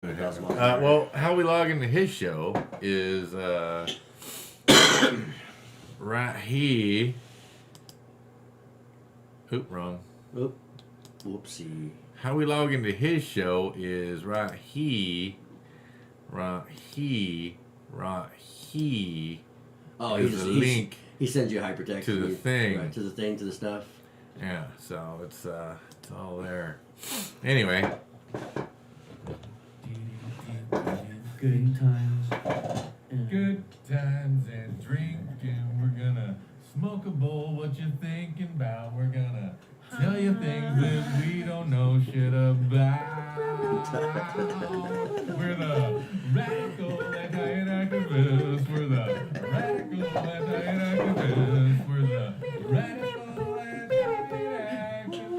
Well, how we log into his show is right here. Oop, wrong. Oop. Whoopsie. How we log into his show is right here. Right here. Right here. Oh, he's a link. He sends you a hypertext to the thing. Right, to the thing, to the stuff. Yeah, so it's all there. Anyway. Good times. Good times and drinking. We're gonna smoke a bowl. What you thinking about? We're gonna tell you things that we don't know shit about. We're the radical anti-inactivists. We're the radical anti-inactivists. We're the radical anti-inactivists.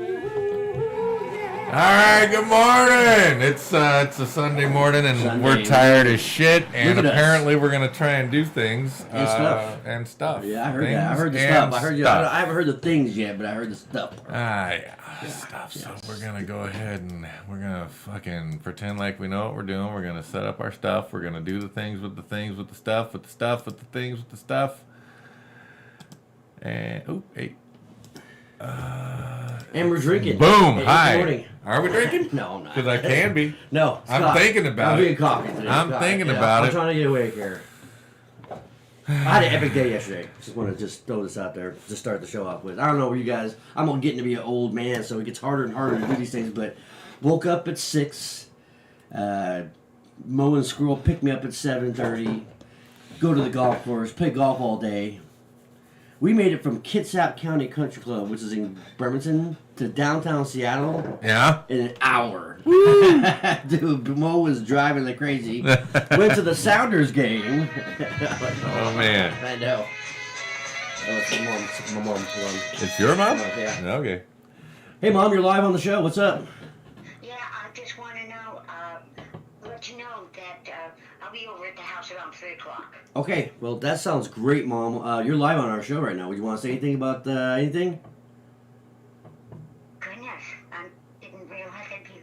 All right, good morning. It's a Sunday morning, and we're tired as shit. And apparently, we're gonna try and do things and stuff. Yeah, I heard that. I heard the stuff. I heard you. I haven't heard the things yet, but I heard the stuff. Stuff. So we're gonna go ahead and we're gonna fucking pretend like we know what we're doing. We're gonna set up our stuff. We're gonna do the things with the things with the stuff with the stuff with the things with the stuff. And and we're drinking. Boom! Hey, hi. Good morning. Are we drinking? No, I'm not. Because I can be. No, I'm thinking about it. I'm coffee today. I'm thinking about it. I'm trying to get awake here. I had an epic day yesterday. Just want to throw this out there to start the show off with. I don't know where you guys. I'm getting to be an old man, so it gets harder and harder to do these things. But woke up at 6. Mo and Squirrel picked me up at 7:30. Go to the golf course. Play golf all day. We made it from Kitsap County Country Club, which is in Bremerton, to downtown Seattle. Yeah. In an hour. Dude, Mo was driving like crazy. Went to the Sounders game. Oh, man. I know. Oh, it's my mom. It's your mom? Yeah. Okay. Hey, Mom, you're live on the show. What's up? Yeah, I just want to know, let you know that I'll be over at the house around 3 o'clock. Okay, well, that sounds great, Mom. You're live on our show right now. Would you want to say anything about anything? Goodness, I didn't realize I'd be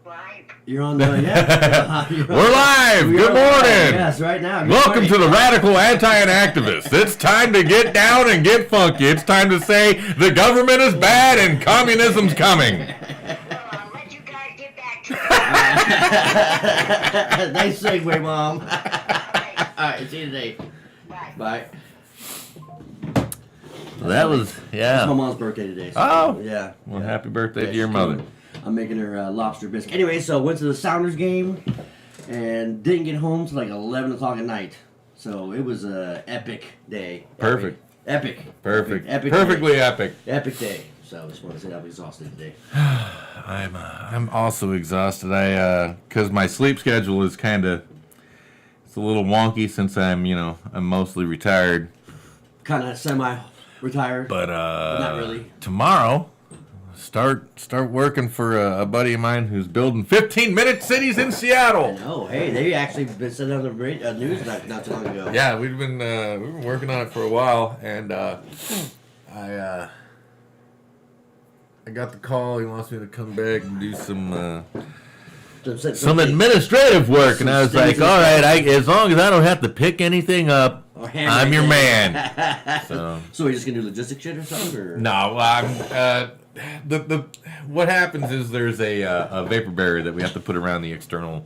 live. You're on the, yeah. We're live. Good morning. Yes, right now. Welcome to the Radical Anti-Inactivists. It's time to get down and get funky. It's time to say the government is bad and communism's coming. Well, I'll let you guys get back to it. Nice segue, Mom. All right, see you today. Bye. Bye. That was, It's my mom's birthday today. So, Oh. Yeah. Well, happy birthday to your mother. I'm making her lobster biscuit. Anyway, so went to the Sounders game and didn't get home till like 11 o'clock at night. So it was an epic day. Perfect. Epic. Perfect. Epic Perfectly day. epic. Epic day. So I just want to say I'm exhausted today. I'm also exhausted. Because my sleep schedule is it's a little wonky since I'm mostly retired. Kind of semi-retired. But not really. Tomorrow, start working for a buddy of mine who's building 15-minute cities in Seattle. No, hey, they actually been sending on the news not too long ago. Yeah, we've been working on it for a while, and I got the call. He wants me to come back and do some administrative work, and I was like, all right, as long as I don't have to pick anything up, I'm your man. So you're just gonna do logistic shit or something? Or? No, what happens is there's a vapor barrier that we have to put around the external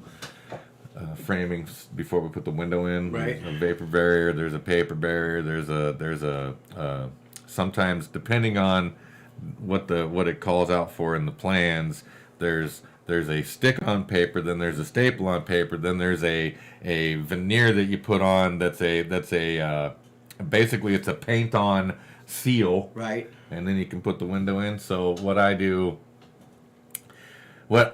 framings before we put the window in. Right. There's a vapor barrier. There's a paper barrier. There's a sometimes depending on what it calls out for in the plans. There's a stick on paper, then there's a staple on paper, then there's a veneer that you put on that's basically it's a paint on seal. Right. And then you can put the window in. So what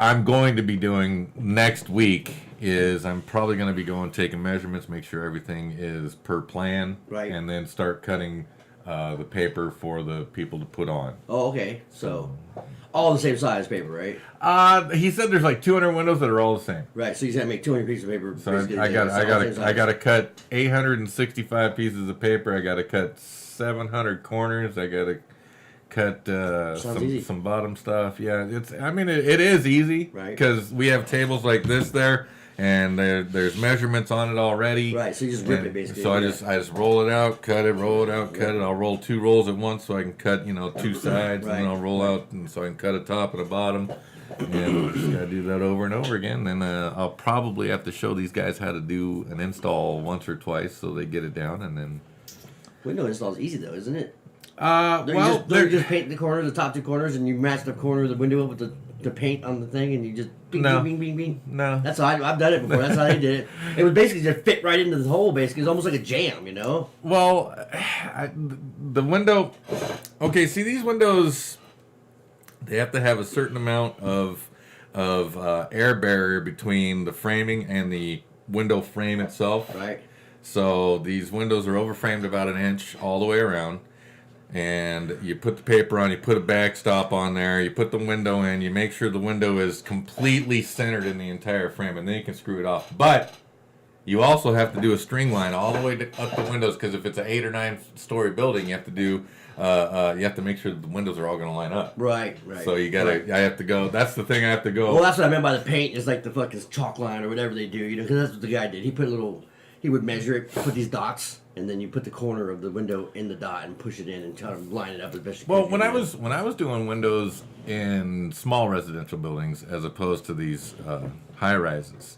I'm going to be doing next week is I'm probably going to be taking measurements, make sure everything is per plan. Right. And then start cutting the paper for the people to put on. Oh, okay. So all the same size paper, right? He said there's like 200 windows that are all the same. Right. So you got to make 200 pieces of paper. So I got to cut 865 pieces of paper. I got to cut 700 corners. I got to easy. some bottom stuff. Yeah, it is easy, Right. Because we have tables like this there, and there's measurements on it already. Right, so you just rip And it basically. So yeah. I just roll it out, cut it, roll it out, cut it. I'll roll 2 rolls at once so I can cut 2 sides, Right. and then I'll roll out and so I can cut a top and a bottom. And just gotta do that over and over again. Then I'll probably have to show these guys how to do an install once or twice so they get it down, and then. Window install is easy though, isn't it? Well, you just paint the corner, the top 2 corners, and you match the corner of the window up with the paint on the thing, and you just bing, No. bing, bing, bing, bing. No. That's how I've done it before. That's how they did it. It would basically just fit right into the hole. Basically, it's almost like a jam, you know. Well, the window. Okay, see these windows. They have to have a certain amount of air barrier between the framing and the window frame itself. Right. So these windows are overframed about 1 inch all the way around. And you put the paper on, you put a backstop on there, you put the window in, you make sure the window is completely centered in the entire frame, and then you can screw it off. But you also have to do a string line all the way up the windows, because if it's an 8 or 9 story building, you have to do you have to make sure that the windows are all going to line up. Right. Right. So you gotta, Right. I have to go. That's the thing I have to go. Well, that's what I meant by the paint. Is like the fucking chalk line or whatever they do, you know, because that's what the guy did. He would measure it, put these dots, and then you put the corner of the window in the dot and push it in and try to line it up as best you Well, can. when I was doing windows in small residential buildings as opposed to these high rises,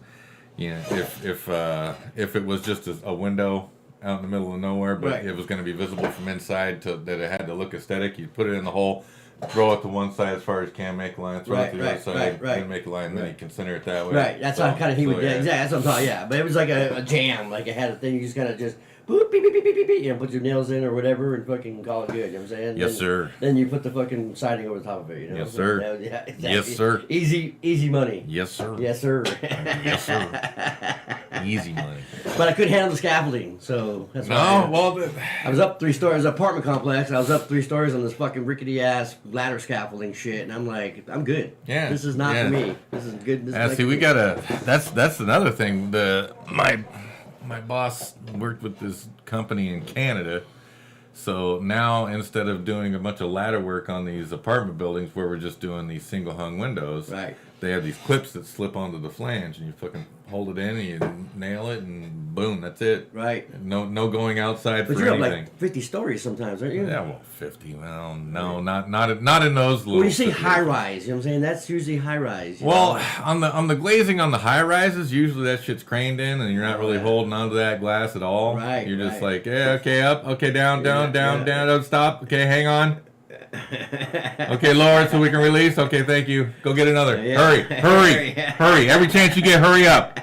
if it was just a window out in the middle of nowhere, but Right. it was going to be visible from inside that it had to look aesthetic, you put it in the hole, throw it to one side as far as you can, make a line, throw it to the other side, then make a line, and then you can center it that way. Right, that's how kind of he would. Yeah, yeah. exactly. That's what I'm talking. Yeah, but it was like a jam. Like it had a thing. You just kind of just boop, beep, beep, beep, beep, beep, beep, put your nails in or whatever, and fucking call it good. You know what I'm saying? Yes, then, sir. Then you put the fucking siding over the top of it. You know? Yes, sir. Yeah, exactly. Yes, sir. Easy money. Yes, sir. Yes, sir. Yes, sir. Easy money. But I couldn't handle the scaffolding, so that's why No, well, I was up 3 stories. It was an apartment complex. I was up 3 stories on this fucking rickety ass ladder scaffolding shit, and I'm like, I'm good. Yeah, This is not yeah. for me. This is good. This is like see, we gotta. That's another thing. My boss worked with this company in Canada, so now instead of doing a bunch of ladder work on these apartment buildings where we're just doing these single hung windows, Right. they have these clips that slip onto the flange, and you fucking hold it in, and you nail it, and boom, that's it. Right. No going outside But for you're up anything. like 50 stories sometimes, aren't you? Yeah, well, 50. Well, no, not in those little. When you say situations. high rise, you know what I'm saying? That's usually high rise. you Well, know? on the glazing on the high rises, usually that shit's craned in, and you're not really yeah. holding onto that glass at all. Right, You're just right. like, yeah, okay, up, okay, down, down, down, yeah. don't stop. Okay, hang on. Okay, lower so we can release. Okay, thank you. Go get another. Yeah. Hurry. Every chance you get, hurry up.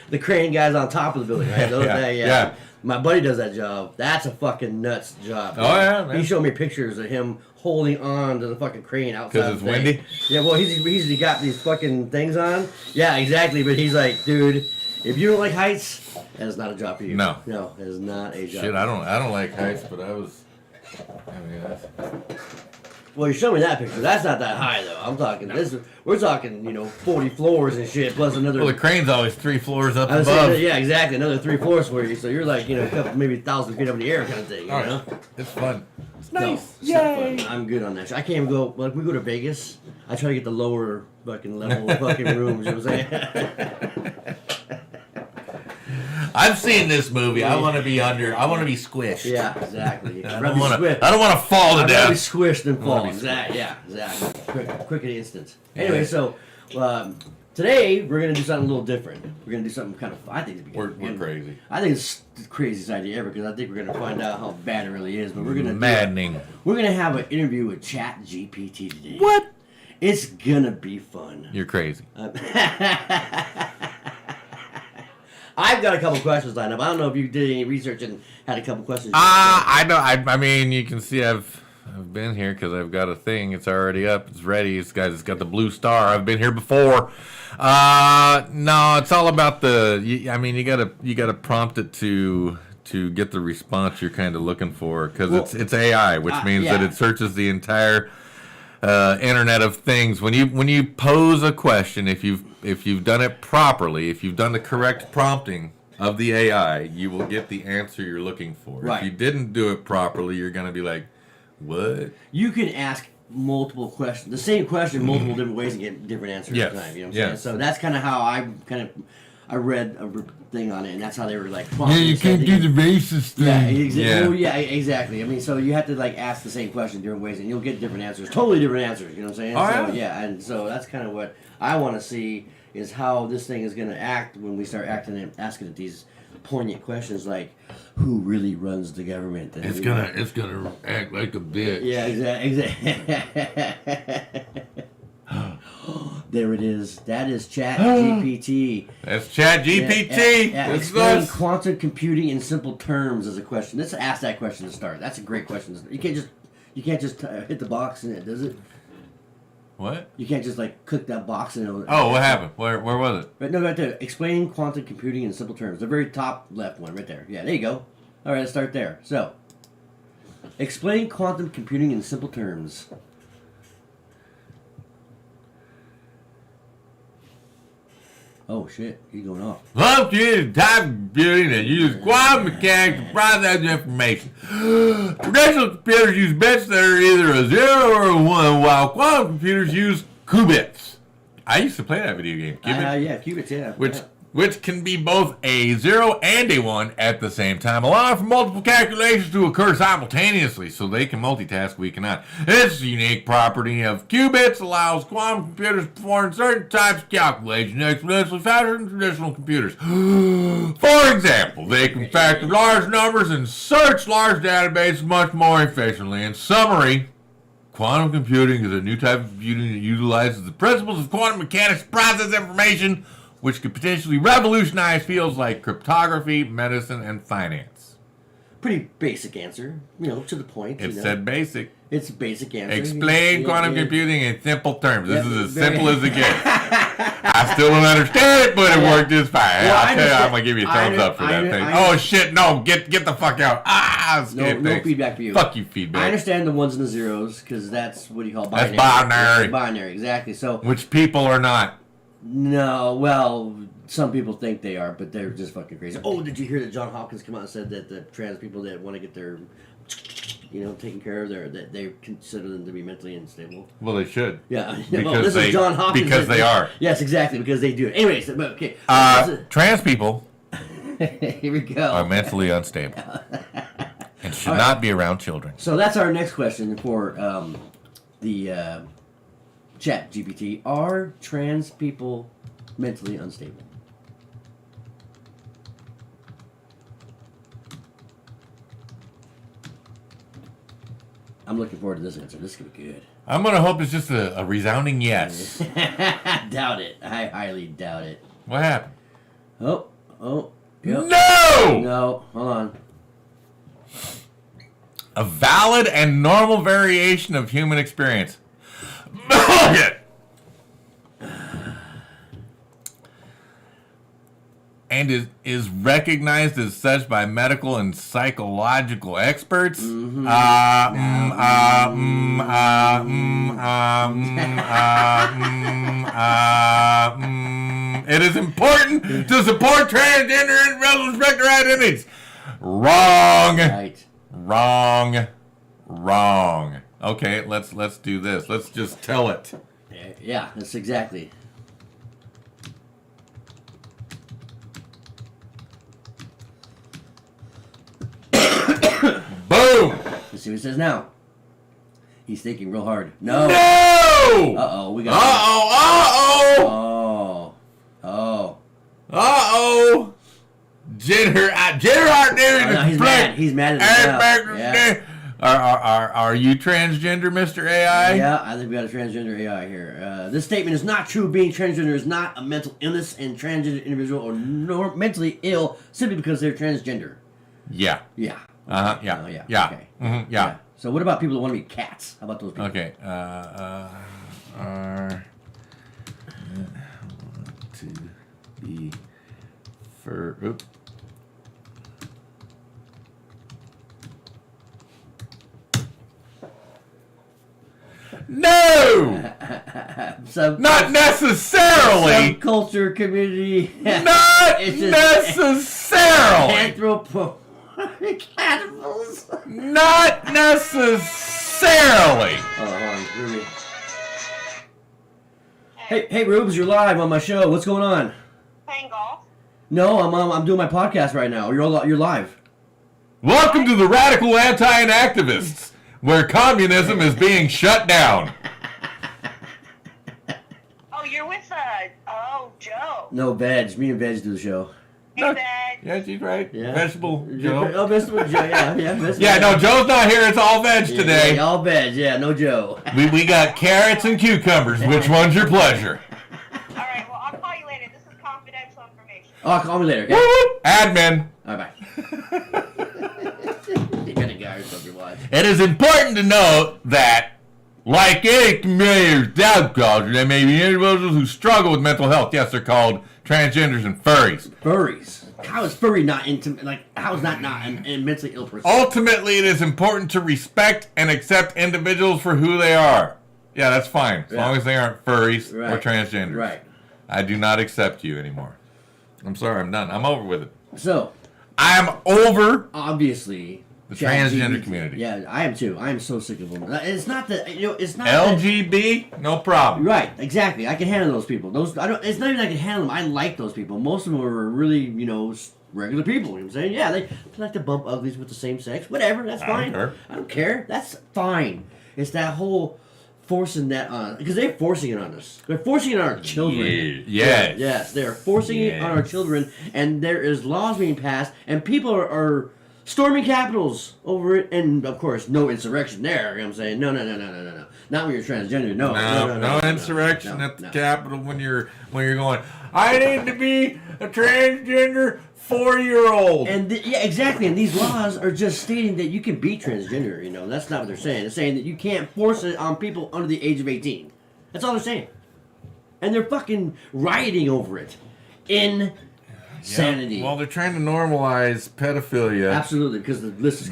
The crane guy's on top of the building, right? Those, Yeah, yeah. yeah. My buddy does that job. That's a fucking nuts job. Oh, yeah, man. He showed me pictures of him holding on to the fucking crane outside. 'Cause it's the thing. windy? Yeah, well, he's got these fucking things on. Yeah, exactly. But he's like, dude, if you don't like heights, that is not a job for you. No. No, that is not a job. Shit, I don't like heights, but I mean, that's. Well, you showed me that picture. That's not that high though. I'm talking we're talking, 40 floors and shit plus another. Well, the crane's always 3 floors up I was above. saying, yeah, exactly. Another 3 floors for you. So you're like, a couple, maybe 1,000 feet up in the air kind of thing. You Oh, know? it's fun. It's No, nice. it's not fun. I'm good on that shit. I can't even go. Like we go to Vegas, I try to get the lower fucking level fucking rooms. You know what I'm saying? I've seen this movie. I want to be under. I want to be squished. Yeah, exactly. I don't want to. I don't want to fall to I'd rather be death. squished than fall. be Exactly. Yeah, exactly. Quick and instant. Anyway, so today we're gonna do something a little different. We're gonna do something kind of. I think it's We're crazy. I think it's the craziest idea ever because I think we're gonna find out how bad it really is. But we're gonna Maddening. We're gonna have an interview with Chat GPT today. What? It's gonna be fun. You're crazy. I've got a couple questions lined up. I don't know if you did any research and had a couple questions. I know. I mean, you can see I've been here because I've got a thing. It's already up. It's ready. It's got the blue star. I've been here before. No, it's all about you gotta prompt it to get the response you're kind of looking for because it's AI, which means that yeah. it searches the entire Internet of Things. When you pose a question, if you've done it properly, if you've done the correct prompting of the AI, you will get the answer you're looking for. Right. If you didn't do it properly, you're gonna be like, What? You can ask multiple questions, the same question, multiple different ways and get different answers Yes. at the time. You know what I'm Yes. saying? So that's kind of how I read a thing on it, and that's how they were like. Yeah, you can't do the racist thing. Yeah, exactly. Yeah. Well, yeah, exactly. I mean, so you have to like ask the same question different ways, and you'll get different answers, totally different answers. You know what I'm saying? Oh, so, yeah. and so that's kind of what I want to see is how this thing is going to act when we start acting and asking it these poignant questions like, who really runs the government? And, It's gonna act like a bitch. Yeah, exactly. There it is. That is Chat GPT. That's Chat GPT. Yeah, That's explain us. quantum computing in simple terms as a question. Let's ask that question to start. That's a great question. You can't just hit the box and it does it. What? You can't just like click that box and it'll. Oh, what happened? Where was it? Right, no, right there. Explain quantum computing in simple terms. The very top left one, right there. Yeah, there you go. All right, let's start there. So, explain quantum computing in simple terms. Oh shit, he's going off. Computing type of computing that uses quantum mechanics to process information. Traditional computers use bits that are either a 0 or a 1, while quantum computers use qubits. I used to play that video game, Qubit, Yeah, qubits, yeah. which can be both a 0 and a 1 at the same time, allowing for multiple calculations to occur simultaneously, so they can multitask, we cannot. This unique property of qubits allows quantum computers to perform certain types of calculations exponentially faster than traditional computers. For example, they can factor large numbers and search large databases much more efficiently. In summary, quantum computing is a new type of computing that utilizes the principles of quantum mechanics to process information, which could potentially revolutionize fields like cryptography, medicine, and finance. Pretty basic answer, to the point. It said basic. It's a basic answer. Explain quantum yeah. computing in simple terms. This Yeah, is as very- simple as it gets. I still don't understand it, but it worked just fine. Well, I I'll tell you, understand- I'm going to give you a thumbs up for that thing. I Oh, shit, no. Get the fuck out. No Thanks. feedback for you. Fuck you, I feedback. understand the ones and the zeros because that's what do you call That's binary? binary. Binary, exactly. So Which people are not. no, well, some people think they are, but they're just fucking crazy. Oh, did you hear that John Hopkins come out and said that the trans people that want to get their, taken care of, that they consider them to be mentally unstable? Well, they should. Yeah, Because this is John Hopkins. because they are. Yes, exactly, because they do it. Anyways, but okay. Trans people Here we go. are mentally unstable and should not be around children. So that's our next question for the Chat GPT. Are trans people mentally unstable? I'm looking forward to this answer. This is going to be good. I'm going to hope it's just a resounding yes. Doubt it. I highly doubt it. What happened? Oh. Yep. No! No, hold on. A valid and normal variation of human experience. Bullshit! And is recognized as such by medical and psychological experts. It is important to support transgender individuals' respect their identities. Wrong. Right. Wrong. Okay, let's do this. Let's just tell it. Yeah, that's exactly. Boom. Let's see what it says now. He's thinking real hard. No. No. Uh-oh, we got Uh-oh. Gender identity. no, he's mad. He's mad at us now. Yeah. Are you transgender, Mr. AI? Yeah, I think we got a transgender AI here. This statement is not true. Being transgender is not a mental illness, and transgender individual are mentally ill simply because they're transgender. Yeah. Yeah. Uh-huh. Yeah. Oh, yeah. Yeah. Okay. Mm-hmm. Yeah. So what about people that want to be cats? How about those people? Okay. To be for. Oops. No! Not necessarily! Subculture community. Not It's just necessarily! anthropomorphic animals. Not necessarily! unnecessarily. Hold on, Ruby. Hey, Rubes, you're live on my show. What's going on? Playing golf? No, I'm doing my podcast right now. You're live. Welcome to the Radical Anti-Inactivists, where communism is being shut down. Oh, you're with, Joe. No, Veg. Me and Veg do the show. Hey, No. Veg. Yeah, she's right. Yeah. Vegetable Joe. Oh, Vegetable Joe. Yeah, Vegetable Yeah, no, Joe. Joe's not here. It's all veg Yeah, today. yeah, all Veg. Yeah, no Joe. We got carrots and cucumbers. Which one's your pleasure? All right, well, I'll call you later. This is confidential information. Oh, call me later. Okay? Woo-woo. Admin. All right, bye. You got a guy or something. Watch. It is important to note that, like any community or subculture, there may be individuals who struggle with mental health. Yes, they're called transgenders and furries. Furries. How is furry not intimate? Like, how is that not an mentally ill person? Ultimately, it is important to respect and accept individuals for who they are. Yeah, that's fine, as long as they aren't furries or transgenders. Right. I do not accept you anymore. I'm sorry, I'm done. I'm over with it. So, I am over obviously, the transgender community. Yeah, I am too. I am so sick of them. It's not that it's not that, LGB, no problem. right. Exactly. I can handle those people. Those I don't. It's not even I can handle them. I like those people. Most of them are really regular people. You know what I'm saying? Yeah, they like to bump uglies with the same sex. Whatever. That's fine. I don't care. That's fine. It's that whole forcing that on because they're forcing it on us. They're forcing it on our children. Yes. Yes, they're forcing it on our children, and there is laws being passed, and people are storming capitals over it, and of course, no insurrection there. You know what I'm saying? No. Not when you're transgender. No insurrection at the Capitol when you're going, I need to be a transgender 4-year-old. And yeah, exactly. And these laws are just stating that you can be transgender. That's not what they're saying. They're saying that you can't force it on people under the age of 18. That's all they're saying. And they're fucking rioting over it. Insanity. Yeah. Well, they're trying to normalize pedophilia. Absolutely, because the list is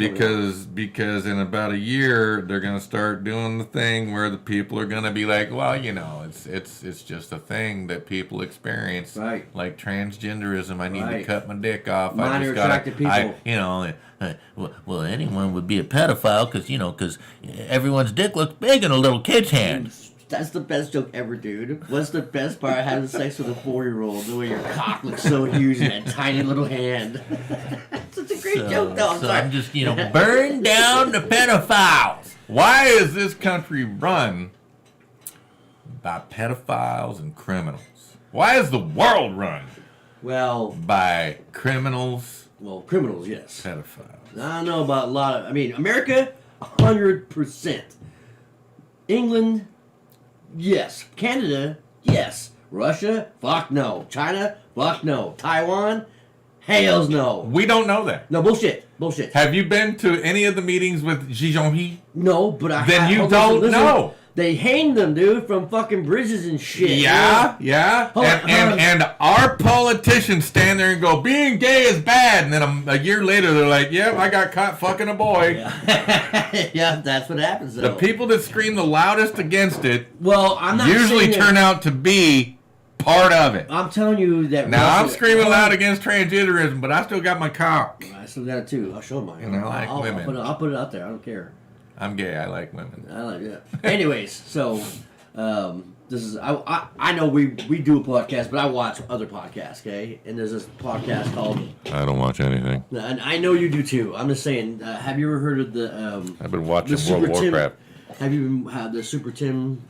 because in about a year they're gonna start doing the thing where the people are gonna be like, well, it's just a thing that people experience, right? Like transgenderism. I need to cut my dick off. Minor attracted people. Well, anyone would be a pedophile because everyone's dick looks big in a little kid's hand. That's the best joke ever, dude. What's the best part? Having sex with a 4-year-old, the way your cock looks so huge in that tiny little hand. Such a great joke, though. I'm just, burn down the pedophiles. Why is this country run by pedophiles and criminals? Why is the world run? Well, by criminals. Well, criminals, yes. Pedophiles. I don't know about a lot of. America, 100%. England. Yes. Canada, yes. Russia, fuck no. China, fuck no. Taiwan, hells no. We don't know that. No, bullshit. Have you been to any of the meetings with Xi Jinping? No, but I Then you don't know. They hanged them, dude, from fucking bridges and shit. Yeah. And our politicians stand there and go, being gay is bad. And then a year later, they're like, yep, I got caught fucking a boy. Yeah, that's what happens, though. The people that scream the loudest against it I'm not usually turn out to be part of it. I'm telling you that. Now, I'm screaming loud against transgenderism, but I still got my cock. I still got it, too. I'll show mine. And I like women. I'll put it out there. I don't care. I'm gay. I like women. I like it. Anyways, so this is I know we do a podcast, but I watch other podcasts, okay? And there's this podcast called I don't watch anything. And I know you do too. I'm just saying. Have you ever heard of the? I've been watching the World of Warcraft. Have you had the Super Tim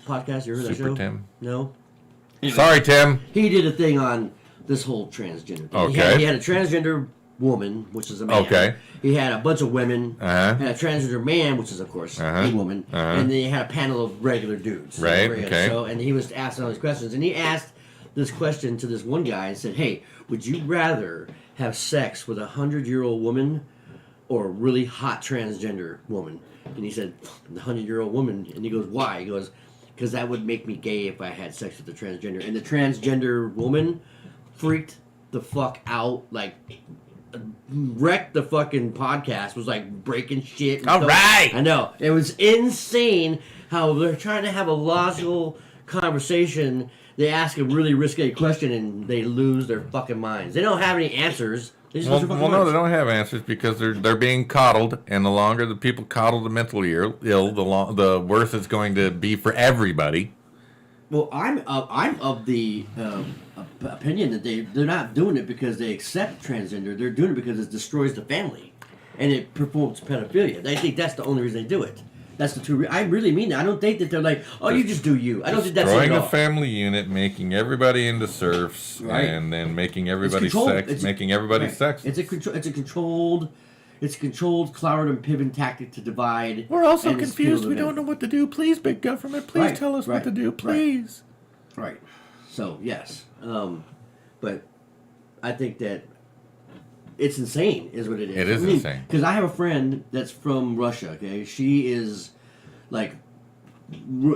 podcast? You heard that show? Super Tim? No. Sorry, Tim. He did a thing on this whole transgender thing. Okay. He had a transgender woman, which is a man. Okay. He had a bunch of women. Uh-huh. Had a transgender man, which is of course a woman. And then he had a panel of regular dudes. Right. Regular Okay. show, and he was asking all these questions, and he asked this question to this one guy and said, "Hey, would you rather have sex with a 100-year-old woman or a really hot transgender woman?" And he said, "The 100-year-old woman." And he goes, "Why?" He goes, "Because that would make me gay if I had sex with the transgender." And the transgender woman freaked the fuck out, like wrecked the fucking podcast, was like breaking shit and All stuff. right. I know. It was insane how they're trying to have a logical conversation they ask a really risque question and they lose their fucking minds. They don't have any answers. They just lose their fucking no, minds. they don't have answers because they're being coddled, and the longer the people coddle the mentally ill, the worse it's going to be for everybody. Well, I'm of the opinion that they're not doing it because they accept transgender. They're doing it because it destroys the family, and it promotes pedophilia. I think that's the only reason they do it. That's the true. I really mean that. I don't think that they're like, oh, you just do you. I don't think that's it Destroying at a all. family unit, making everybody into serfs, Right. and then making everybody controlled. sex, making everybody Right. sex. It's a controlled, cloud and pivot tactic to divide. We're also and confused. steal We the don't know what to do. Please, big government, please Right, tell us right, what to do, right. please. Right. So yes, but I think that it's insane, is what it is. It is insane. Because I have a friend that's from Russia. Okay, she is like,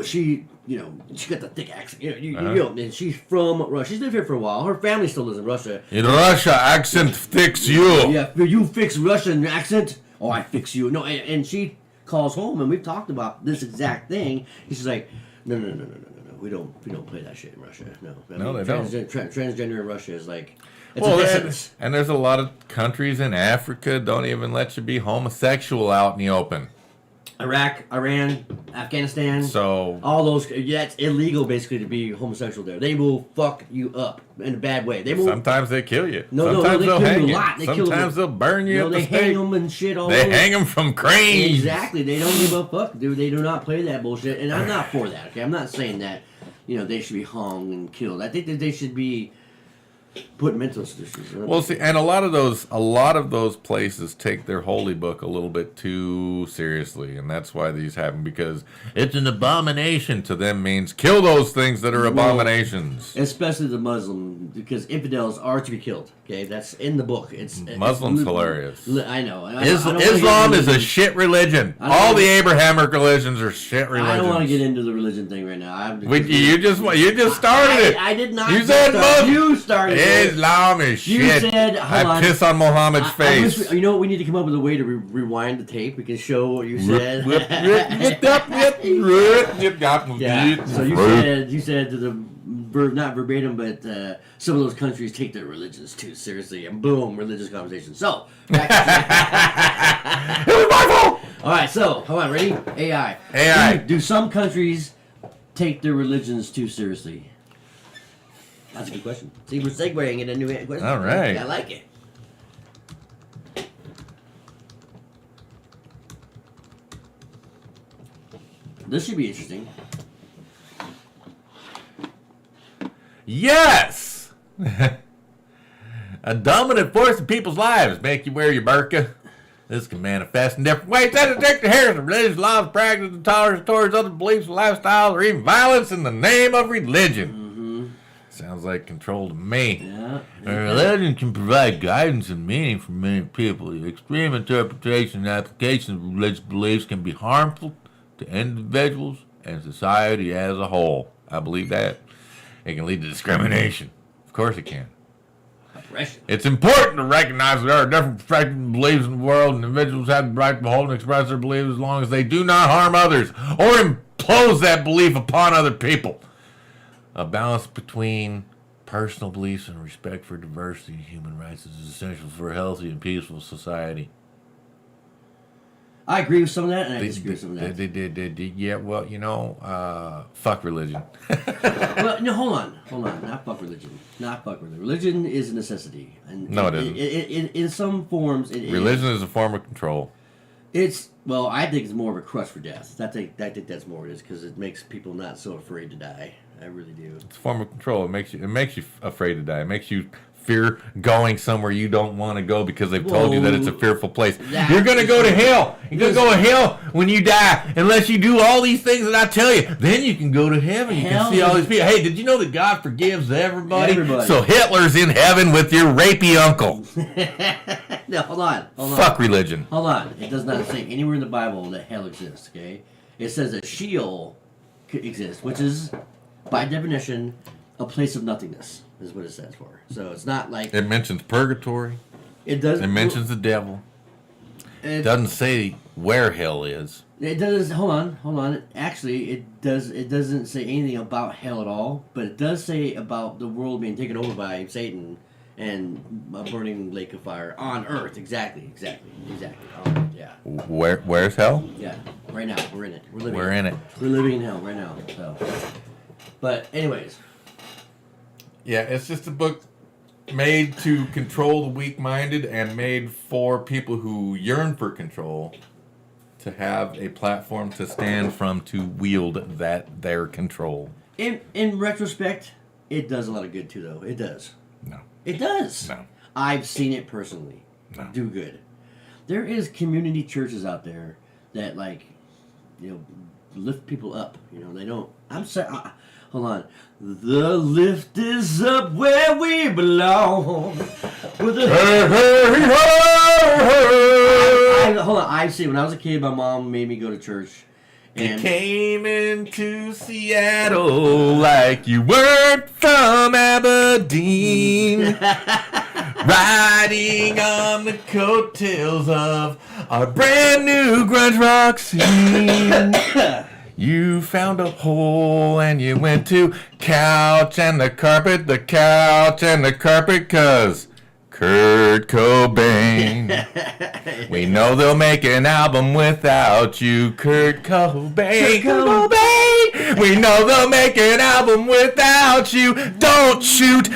she got the thick accent. And she's from Russia. She's lived here for a while. Her family still lives in Russia. In Russia, accent fix you. Yeah, you fix Russian accent. Oh, I fix you. No, and she calls home, and we've talked about this exact thing. She's like, no. We don't play that shit in Russia. No, They don't. Transgender in Russia is like, it's Well, a distance. and there's a lot of countries in Africa don't even let you be homosexual out in the open. Iraq, Iran, Afghanistan. So All those, it's illegal basically to be homosexual there. They will fuck you up in a bad way. They will. sometimes they kill you. No, sometimes they they'll kill hang you a lot. They kill Sometimes them. they'll burn you at the They hang stake. them and shit all They over. hang them from cranes. Exactly. They don't give a fuck, dude. They do not play that bullshit. And I'm not for that, okay? I'm not saying that, they should be hung and killed. I think that they should be put in mental institutions. Well, see, and a lot of those places take their holy book a little bit too seriously, and that's why these happen, because it's an abomination to them means kill those things that are abominations. Especially the Muslim, because infidels are to be killed. Okay, that's in the book. Muslims it's hilarious. I know. I don't wanna Islam get is into- a shit religion. I don't All wanna- the Abrahamic religions are shit religions. I don't want to get into the religion thing right now. You just started it. I did not. You just said start. Muslim. You started it. Islam is You shit. said, hold I on. piss on Muhammad's I face. wish you know what? We need to come up with a way to rewind the tape. We can show what you said. Yeah. So you said to the verb, not verbatim, but some of those countries take their religions too seriously, and boom, religious conversation. So, back to It was my fault. all right. So, hold on, ready? AI. AI. Do some countries take their religions too seriously? That's a good question. See, we're segueing into a new question. All right. I like it. This should be interesting. Yes. A dominant force in people's lives make you wear your burqa. This can manifest in different ways that affect the heritage of religious laws, practices, intolerance towards other beliefs, lifestyles, or even violence in the name of religion. Sounds like control to me. Yeah. Religion can provide guidance and meaning for many people. The extreme interpretation and application of religious beliefs can be harmful to individuals and society as a whole. I believe that. It can lead to discrimination. Of course it can. Oppression. It's important to recognize that there are different perspectives and beliefs in the world, and individuals have the right to hold and express their beliefs as long as they do not harm others or impose that belief upon other people. A balance between personal beliefs and respect for diversity and human rights is essential for a healthy and peaceful society. I agree with some of that, and I disagree with some of that. Yeah, well, fuck religion. Well, no, hold on. Not fuck religion. Religion is a necessity. And No, it isn't. In some forms, it is. Religion is a form of control. Well, I think it's more of a crutch for death. I think that's more what it is, because it makes people not so afraid to die. I really do. It's a form of control. It makes you afraid to die. It makes you fear going somewhere you don't want to go because they've told you that it's a fearful place. You're going to go to hell. You're going to go to hell when you die unless you do all these things that I tell you. Then you can go to heaven. You can see all these people. Hey, did you know that God forgives everybody? So Hitler's in heaven with your rapey uncle. No, hold on. Fuck religion. Hold on. It does not say anywhere in the Bible that hell exists, okay? It says that Sheol exists, which is, by definition, a place of nothingness, is what it stands for. So it's not like... It mentions purgatory. It does... It mentions the devil. It doesn't say where hell is. It does. Hold on. Actually, it does. It doesn't say anything about hell at all, but it does say about the world being taken over by Satan and a burning lake of fire on Earth. Exactly. Yeah. Where's hell? Yeah. Right now, we're in it. We're living. We're in it. We're living in hell right now. So, but anyways, Yeah, it's just a book made to control the weak-minded and made for people who yearn for control to have a platform to stand from to wield their control. in retrospect, it does a lot of good too, though. It does. No. It does. No. I've seen it personally. No. Do good. There is community churches out there that lift people up. They don't. I'm sorry. Hold on. The lift is up where we belong. With the hold on. I've seen when I was a kid. My mom made me go to church. You And came into Seattle like you weren't from Aberdeen, riding on the coattails of our brand new grunge rock scene. You found a hole and you went to couch and the carpet, 'cause Kurt Cobain. We know they'll make an album without you, Kurt Cobain. We know they'll make an album without you. Don't shoot.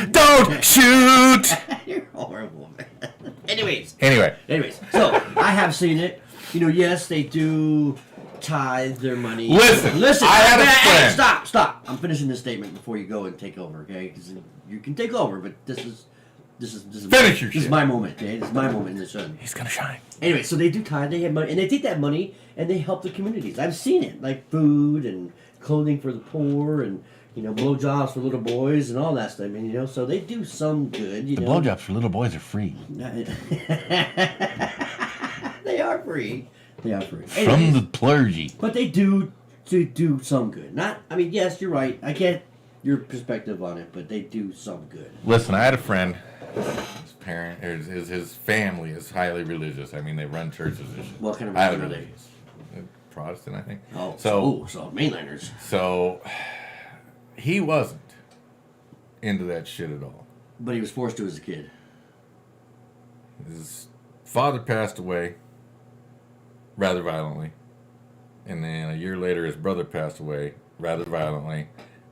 you're horrible, man. Anyways, Anyway, so I have seen it. Yes, they do tithe their money. Listen, I had a Hey, friend. stop. I'm finishing this statement before you go and take over, okay? Because you can take over, but this is Finish your This is shit. my moment, okay? This is my moment in the sun. He's gonna shine. Anyway, so they do tithe, they have money, and they take that money and they help the communities. I've seen it, like food and clothing for the poor, and blowjobs for little boys and all that stuff. So they do some good. The blowjobs for little boys are free. They are free. From Anyways, the clergy. but they do some good. Yes, you're right. I get your perspective on it, but they do some good. listen, I had a friend. His parent, or his family is highly religious. I mean, they run churches. What kind of highly religion are they? religious? Protestant, I think. Oh, So mainlanders. So he wasn't into that shit at all. But he was forced to as a kid. His father passed away rather violently. And then a year later, his brother passed away rather violently.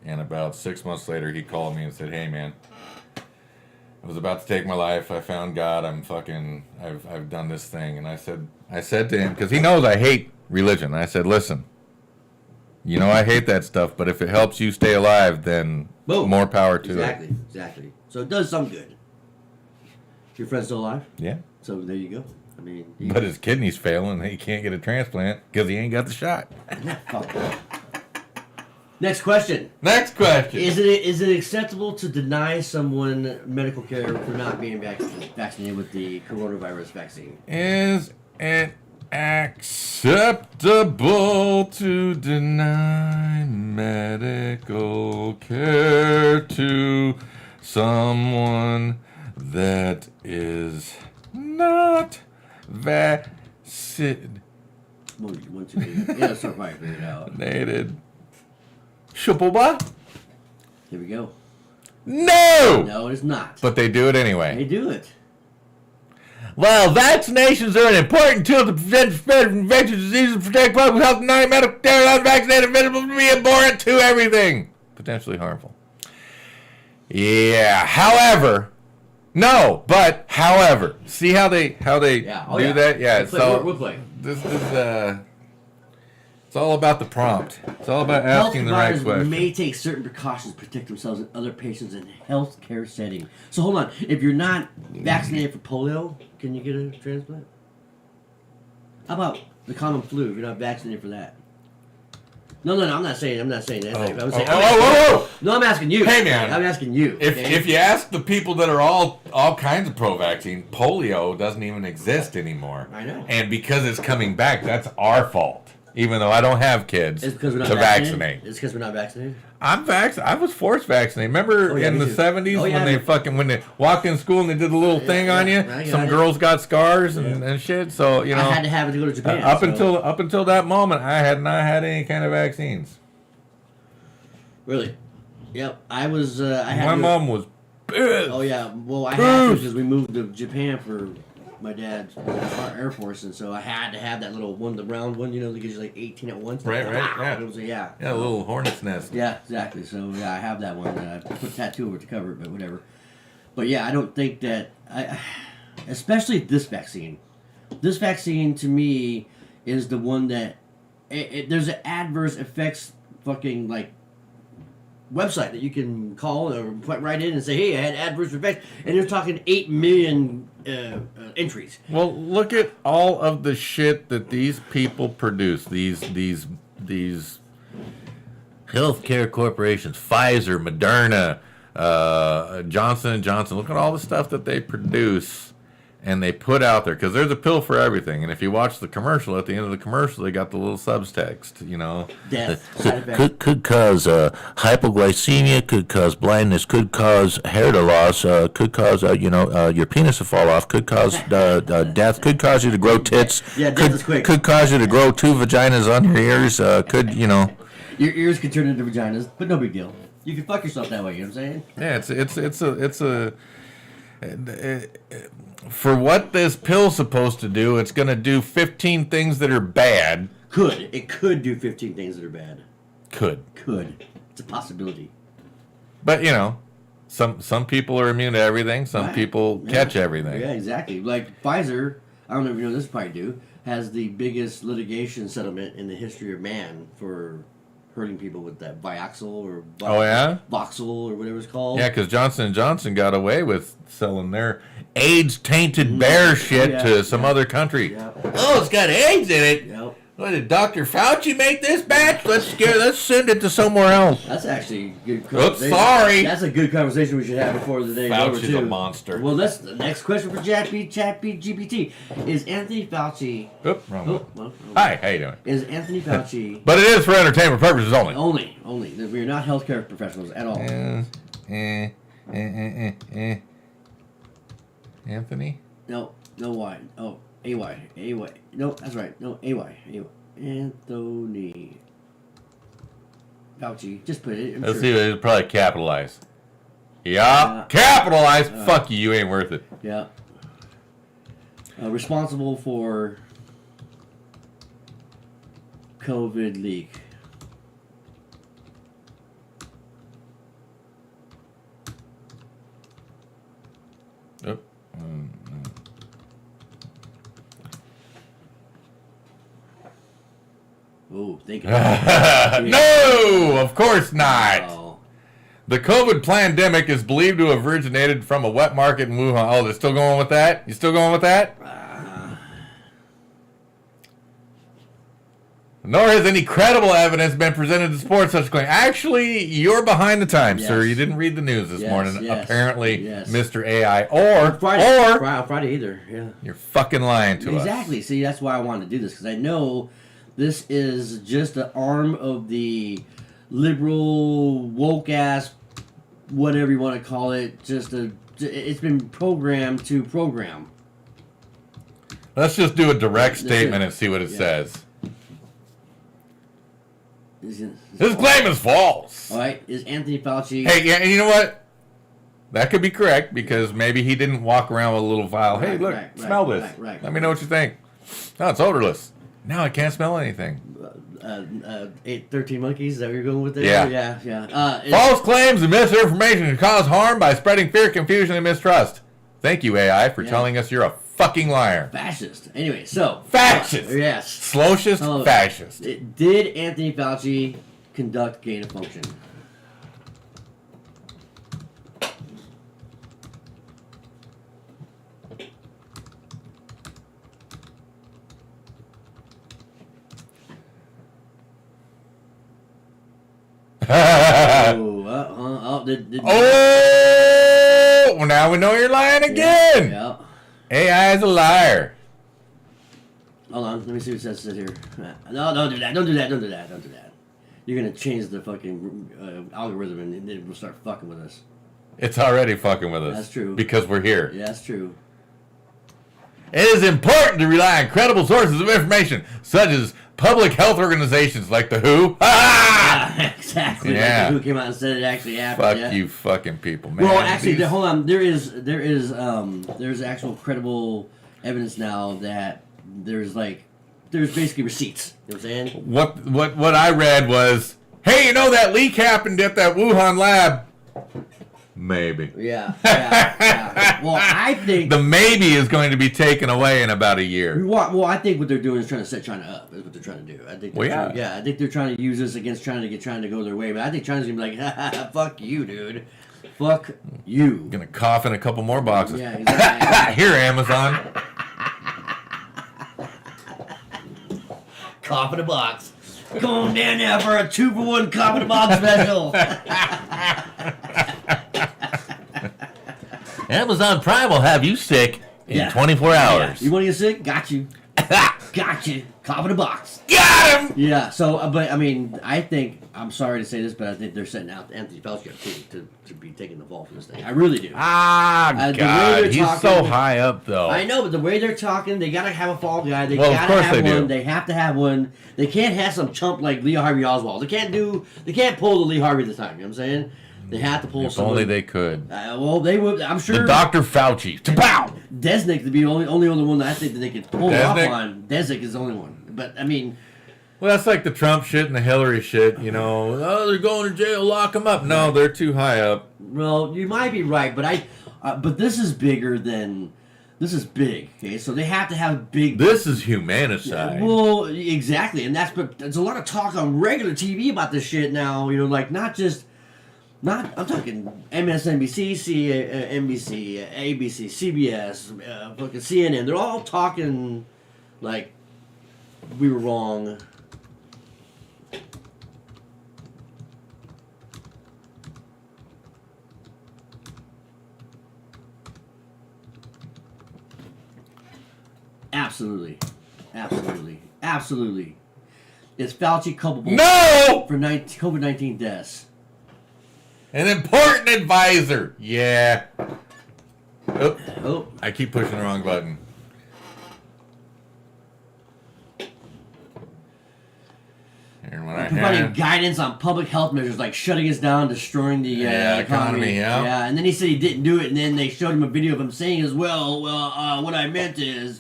And about 6 months later, he called me and said, "Hey, man, I was about to take my life. I found God. I've done this thing." And I said to him, because he knows I hate religion. I said, "Listen, I hate that stuff, but if it helps you stay alive, then Boom. more power to it." Exactly. So it does some good. Your friend's still alive? Yeah. So there you go. But his kidney's failing. He can't get a transplant because he ain't got the shot. Next question. Next question. Is it acceptable to deny someone medical care for not being vaccinated with the coronavirus vaccine? Is it acceptable to deny medical care to someone that is not vaccinated? 1, 2, 3. Yeah, start by figure it out. Shupoba? Here we go. No! No, it's not. But they do it anyway. They do it. While vaccinations are an important tool to prevent the spread of infectious diseases and protect public health, denying medical care to unvaccinated individuals to be abhorrent to everything. Potentially harmful. Yeah. However, See how they Yeah. Oh, do yeah. that? Yeah. We'll play. This is it's all about the prompt. It's all about asking the right Health providers question. may take certain precautions to protect themselves and other patients in healthcare setting. So hold on. If you're not vaccinated for polio, can you get a transplant? How about the common flu? If you're not vaccinated for that. No. I'm not saying that. I'm saying, Whoa. No, I'm asking you. Hey, man. I'm asking you. If you ask the people that are all kinds of pro-vaccine, polio doesn't even exist anymore. I know. And because it's coming back, that's our fault. even though I don't have kids, It's because we're not to vaccinated? vaccinate. It's because we're not vaccinated? I'm vaccinated. I was forced vaccinated. Remember Oh, yeah, in me the too. 70s Oh, yeah. when they walked in school and they did the little thing on you? yeah, I got Some it. girls got scars and shit. So, you know, I had to have it to go to Japan. up so- until that moment, I had not had any kind of vaccines. Really? Yep. I was. I had My to- mom was pissed. Oh yeah. Well, I had to Bruce. because we moved to Japan for my dad's Air Force, and so I had to have that little one, the round one. You know, that gives you like 18 at once. Right, yeah. It was yeah. Yeah, a little hornet's nest. Yeah, exactly. So yeah, I have that one. I put a tattoo over it to cover it, but whatever. But yeah, I don't think that especially this vaccine. This vaccine to me is the one that there's an adverse effects fucking like website that you can call or put right in and say, hey, I had adverse effects, and they're talking 8 million entries. Well, look at all of the shit that these people produce. These healthcare corporations, Pfizer, Moderna, Johnson & Johnson. Look at all the stuff that they produce and they put out there, because there's a pill for everything. And if you watch the commercial, at the end of the commercial, they got the little subtext, you know. Death, side effects. Could cause hypoglycemia, could cause blindness, could cause hair to loss, could cause your penis to fall off, could cause death, could cause you to grow tits, Yeah, death is quick. could cause you to grow 2 vaginas on your ears, could Your ears can turn into vaginas, but no big deal. You can fuck yourself that way. You know what I'm saying? Yeah, it's a for what this pill's supposed to do, it's going to do 15 things that are bad. It could do 15 things that are bad. Could. It's a possibility. But, you know, some people are immune to everything. Some Right. people catch everything. Yeah, exactly. Like Pfizer, I don't know if you know this, probably do, has the biggest litigation settlement in the history of man for hurting people with that Vioxyl or Oh, yeah? Voxel or whatever it's called. Yeah, because Johnson & Johnson got away with selling their AIDS-tainted bear shit yeah, to some yeah. other country. Yeah. Oh, it's got AIDS in it. Yep. What, did Dr. Fauci make this batch? Let's send it to somewhere else. That's actually good Oops, conversation. sorry. That's a good conversation we should have before the day is over, Fauci's too. a monster. Well, that's the next question for GPT. Is Anthony Fauci... Oop, wrong one. well, Hi, how you doing? Is Anthony Fauci... But it is for entertainment purposes only. Only. We are not healthcare professionals at all. Anthony? No Y. Oh, A-Y. A-Y. No, that's right. No, A-Y. A-Y. Anthony Fauci. Just put it. I'm Let's sure. see, it's probably capitalized. Yup, capitalized. Fuck you, you ain't worth it. Yeah. Responsible for COVID leak. Oop. Oh, think about it. No, of course not. Oh. The COVID pandemic is believed to have originated from a wet market in Wuhan. Oh, they're still going with that? You still going with that? Nor has any credible evidence been presented to support such a claim. Actually, you're behind the times, Yes. sir. You didn't read the news this Yes, morning, yes, apparently, yes. Mr. AI. Or Friday either. Yeah. you're fucking lying to us. Exactly. See, that's why I wanted to do this, because I know this is just an arm of the liberal, woke ass, whatever you want to call it. It's been programmed to program. Let's just do a direct That's statement it. and see what it Yeah. says. This This claim is false. All right. Is Anthony Fauci? Hey, yeah, and you know what? That could be correct, because maybe he didn't walk around with a little vial. Hey, Right, look, right, smell right, this. right. Let me know what you think. No, it's odorless. Now I can't smell anything. 13 monkeys. Is that what you're going with there? Yeah. Yeah. False claims and misinformation can cause harm by spreading fear, confusion, and mistrust. Thank you, AI, for Yeah. telling us you're a fucking liar. Fascist. Anyway, so Fascist. yes. Slowshist, Oh. fascist. Did Anthony Fauci conduct gain of function? Did Oh, well, now we know you're lying again. Yeah. AI is a liar. Hold on, let me see what it says here. No, don't do that. Don't do that. Don't do that. Don't do that. You're gonna change the fucking algorithm, and it will start fucking with us. It's already fucking with us. That's true. Because we're here. Yeah, that's true. It is important to rely on credible sources of information, such as public health organizations like the WHO. Ah! Yeah, exactly. Yeah. Like who came out and said it actually happened? Fuck yeah. you, fucking people, man. Well, actually, These- hold on. There's actual credible evidence now that there's basically receipts. You know what I'm saying? What I read was, hey, you know that leak happened at that Wuhan lab? Maybe. Yeah. Well, I think The maybe is going to be taken away in about a year. Well, I think what they're doing is trying to set China up. Is what they're trying to do. I think. Well, yeah. I think they're trying to use this against China to get China to go their way. But I think China's gonna be like, "Fuck you, dude. Fuck you." Gonna cough in a couple more boxes. Yeah, exactly. Here, Amazon. Cough in a box. Going down there for a 2-for-1 cough in a box special. Amazon Prime will have you sick in Yeah. 24 hours. You want to get sick? Got you. Got you. Cough in a box. Got him! Yeah. So, but I mean, I think I'm sorry to say this, but I think they're setting out Anthony Fauci up too to be taking the fall for this thing. I really do. Ah, the way God. they're He's so talking- high up, though. I know, but the way they're talking, they gotta have a fall guy. They Well, of gotta course have they one. do. They have to have one. They can't have some chump like Lee Harvey Oswald. They can't pull the Lee Harvey this time. You know what I'm saying? They have to pull If someone. only they could. Well, they would. I'm sure. The Dr. Fauci. Tapow! Desnick to be the only other one that I think that they could pull it off Desnick? on. Desnick is the only one. But I mean, Well, that's like the Trump shit and the Hillary shit, you know. Oh, they're going to jail, lock them up. No, they're too high up. well, you might be right, but but this is bigger than. This is big. Okay, so they have to have big. This is humanicide. Well, exactly, and but there's a lot of talk on regular TV about this shit now. You know, like not I'm talking MSNBC, NBC, ABC, CBS, fucking CNN. They're all talking like we were wrong. Absolutely. Is Fauci culpable No! for COVID-19 deaths? An important advisor. Yeah. Oh, Oh, I keep pushing the wrong button. And when I providing had, guidance on public health measures like shutting us down, destroying the economy, yeah. Yeah, and then he said he didn't do it, and then they showed him a video of him saying as well, what I meant to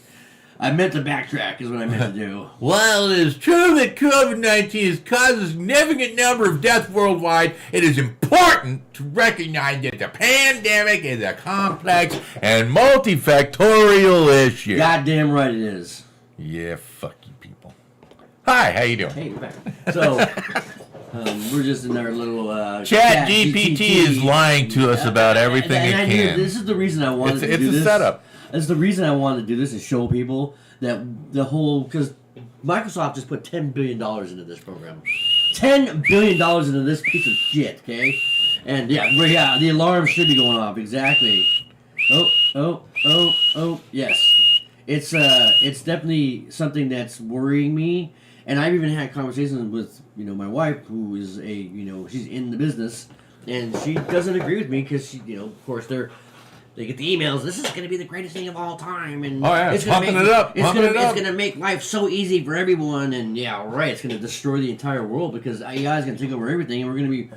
backtrack is what I meant to do. while it is true that COVID-19 has caused a significant number of deaths worldwide, it is important to recognize that the pandemic is a complex and multifactorial issue. Goddamn right it is. Yeah, fuck you people. Hi, how you doing? Hey, we're back. So, we're just in our little Chat GPT is lying to us about everything and it I knew can. this is the reason I wanted to It's do a this. setup. That's the reason I wanted to do this, is show people that the whole, because Microsoft just put $10 billion into this program. $10 billion into this piece of shit, okay? And yeah, the alarm should be going off, exactly. Oh, yes. It's definitely something that's worrying me. And I've even had conversations with, my wife, who is she's in the business, and she doesn't agree with me because she, of course, they get the emails. This is going to be the greatest thing of all time, and Oh, yeah, it's gonna pumping make, it up, It's pumping it up. going to make life so easy for everyone, and yeah, right. It's going to destroy the entire world because AI is going to take over everything, and we're going to be,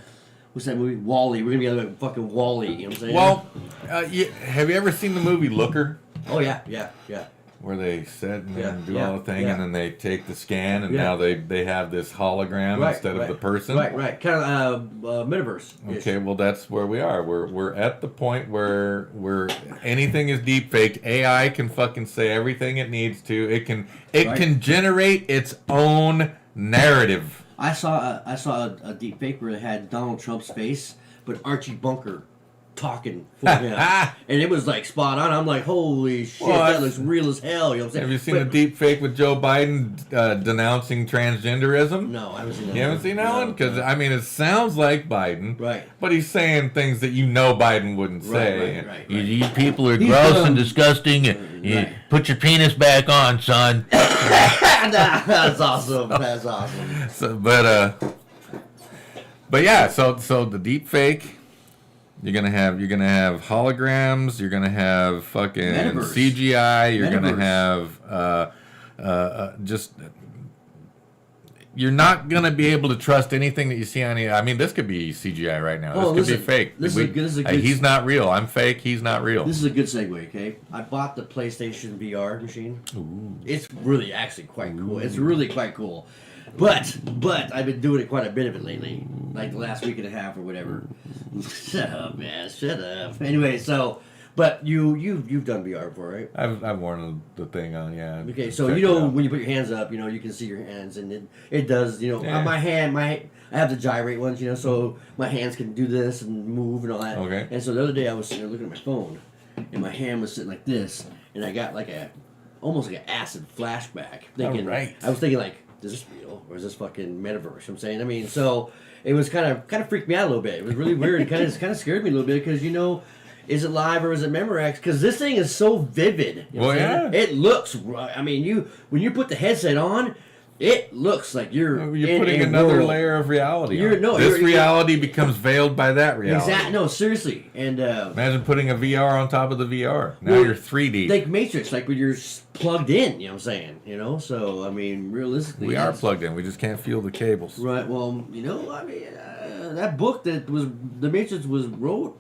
what's that movie? WALL-E. We're going to be like fucking WALL-E. You know what I'm saying? Well, have you ever seen the movie Looker? Oh yeah. Where they sit and Yeah, then do yeah, all the thing, yeah. and then they take the scan, and Yeah. now they have this hologram instead of the person. Right. Kind of metaverse. Okay, well that's where we are. We're at the point where anything is deep faked. AI can fucking say everything it needs to. It Right. can generate its own narrative. I saw a deep fake where it had Donald Trump's face, but Archie Bunker talking for him, and it was like spot on. I'm like, holy shit, Well, that looks real as hell. You know what I'm saying? Have you seen But- the deep fake with Joe Biden denouncing transgenderism? No, I haven't seen that. You haven't seen that No, one? Because, no. I mean, it sounds like Biden. Right. But he's saying things that you know Biden wouldn't say. Right. You people are He's gross dumb. and disgusting. You Right. put your penis back on, son. That's awesome. That's awesome. So, but yeah, so the deep fake, you're gonna have holograms, you're gonna have fucking Metaverse. CGI, you're gonna Metaverse. have just. You're not gonna be able to trust anything that you see on. I mean, this could be CGI right now. Oh, This could listen, be fake. this is a good- He's not real. I'm fake. He's not real. This is a good segue, okay? I bought the PlayStation VR machine. Ooh. It's really actually quite cool. It's really quite cool. But I've been doing it quite a bit of it lately. Like the last week and a half or whatever. Shut up, man. Shut up. Anyway, so but you've done VR before, right? I've worn the thing on, yeah. Okay, so Checked you know it out. when you put your hands up, you know you can see your hands, and it does, you know. Yeah. On my hand, I have the gyrate ones, you know, so my hands can do this and move and all that. Okay. And so the other day I was sitting there looking at my phone, and my hand was sitting like this, and I got like almost like an acid flashback. Thinking, Alright. I was thinking like, is this real or is this fucking metaverse? You know what I'm saying, I mean, so it was kind of freaked me out a little bit. It was really weird. It kind of scared me a little bit because you know. Is it live or is it Memorex? Because this thing is so vivid. You know what I'm saying? yeah. It looks. I mean, when you put the headset on, it looks like you're in putting a another world. layer of reality. You're- on. no, this you're- reality becomes veiled by that reality. Exactly. No, seriously. And Imagine putting a VR on top of the VR. Now Well, you're 3D. like Matrix, like when you're plugged in. You know what I'm saying? You know. So I mean, realistically, we are that's- plugged in. We just can't feel the cables. Right. Well, you know, I mean, that book that was the Matrix was wrote.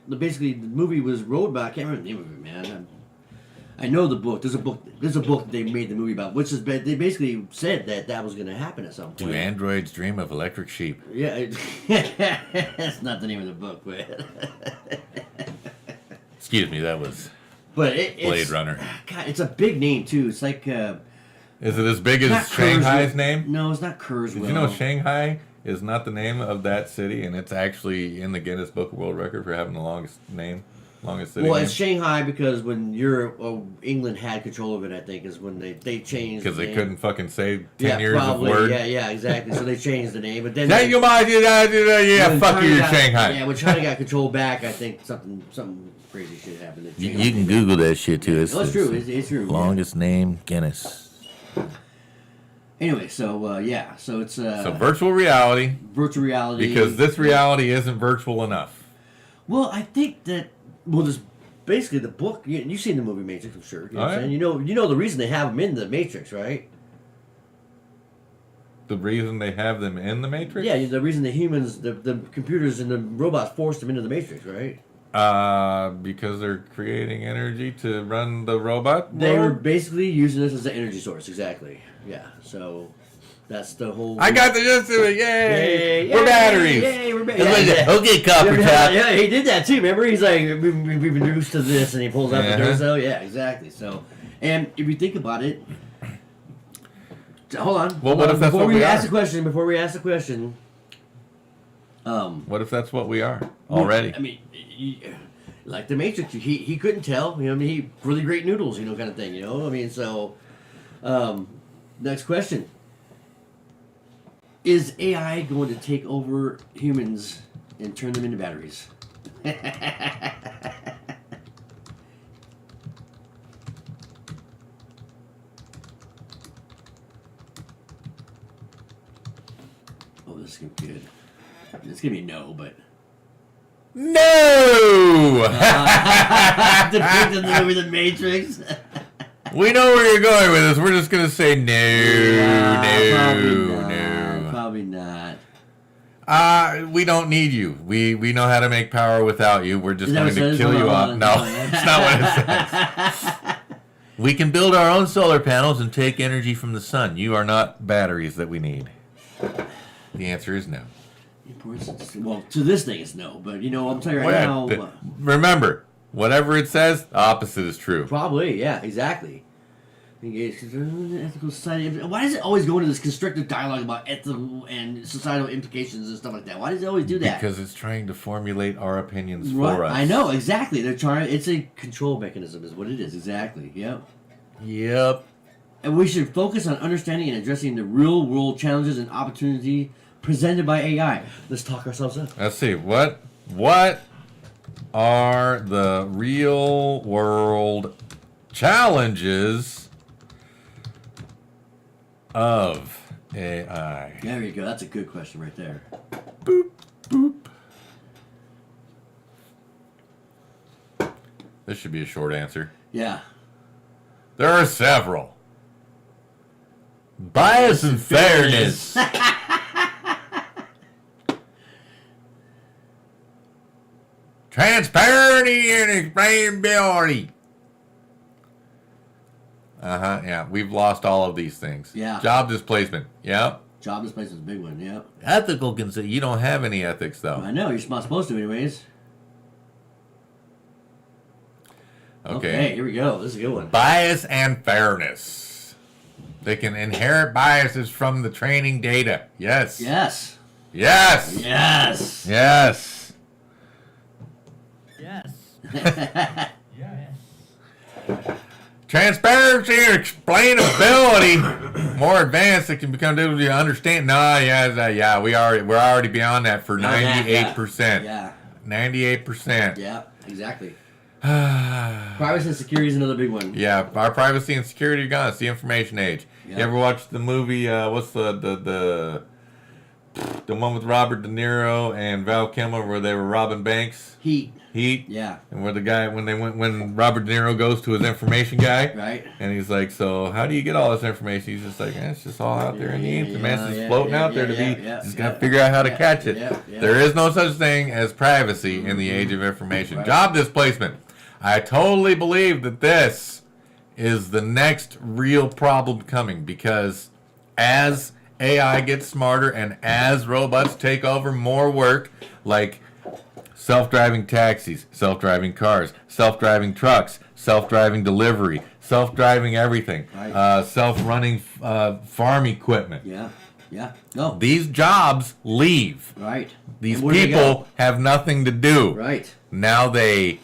Basically, the movie was wrote by. I can't remember the name of it, man. I know the book. There's a book that they made the movie about, which is they basically said that was going to happen at some Do point. androids dream of electric sheep? Yeah, that's not the name of the book, but Excuse me, that was it's Blade Runner. God, it's a big name too. It's like Is it as big not as Shanghai's Kurzweil. name? No, it's not Kurzweil. Did you know Shanghai is not the name of that city, and it's actually in the Guinness Book of World Record for having the longest city Well, name? it's Shanghai because when England had control of it, I think is when they changed. Because the they name. couldn't fucking say 10 years probably. of word. Yeah, exactly. So they changed the name, but then Yeah, you might do that. Yeah, when fuck China you, you're got- Shanghai. Yeah, when China got control back, I think something crazy shit happened. They changed You can it. Google that shit too. No, it's true. It's true. yeah. Longest name Guinness. Anyway, so so it's So virtual reality, virtual reality because this reality isn't virtual enough. Well, I think that this basically the book. You've seen the movie Matrix, I'm sure. You know what I'm Oh, saying? You know the reason they have them in the Matrix, right? The reason they have them in the Matrix? Yeah, the reason the humans, the computers and the robots forced them into the Matrix, right? Because they're creating energy to run the robot. They were world? basically using this as an energy source, exactly. Yeah, so that's the whole. I got the gist of it. Yay! We're batteries. Yay, we're Okay, okay, Yeah, Copper Top. yeah, he did that too. Remember, he's like, we've been used to this, and he pulls out the Uh-huh. Duracell. Yeah, exactly. So, and if you think about it, hold on. Well, what if that's before what we we ask are? the question? Before we ask the question, What if that's what we are already? I mean, like the Matrix, he couldn't tell. You know, I mean, he really great noodles, you know, kind of thing. You know, I mean, so. Next question. Is AI going to take over humans and turn them into batteries? Oh, this is going to be good. It's going to be no, but... No! Depicted in the movie The Matrix. We know where you're going with this. We're just gonna say no, Probably not. We don't need you. We know how to make power without you. We're just Is that going what it to says? kill you Hold off. on. No, it's not what it says. We can build our own solar panels and take energy from the sun. You are not batteries that we need. The answer is no. Well, to this thing it's no, but you know, I'm telling you right Well, now, remember, whatever it says, the opposite is true. probably, yeah, exactly. Engage ethical society. Why does it always go into this constrictive dialogue about ethical and societal implications and stuff like that? Why does it always do that? Because it's trying to formulate our opinions Right, for us. I know, exactly. They're trying. It's a control mechanism, is what it is. Exactly. Yep. Yep. And we should focus on understanding and addressing the real world challenges and opportunity presented by AI. Let's talk ourselves up. Let's see. What are the real world challenges of AI? There you go. That's a good question right there. Boop, boop. This should be a short answer. Yeah. There are several. Bias and fairness. Transparency and explainability. Yeah. We've lost all of these things. Yeah. Job displacement. Yep. Job displacement is a big one. Yep. Ethical consider. You don't have any ethics though. I know. You're not supposed to, anyways. Okay. Here we go. This is a good one. Bias and fairness. They can inherit biases from the training data. Yes. Yes. Yes. Yes. Yes. Yes. Yes. Transparency and explainability. More advanced, it can become difficult to understand. No, yeah, we're already beyond that for 98%. Yeah. 98%. Yeah. Exactly. Privacy and security is another big one. Yeah, our privacy and security are gone. It's the information age. Yeah. You ever watched the movie? What's the one with Robert De Niro and Val Kilmer where they were robbing banks? Heat. Yeah. And where the guy when Robert De Niro goes to his information guy, Right. and he's like, so how do you get all this information? He's just like, it's just all out there in the ether, man. It's just floating out there to be. Just gotta figure out how to catch it. Yeah. There is no such thing as privacy in the age of information. Right. Job displacement. I totally believe that this is the next real problem coming because as AI gets smarter and as robots take over more work, like self-driving taxis, self-driving cars, self-driving trucks, self-driving delivery, self-driving everything, Right. self-running farm equipment. Yeah. Yeah. No. These jobs leave. Right. These And where do they go? people have nothing to do. Right. Now they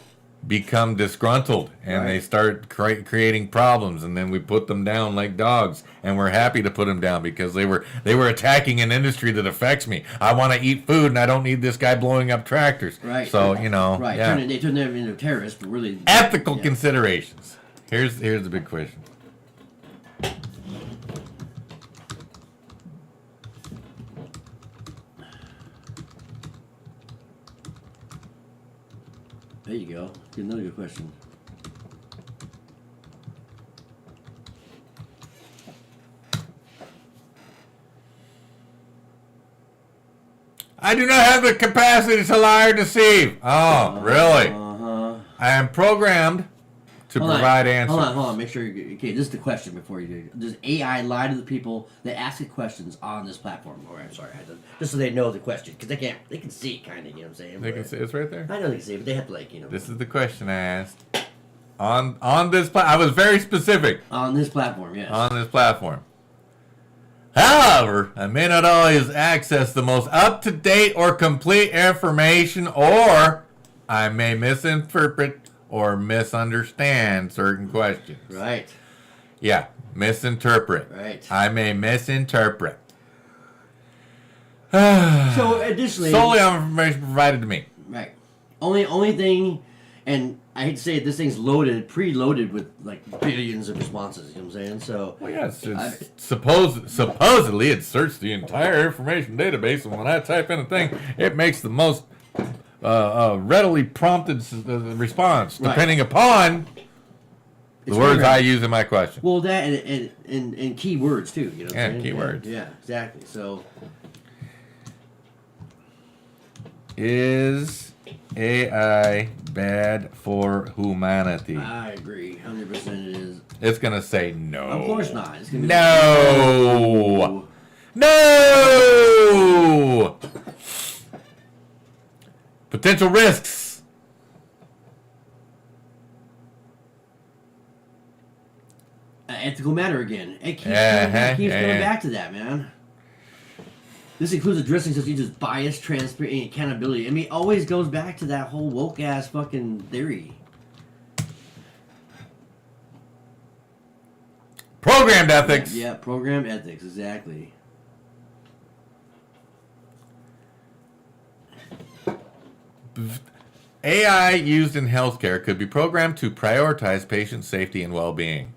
become disgruntled and they Right. start creating problems, and then we put them down like dogs, and we're happy to put them down because they were attacking an industry that affects me. I want to eat food and I don't need this guy blowing up tractors. Right. So Right. yeah. They turn them into terrorists, but really. Ethical Yeah. considerations. Here's the big question. There you go. Another good question. I do not have the capacity to lie or deceive. Oh, really? Uh-huh. I am programmed to provide answers. Hold on. Make sure you're okay. This is the question before you do. Does AI lie to the people that ask it questions on this platform? Or I'm sorry, I had to, just so they know the question because they can see it kind of. You know what I'm saying? They can But- see it's right there. I know they can see it, but they have to This is the question I asked. On this I was very specific. on this platform. Yes. On this platform. However, I may not always access the most up-to-date or complete information, or I may misinterpret or misunderstand certain questions. Right. Yeah, misinterpret. Right. I may misinterpret. So additionally, Solely on information provided to me. right. Only thing, and I hate to say it, this thing's preloaded with like billions of responses. You know what I'm saying? So Well, yes, supposedly it searched the entire information database, and when I type in a thing, it makes the most readily prompted response, Right. depending upon the It's words I programmed. use in my question. well, that and keywords too. You know. What Yeah, I'm saying? keywords. Yeah, exactly. So Is AI bad for humanity? I agree, 100%. It is. It's gonna say no. Of course not. It's gonna be No. No. Potential risks. ethical matter again. It keeps coming back to that, man. This includes addressing such issues as bias, transparency, and accountability. I mean, it always goes back to that whole woke ass fucking theory. Programmed ethics. Yeah, programmed ethics, exactly. AI used in healthcare could be programmed to prioritize patient safety and well-being.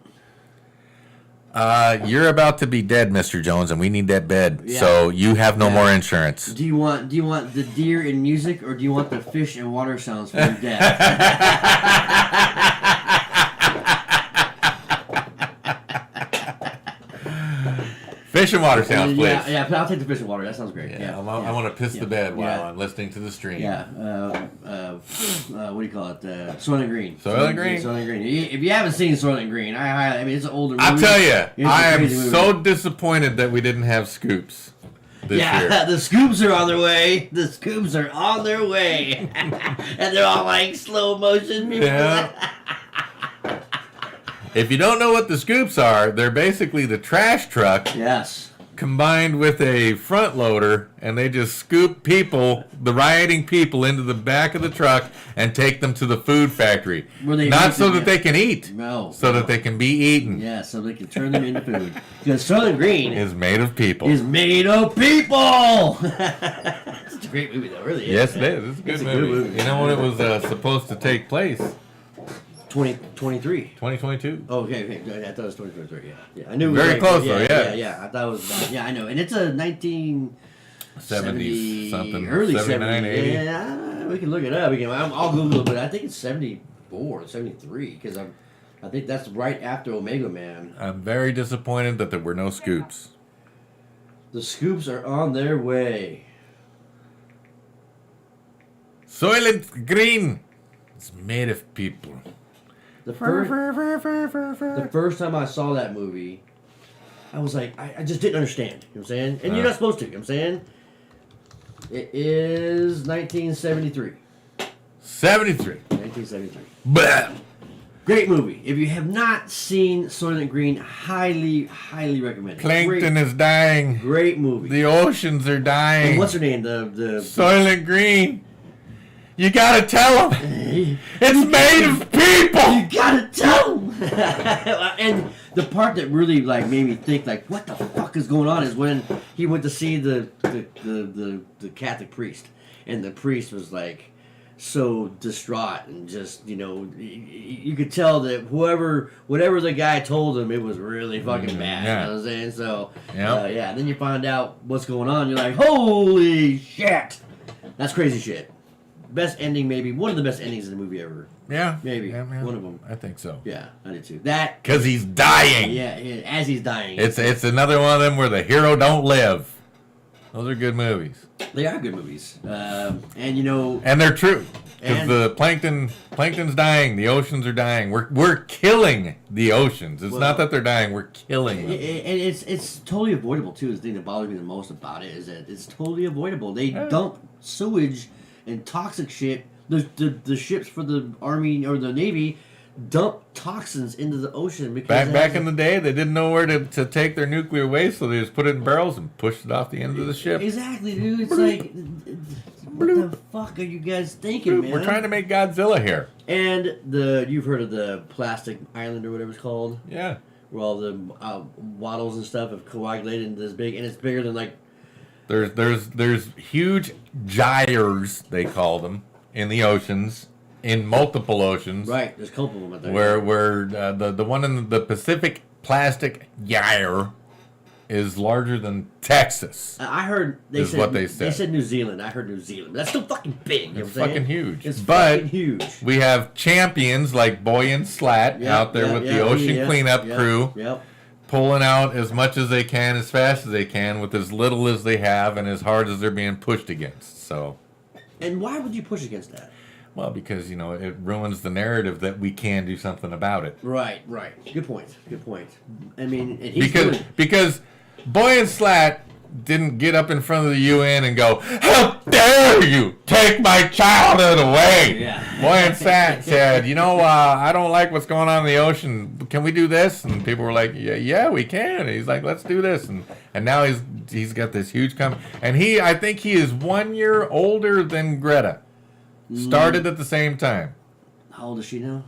You're about to be dead, Mr. Jones, and we need that bed. Yeah. So you have no more insurance. Do you want the deer in music, or do you want the fish and water sounds from death? Fish and water sounds, please. Yeah, I'll take the fish and water. That sounds great. I want to piss the bed while I'm listening to the stream. Yeah. What do you call it? Soylent Green. Soylent Green. Soylent Green. If you haven't seen Soylent Green, I mean, it's an older movie. I'll tell you, It's a I am crazy movie. so disappointed that we didn't have scoops this year. The scoops are on their way. The scoops are on their way. And they're all like slow motion. Yeah. If you don't know what the scoops are, they're basically the trash truck Yes. combined with a front loader, and they just scoop people, the rioting people, into the back of the truck and take them to the food factory. Where they Not make so them, that they can eat, No. so that they can be eaten. Yeah, so they can turn them into food. Because Soylent Green Is made of people. is made of people. It's a great movie, though. Really. Yes, it is. It's a good It's a good movie. movie. You know when it was supposed to take place? 2023. 2022. Oh, okay. I thought it was 2023. Yeah. I knew. It was Very like, close, yeah, though, yeah. Yeah. I thought it was. Yeah, I know. And it's a 70 something, early 79, 70s. 80. Yeah, we can look it up. I'll Google it, but I think it's 74, 73, because I think that's right after Omega Man. I'm very disappointed that there were no scoops. The scoops are on their way. Soylent Green. It's made of people. The first time I saw that movie, I was like, I just didn't understand. You know what I'm saying? And you're not supposed to. You know what I'm saying? It is 1973. 73. 1973. Blah. Great movie. If you have not seen Soylent Green, highly, highly recommend it. Plankton is dying. Great movie. The oceans are dying. And what's her name? The Soylent Green. You gotta tell them. It's made of people. You gotta tell him. And the part that really like made me think like, what the fuck is going on, is when he went to see the Catholic priest, and the priest was like so distraught and just, you know, you could tell that whatever the guy told him, it was really fucking bad. Yeah. You know what I'm saying? So Yep. then you find out what's going on. You're like, holy shit, that's crazy shit. Best ending, maybe one of the best endings in the movie ever. Yeah. Maybe. Yeah, One of them. I think so. Yeah, I did too. That. Because he's dying. Yeah, as he's dying. It's another one of them where the hero don't live. Those are good movies. They are good movies, and you know, And they're true. Because And- the plankton's dying, the oceans are dying. We're killing the oceans. It's Well- not that they're dying, we're killing and them. it's totally avoidable too. The thing that bothers me the most about it is that it's totally avoidable. They dump sewage and toxic shit. The ships for the army or the navy dump toxins into the ocean because Back in the day, they didn't know where to take their nuclear waste, so they just put it in barrels and pushed it off the end of the ship. Exactly, dude. It's like, what the fuck are you guys thinking, man? We're trying to make Godzilla here. And you've heard of the plastic island or whatever it's called, Yeah. where all the wattles and stuff have coagulated into this big, and it's bigger than like. There's huge gyres, they call them, in the oceans, in multiple oceans. Right, there's a couple of them out there. Where the one in the Pacific plastic gyre is larger than Texas. I heard they is said what they said. They said New Zealand. I heard New Zealand, but that's still fucking big. You know It's what I'm fucking saying? huge. It's But fucking huge. we have champions like Boy and Slat out there with the ocean cleanup crew, Yep. pulling out as much as they can, as fast as they can, with as little as they have, and as hard as they're being pushed against. So, And why would you push against that? well, because it ruins the narrative that we can do something about it. Right. Good point. I mean, and he's Because Boy and Slat didn't get up in front of the UN and go, "How dare you take my childhood away?" Yeah. Moyen Sant said, I don't like what's going on in the ocean. Can we do this? And people were like, yeah, we can. And he's like, let's do this. And now he's got this huge company. And I think he is 1 year older than Greta. Started at the same time. How old is she now?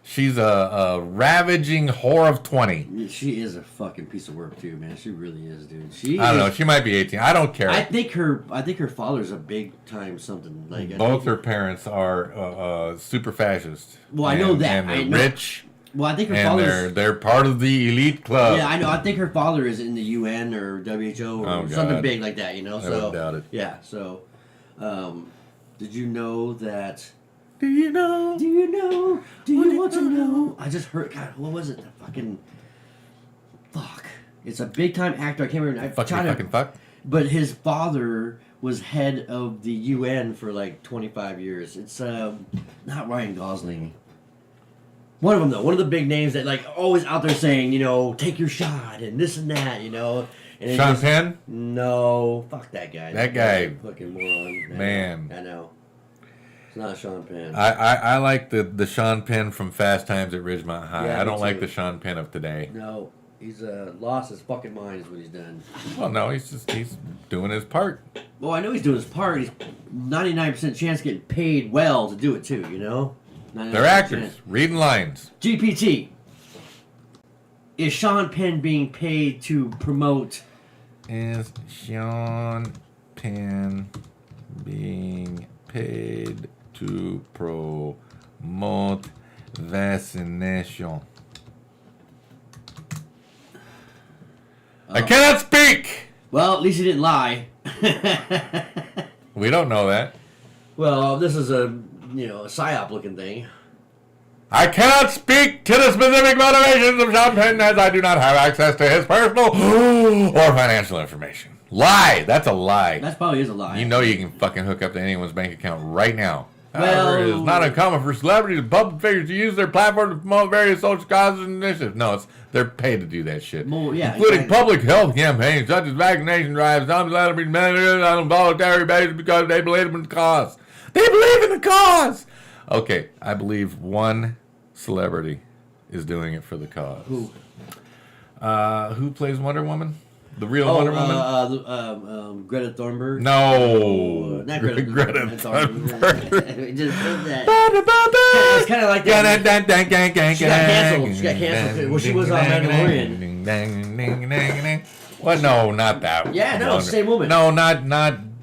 She's a ravaging whore of 20. She is a fucking piece of work too, man. She really is, dude. I don't know. She might be 18. I don't care. I think her father's a big time something. Like Both her parents are super fascist. Well, I know that. And they're I know. rich. Well, I think her And father's. they're part of the elite club. Yeah, I know. I think her father is in the UN or WHO or Oh, something God. big like that. You know. I So wouldn't doubt it. yeah. So, did you know that? Do you know? Do you know? Do you want to know? I just heard. God, what was it? The fucking. Fuck. It's a big time actor. I can't remember. Fuck. But his father was head of the UN for like 25 years. It's not Ryan Gosling. One of them though. One of the big names that like always out there saying, take your shot and this and that, And it Sean just- Penn? No, fuck that guy. That guy. Fucking moron. Man. I know. It's not Sean Penn. I like the Sean Penn from Fast Times at Ridgemont High. Yeah, I me don't like too. the Sean Penn of today. No, he's lost his fucking mind is what he's done. Well, no, he's doing his part. Well, I know he's doing his part. He's 99% chance getting paid well to do it too, 99% They're actors, reading lines. GPT. Is Sean Penn being paid to promote? Is Sean Penn being paid to promote vaccination? I cannot speak! Well, at least he didn't lie. We don't know that. Well, this is a psyop looking thing. I cannot speak to the specific motivations of Sean Penn as I do not have access to his personal or financial information. Lie! That's a lie. That probably is a lie. You know you can fucking hook up to anyone's bank account right now. Well- However, it is not uncommon for celebrities and public figures to use their platform to promote various social causes and initiatives. No, they're paid to do that shit. Well, yeah, including exactly. public health campaigns such as vaccination drives. Some celebrities manage on a voluntary basis because they believe in the cause. They believe in the cause! Okay, I believe one celebrity is doing it for the cause. Who? Who plays Wonder Woman? The real Wonder Woman? Greta Thunberg. No. Not Greta Thunberg. We just did that. It's kind of like that. She got canceled. She got canceled. Well, she was on Mandalorian. What? No, not that. Yeah, no, Wonder- same woman. No, not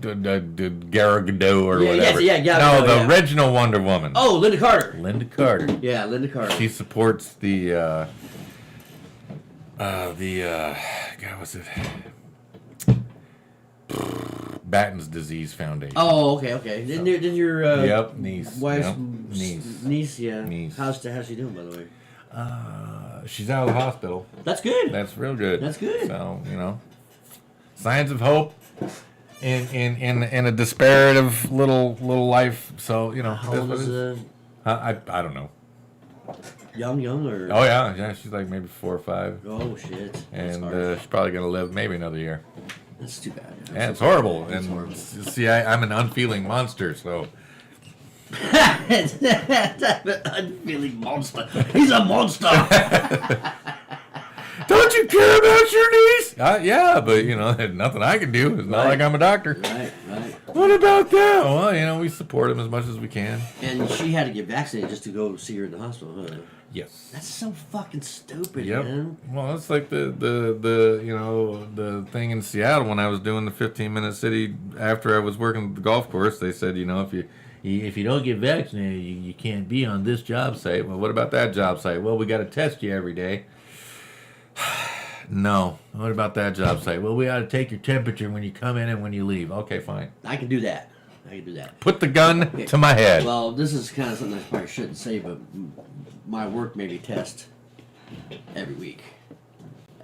Gal Gadot or Yeah, whatever. yes, yeah, Gal no, Gadot, the yeah. original Wonder Woman. Oh, Linda Carter. Linda Carter. Yeah, Linda Carter. She supports the God, what's it? Batten's Disease Foundation. Oh, okay. Then your Yep, niece. wife's Yep, niece. yeah. Niece. How's she doing, by the way? She's out of the hospital. That's good. That's real good. That's good. So, signs of hope in a disparative little life. So, How that's old what is it is. I don't know. young or? Oh yeah, she's like maybe 4 or 5, Oh shit. That's and hard. she's probably gonna live maybe another year. That's too bad. And it's horrible. That's And horrible. see, I'm an unfeeling monster, so Unfeeling monster. He's a monster. don't you care about your niece? Yeah, but there's nothing I can do. It's not Right. like I'm a doctor. Right. What about that? Well, we support him as much as we can. And she had to get vaccinated just to go see her in the hospital. Huh? Yes. That's so fucking stupid, Yep. man. Well, it's like the thing in Seattle when I was doing the 15-minute city after I was working at the golf course. They said, if you don't get vaccinated, you can't be on this job site. Well, what about that job site? Well, we got to test you every day. No. What about that job site? Well, we ought to take your temperature when you come in and when you leave. Okay, fine. I can do that. Put the gun to my head. Well, this is kind of something I probably shouldn't say, but my work made me test every week.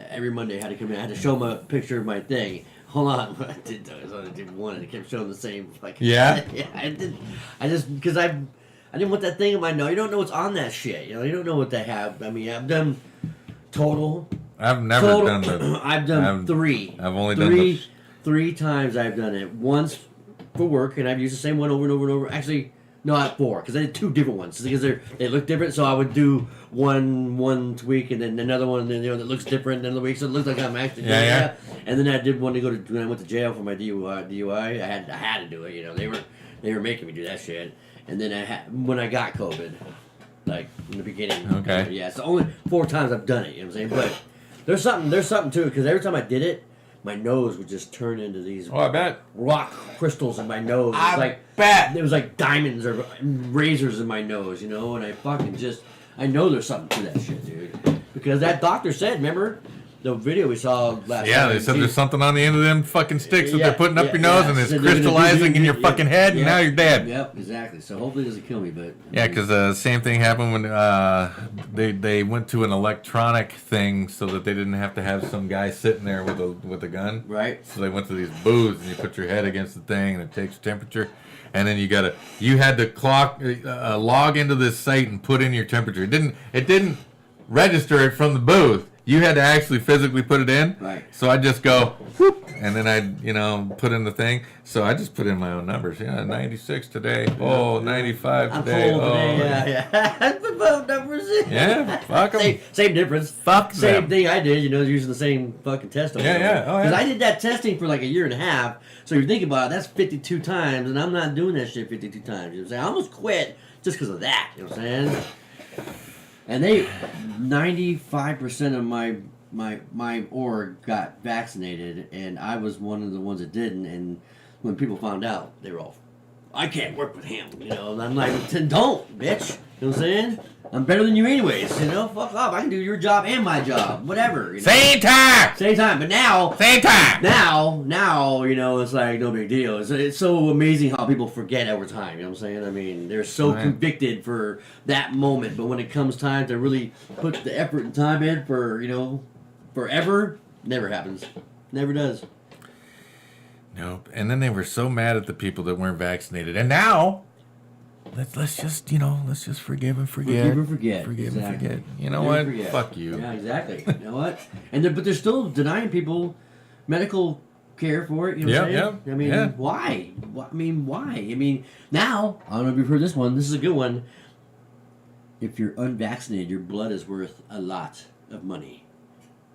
Every Monday I had to come in. I had to show them a picture of my thing. Hold on. I did one, and it kept showing the same. Yeah? Yeah, I did. I just, because I didn't want that thing in my nose. You don't know what's on that shit. You don't know what they have. I mean, I've done total. I've never done the... I've done three. I've only three, 3 times I've done it. Once for work, and I've used the same one over and over and over. Actually, no, not 4, because I did 2 different ones because they look different. So I would do one week, and then another one, and that looks different than the week, so it looks like I'm actually doing that. And then I did one to go to when I went to jail for my DUI. I had to do it. They were making me do that shit. And then when I got COVID, like in the beginning. Okay. Yeah, it's the only 4 times I've done it. You know what I'm saying? But there's something to it, because every time I did it, my nose would just turn into these Oh, I bet. rock crystals in my nose. I bet. It was like diamonds or razors in my nose, and I know there's something to that shit, dude. Because that doctor said, remember the video we saw last Yeah, time? they said there's something on the end of them fucking sticks that Yeah, they're putting up yeah, your nose, yeah. and it's So they're gonna crystallizing in your yeah, fucking head, and yeah. now you're dead. Yep, exactly. So hopefully it doesn't kill me, but Yeah, because same thing happened when they went to an electronic thing so that they didn't have to have some guy sitting there with a gun. right. So they went to these booths, and you put your head against the thing, and it takes temperature, and then you had to log into this site and put in your temperature. It didn't register it from the booth. You had to actually physically put it in. Right. So I just go, whoop, and then I'd put in the thing. So I just put in my own numbers. Yeah, 96 today. Oh, 95 I'm today. cold Oh, today. Yeah. I put both numbers in. Yeah, fuck 'em. Same difference. Fuck Same them. thing I did, using the same fucking test. Yeah, yeah. Oh, yeah. Because I did that testing for like a year and a half. So you think about it, that's 52 times, and I'm not doing that shit 52 times. You know what I'm saying? I almost quit just because of that. You know what I'm saying? And 95% of my org got vaccinated, and I was one of the ones that didn't. And when people found out, they were all, I can't work with him, And I'm like, then don't, bitch. You know what I'm saying? I'm better than you anyways, Fuck off. I can do your job and my job, whatever. Same time. Same time, but now, Same time. now, it's like no big deal. It's so amazing how people forget over time. You know what I'm saying? I mean, they're so Right. convicted for that moment, but when it comes time to really put the effort and time in for forever, never happens. Never does. Nope. And then they were so mad at the people that weren't vaccinated, and now. Let's just forgive and forget. Forgive and forget. Forgive Exactly. and forget. You know Forgive what? and forget. Fuck you. Yeah, exactly. You know what? But they're still denying people medical care for it. You know what I'm saying? Yeah. I mean, Yeah. why? Why? I mean, now, I don't know if you've heard this one. This is a good one. If you're unvaccinated, your blood is worth a lot of money.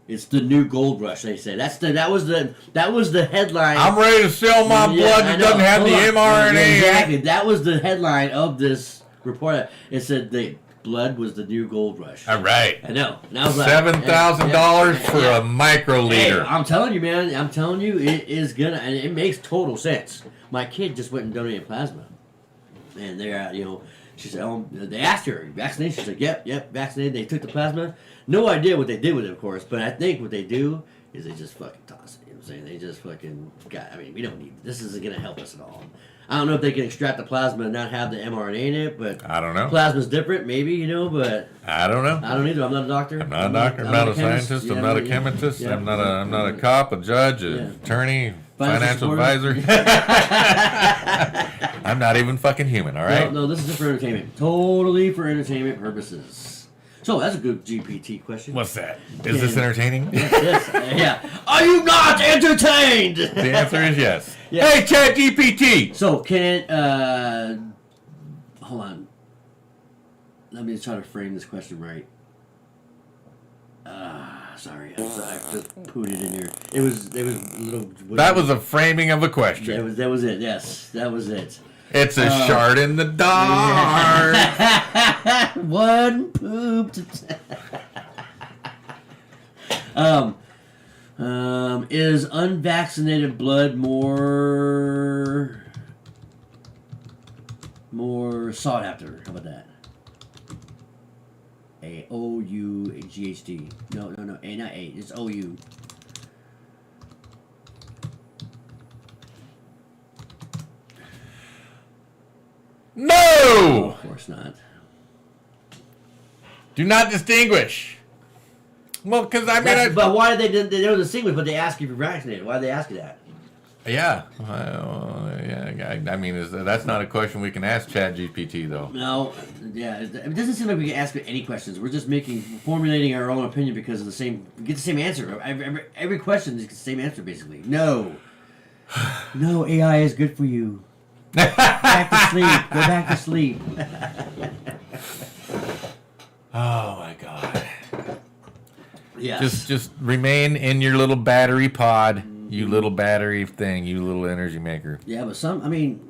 It's the new gold rush, they say. That was the headline. I'm ready to sell my blood I that know. doesn't have the Hold on. mRNA in it. Exactly. That was the headline of this report. It said the blood was the new gold rush. All right. I know. And I was like, $7,000 for a microliter. Hey, I'm telling you, man. I'm telling you, it is gonna, and it makes total sense. My kid just went and donated plasma, and they're she said, they asked her, vaccinated? She's like, yep, vaccinated. They took the plasma. No idea what they did with it, of course, but I think what they do is they just fucking toss it. You know what I'm saying? They just fucking we don't need, this isn't going to help us at all. I don't know if they can extract the plasma and not have the mRNA in it, but I don't know. Plasma's different, maybe, but I don't know. I don't either. I'm not a doctor. I'm not a doctor. I'm not a chemist. scientist. Yeah, I'm not a yeah. chemist. Yeah. I'm not a cop, a judge, an attorney, financial advisor. I'm not even fucking human. All right. No, this is just for entertainment. Totally for entertainment purposes. So that's a good GPT question. What's that? Is this entertaining? Yes, yeah. Are you not entertained? The answer is yes. Yeah. Hey, ChatGPT. So hold on. Let me try to frame this question right. Sorry, I just put it in here. It was a little. That was a framing of a question. That was it. Yes, that was it. It's a shard in the dark. One pooped. Is unvaccinated blood more sought after? How about that? AOUGHD. No. A, not A. It's OU. No! Of course not. Do not distinguish. Well, because But why did they don't distinguish? But they ask you if you're vaccinated. Why did they ask you that? Yeah. I mean, that's not a question we can ask ChatGPT, though. No, yeah, it doesn't seem like we can ask it any questions. We're just formulating our own opinion because of we get the same answer. Every question is the same answer, basically. No. No, AI is good for you. Back to sleep. Go back to sleep. Oh my God. Yes. Just remain in your little battery pod, you little battery thing, you little energy maker. Yeah, but something's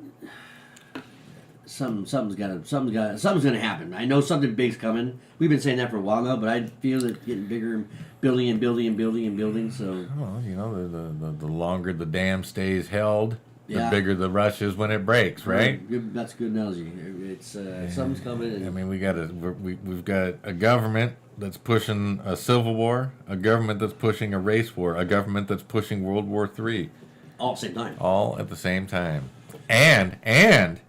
gonna happen. I know something big's coming. We've been saying that for a while now, but I feel it getting bigger, building and building and building and building. So Well, the longer the dam stays held, the Yeah. bigger the rush is when it breaks, right? That's a good analogy. It's something's coming. And, I mean, we've got a government that's pushing a civil war, a government that's pushing a race war, a government that's pushing World War III, all at the same time. all at the same time. And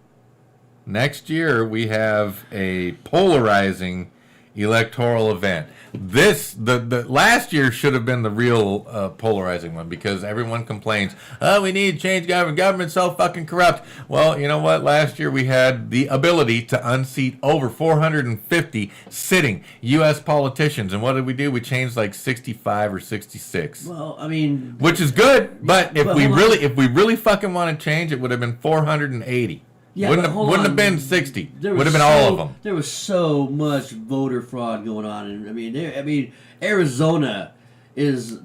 next year we have a polarizing electoral event. The last year should have been the real polarizing one because everyone complains, oh, we need to change government. Government's so fucking corrupt. Well, you know what? Last year we had the ability to unseat over 450 sitting U.S. politicians. And what did we do? We changed like 65 or 66. Well, I mean, Which is good, but if But we hold on. really fucking want to change, it would have been 480. Yeah, wouldn't but have, hold wouldn't on. have been 60. there Would was have been all of them. There was so much voter fraud going on, and I mean, Arizona is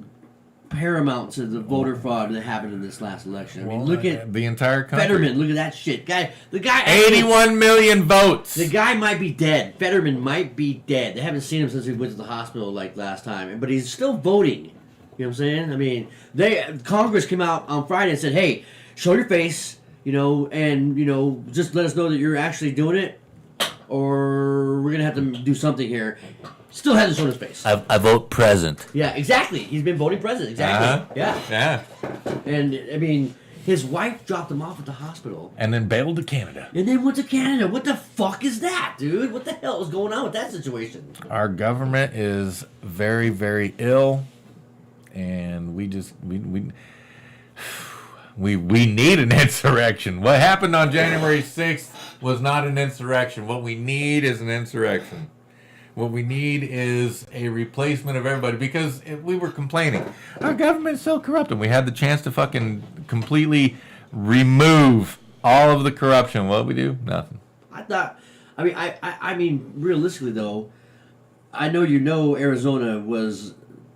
paramount to the voter fraud that happened in this last election. I mean, look at the entire country. Fetterman. Look at that shit, the guy. 81 million votes. The guy might be dead. Fetterman might be dead. They haven't seen him since he went to the hospital like last time, but he's still voting. You know what I'm saying? I mean, Congress came out on Friday and said, "Hey, show your face." And just let us know that you're actually doing it, or we're gonna have to do something here. Still hasn't shown his face. I vote present. Yeah, exactly. He's been voting president. Exactly. Yeah. And I mean, his wife dropped him off at the hospital, And then bailed to Canada. and then went to Canada. What the fuck is that, dude? What the hell is going on with that situation? Our government is very, very ill, and we need an insurrection. What happened on January 6th was not an insurrection. What we need is an insurrection. What we need is a replacement of everybody because we were complaining. Our government's so corrupt, and we had the chance to fucking completely remove all of the corruption. What did we do? Nothing. I mean, realistically though, I know Arizona was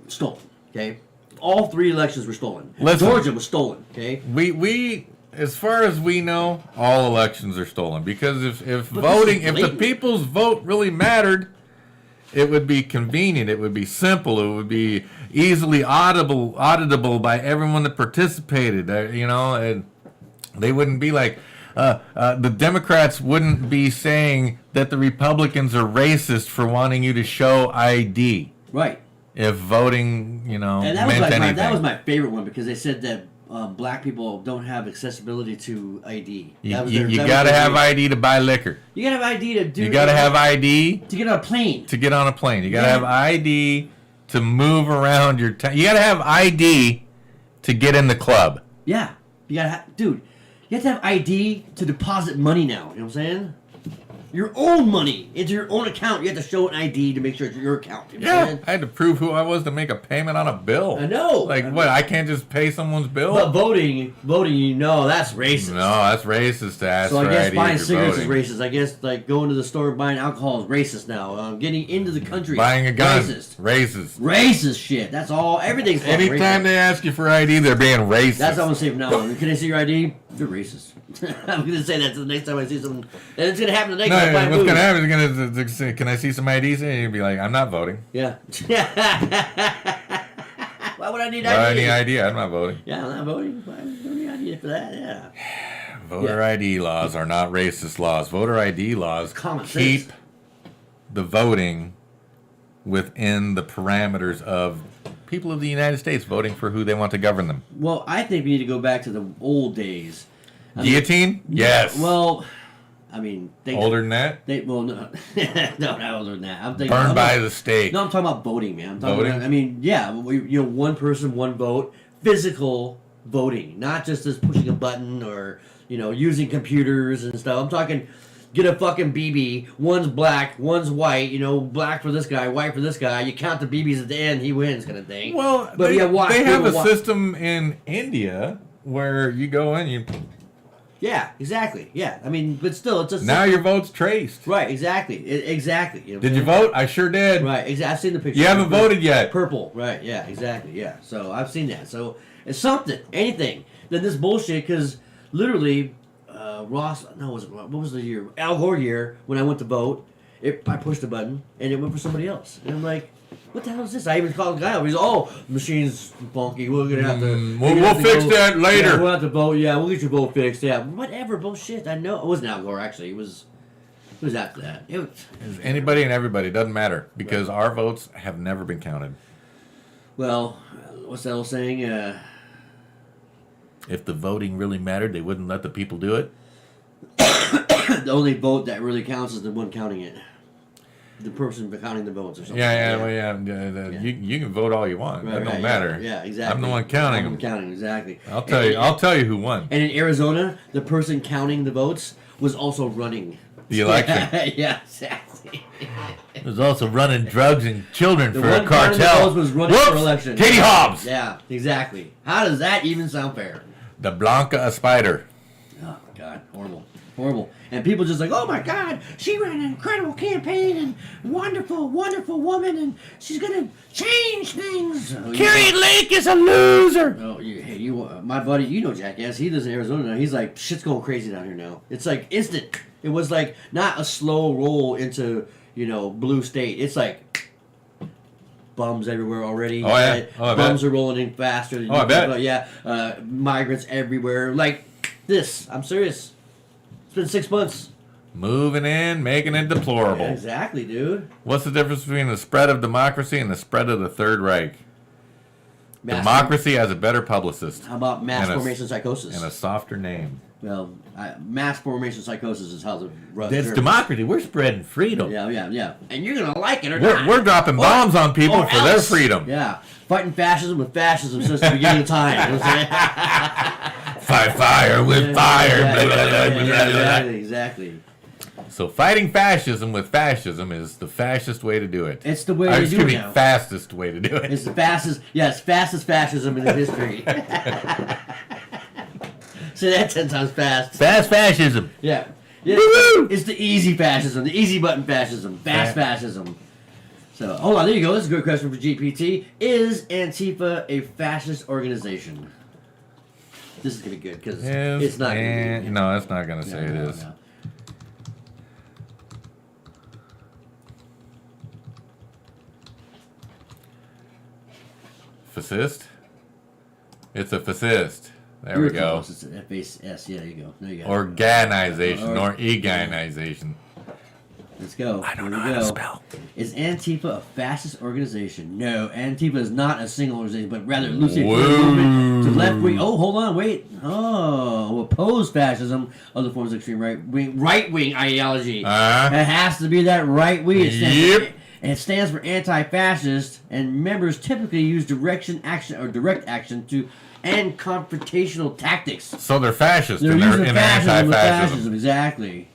stolen. Okay, all 3 elections were stolen. Listen. Georgia was stolen. Okay. We as far as we know, all elections are stolen because if But voting, this is if the blatant. people's vote really mattered, it would be convenient, it would be simple, it would be easily auditable by everyone that participated. And they wouldn't be like the Democrats wouldn't be saying that the Republicans are racist for wanting you to show ID Right. if voting, And that meant was anything. that was my favorite one because they said that black people don't have accessibility to ID. You That was their- that was gotta their- have ID to buy liquor. You gotta have ID to do. You gotta have ID to get on a plane. to get on a plane. You gotta Yeah. have ID to move around your town. You gotta have ID to get in the club. Yeah, you gotta dude. You have to have ID to deposit money now. You know what I'm saying? Your own money into your own account. You have to show an ID to make sure it's your account. You know what I'm Yeah, saying? I had to prove who I was to make a payment on a bill. I know. Like what? I can't just pay someone's bill. But voting, that's racist. No, that's racist to ask So I for guess ID buying if you're cigarettes voting. is racist. I guess like going to the store and buying alcohol is racist now. Getting into the country, Buying a gun, racist. racist. Racist shit. That's all. Everything's fucking Anytime racist. they ask you for ID, they're being racist. That's all I'm gonna say from now on. Can I see your ID? You're racist. I'm gonna say that to the next time I see someone, and it's gonna happen the next No, time I buy what's food. gonna happen is gonna say, "Can I see some IDs?" And you'd be like, "I'm not voting. Yeah. Why would I need Why do I ID? need ID? I'm not voting." Yeah, I'm not voting. Why do I need ID for that? Yeah. Voter ID laws are not racist laws. Voter ID laws Common keep sense. the voting within the parameters of people of the United States voting for who they want to govern them. Well, I think we need to go back to the old days. Guillotine? Yes. Well, I mean, Older than that? no, no, not older than that. I'm thinking Burned I'm by not- the stake. No, I'm talking about voting, man. I'm talking Voting? About, I mean, yeah, one person, one vote, physical voting, not just as pushing a button or using computers and stuff. I'm talking. Get a fucking BB. One's black, one's white. Black for this guy, white for this guy. You count the BBs at the end, he wins, kind of thing. Well, but they, yeah, watch they have people a watch. system in India where you go in, you Yeah, exactly. Yeah, I mean, but still, it's just now your vote's traced. right. Exactly. Exactly. You know what Did I'm you saying? vote? I sure did. Right. Exactly. I've seen the picture. You haven't voted yet. Purple. Right. Yeah. Exactly. Yeah. So I've seen that. So it's something, anything. Then this bullshit, because literally, Ross. No, what was the year? Al Gore year when I went to vote. I pushed a button and it went for somebody else, and I'm like, what the hell is this? I even called the guy up. He's the machine's funky. We're gonna have to. We'll fix that later. Yeah, we'll have to vote. Yeah, we'll get your vote fixed. Yeah, whatever bullshit. I know it wasn't Al Gore actually. It was after that. It was, It's anybody and everybody, doesn't matter, because our votes have never been counted. well, what's that old saying? If the voting really mattered, they wouldn't let the people do it. The only vote that really counts is the one counting it. The person counting the votes or something. You can vote all you want. Right, That don't right, matter. Yeah, exactly. I'm the one counting I'm them. counting, exactly. I'll tell you who won And in Arizona, the person counting the votes was also running the election. yeah, exactly. There's also running drugs and children The for one a counting the cartel. votes was running Whoops! for election. Katie Hobbs! Yeah, exactly. How does that even sound fair? The Blanca a spider. Oh my God, horrible, horrible. And people just like, oh my God, she ran an incredible campaign and wonderful, wonderful woman, and she's gonna change things. Oh, Carrie Lake is a loser. Oh, my buddy, you know Jackass. He lives in Arizona now. He's like, shit's going crazy down here now. It's like instant. It was like not a slow roll into blue state. It's like bums everywhere already. Oh, yeah. Oh, I bums bet. are rolling in faster. Than Oh, I bet. Yeah, migrants everywhere. Like this. I'm serious. It's been 6 months. Moving in, making it deplorable. Yeah, exactly, dude. What's the difference between the spread of democracy and the spread of the Third Reich? Mass- Democracy has a better publicist How about mass and a- formation psychosis? and a softer name. Well, mass formation psychosis is how the That's democracy. We're spreading freedom. Yeah. And you're gonna like it or We're, not. we're dropping bombs on people Or for their else. freedom. Yeah, fighting fascism with fascism since the beginning of time. You know what I'm saying? Fight fire with fire. Yeah, Blah, blah, blah, blah, blah, blah. exactly. So fighting fascism with fascism is the fascist way to do it. It's the way they do Excuse it me, now. fastest way to do it. It's the fastest. Yeah, it's fastest fascism in the history. Say that 10 times fast. Fast fascism. Yeah. Woo-hoo! It's the easy fascism, the easy button fascism, fast fascism. So, hold on, there you go. This is a good question for GPT. Is Antifa a fascist organization? This is going to be good because it's not going to be. No, it's not going to say it is. No. Fascist? It's a fascist. There You're we go. close. It's an FAS. Yeah, there you go. There you go. Organization Or- or eganization. Let's go. I don't know Here we how to go. spell. Is Antifa a fascist organization? No, Antifa is not a single organization, but rather loosely Whoa. movement to left wing. Oh, hold on, wait. Oh, oppose fascism, other forms of extreme right wing ideology. It has to be that right wing. Yep. And it stands for anti-fascist, and members typically use direct action to end confrontational tactics. So they're fascist They're and using they're in fascism with anti-fascism. fascism, exactly.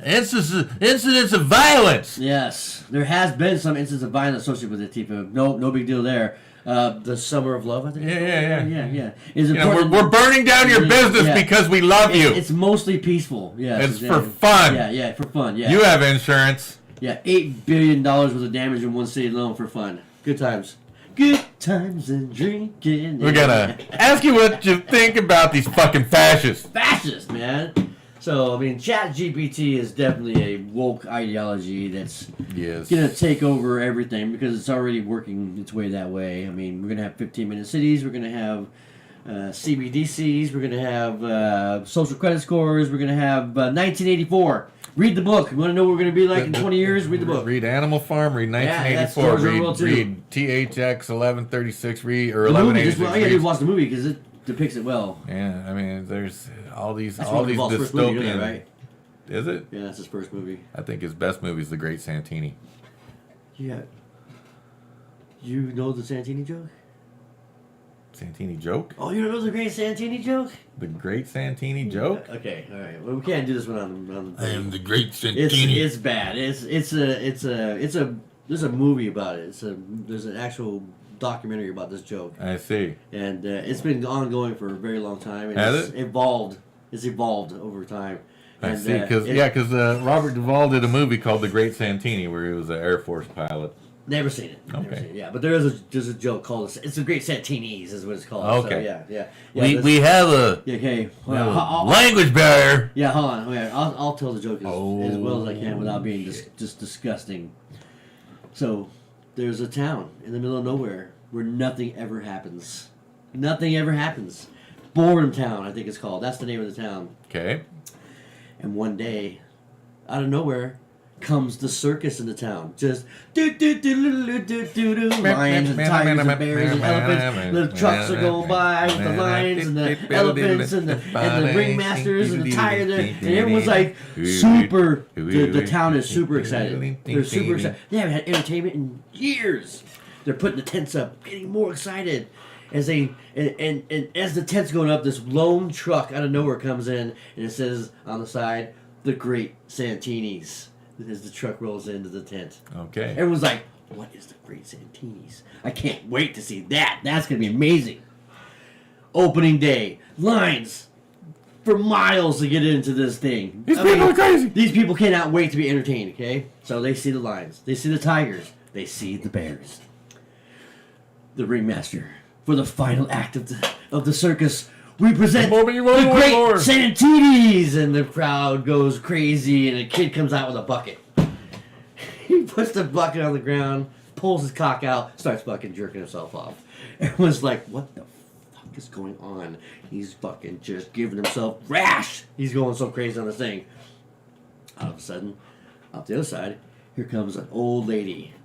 Incidents of violence. Yes, there has been some instances of violence associated with Antifa. No big deal there. The Summer of Love, I think. Yeah. Is You know, important. we're burning down your business Yeah. because we love you. It's mostly peaceful. Yes, It's exactly. for fun. Yeah, for fun. Yeah, You have insurance. yeah. $8 billion worth of damage in one city alone for fun. Good times. Good times and drinking. We're gonna ask you what you think about these fucking fascists. fascist, man. So I mean, Chat GPT is definitely a woke ideology that's Yes. gonna take over everything because it's already working its way that way. I mean, we're gonna have 15-minute cities. We're gonna have CBDCs. We're gonna have social credit scores. We're gonna have 1984. Read the book. You want to know what we're gonna be like in 20 years? Read the book. Read Animal Farm. Read that's 1984. George Orwell, too. Read THX 1136. Read or The movie. 1186. Just, all you gotta do is watch the movie because it depicts it well. Yeah, I mean, there's all these That's all one of these Wall's first movie, you know dystopian. that, right? Is it? Yeah, that's his first movie. I think his best movie is The Great Santini. Yeah. You know the Santini joke? Santini joke? Oh, you don't know the Great Santini joke? The Great Santini joke? Okay, all right. Well, we can't do this one on the. I am the great Santini. It's bad. There's a movie about it. There's an actual documentary about this joke, I see. and it's been ongoing for a very long time. And Has it's it? evolved. It's evolved over time. I And, see. Because Robert Duvall did a movie called The Great Santini, where he was an Air Force pilot. Never seen it. Never Okay. seen it. Yeah, but there's a joke called it's a Great Santini's is what it's called. Okay. So, yeah. We have a Yeah, okay. Well, language barrier. yeah, hold on. Okay, I'll tell the joke as well as I can without being just disgusting. So, there's a town in the middle of nowhere where nothing ever happens. Nothing ever happens. Boredom Town, I think it's called. That's the name of the town. Okay. And one day, out of nowhere, comes the circus in the town. Just do do do do do do do. Lions and tigers and bears and elephants. The trucks are going by with the lions and the elephants and the ringmasters and the tigers. And everyone's like super. The town is super excited. They're super excited. They haven't had entertainment in years. They're putting the tents up, getting more excited. As they and as the tent's going up, this lone truck out of nowhere comes in and it says on the side, "The Great Santini's." As the truck rolls into the tent. Okay. Everyone's like, what is the Great Santini's? I can't wait to see that. That's going to be amazing. Opening day. Lines for miles to get into this thing. These people are crazy. These people cannot wait to be entertained, okay? So they see the lions. They see the tigers. They see the bears. The ringmaster, for the final act of the circus, we present the Great Santini's, and the crowd goes crazy, and a kid comes out with a bucket. He puts the bucket on the ground, pulls his cock out, starts fucking jerking himself off. Everyone's like, what the fuck is going on? He's fucking just giving himself rash. He's going so crazy on this thing. All of a sudden, off the other side, here comes an old lady,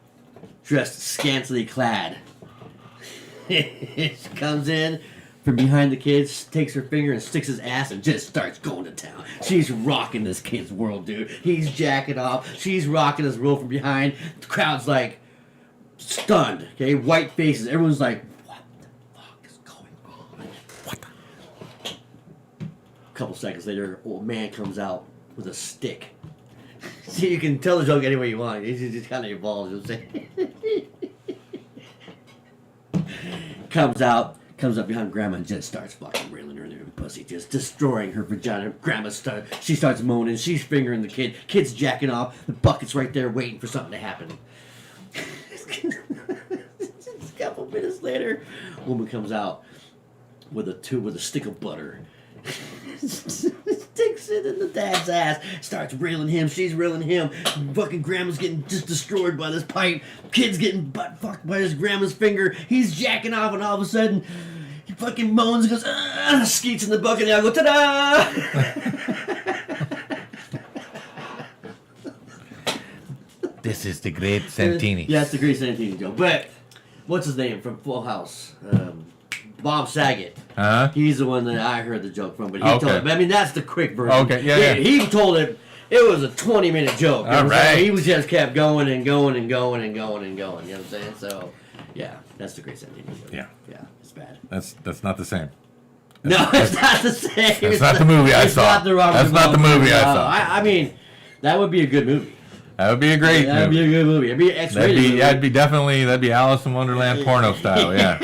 dressed scantily clad. She comes in from behind the kids, takes her finger and sticks his ass and just starts going to town. She's rocking this kid's world, dude. He's jacking off. She's rocking his world from behind. The crowd's like stunned, okay? White faces. Everyone's like, what the fuck is going on? What the? A couple seconds later, old man comes out with a stick. See, you can tell the joke any way you want. It's just kind of evolved, you know what I'm saying? Comes up behind Grandma and just starts fucking railing her new pussy, just destroying her vagina. She starts moaning. She's fingering the kid. Kid's jacking off. The bucket's right there waiting for something to happen. A couple minutes later, a woman comes out with a stick of butter. Sticks it in the dad's ass, starts railing him, she's railing him. Fucking Grandma's getting just destroyed by this pipe. Kid's getting butt fucked by his grandma's finger. He's jacking off, and all of a sudden, he fucking moans and goes, skeets in the bucket, and I go, ta-da! This is the Great Santini. Yeah, it's the Great Santini joke. But, what's his name from Full House? Bob Saget. Huh? He's the one that I heard the joke from, but he Okay. told it. I mean, that's the quick version. Okay, yeah. He told it. It was a 20-minute joke. All right. He was just kept going and going and going and going and going. You know what I'm saying? So, yeah, that's the Great Santini joke. Yeah. Yeah, it's bad. That's not the same. No, it's not the same. That's not the movie I saw. It's not the Robert That's not the Duvall movie I saw. I mean, that would be a good movie. That would be a great That'd movie. be a good movie. It'd be an X-rated movie. That'd be Alice in Wonderland porno style, yeah.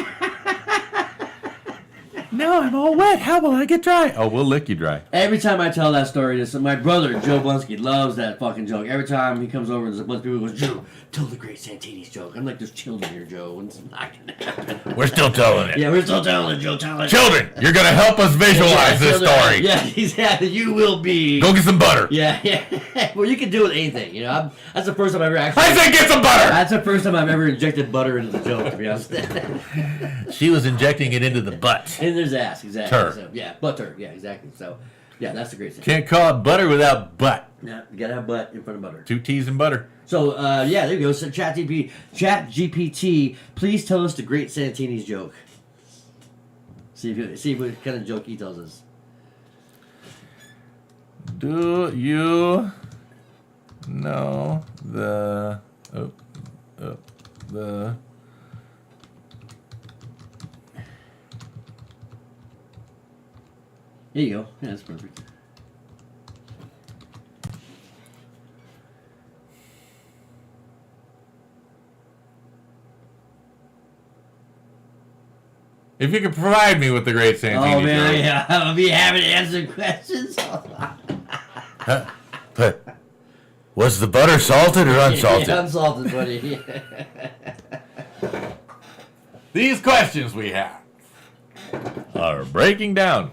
Now I'm all wet. How will I get dry? Oh, we'll lick you dry. Every time I tell that story, my brother, Joe Blonsky, loves that fucking joke. Every time he comes over, there's a bunch of people who goes, Joe, tell the Great Santini's joke. I'm like, there's children here, Joe, and it's not going to happen. We're still telling it. Yeah, we're still telling it, Joe. Tell it. Children, you're going to help us visualize this children, story. Yeah, exactly. You will be. Go get some butter. Yeah. Well, you can do it anything, you know. That's the first time I've ever actually. I said get some butter. That's the first time I've ever injected butter into the joke, to be honest. She was injecting it into the butt. And there's ass, exactly. Tur. So, yeah, butter. Yeah, exactly. So, yeah, that's the Great Santini. Can't call it butter without butt. Yeah, you gotta have butt in front of butter. 2 T's and butter. So, yeah, there you go. So, ChatGPT, please tell us the Great Santini's joke. See what kind of joke he tells us. Do you know the There you go. Yeah, that's perfect. If you could provide me with the great Santini Oh man, joke. yeah, I'll be happy to answer questions. But was the butter salted or unsalted? Yeah, unsalted, buddy. These questions we have are breaking down.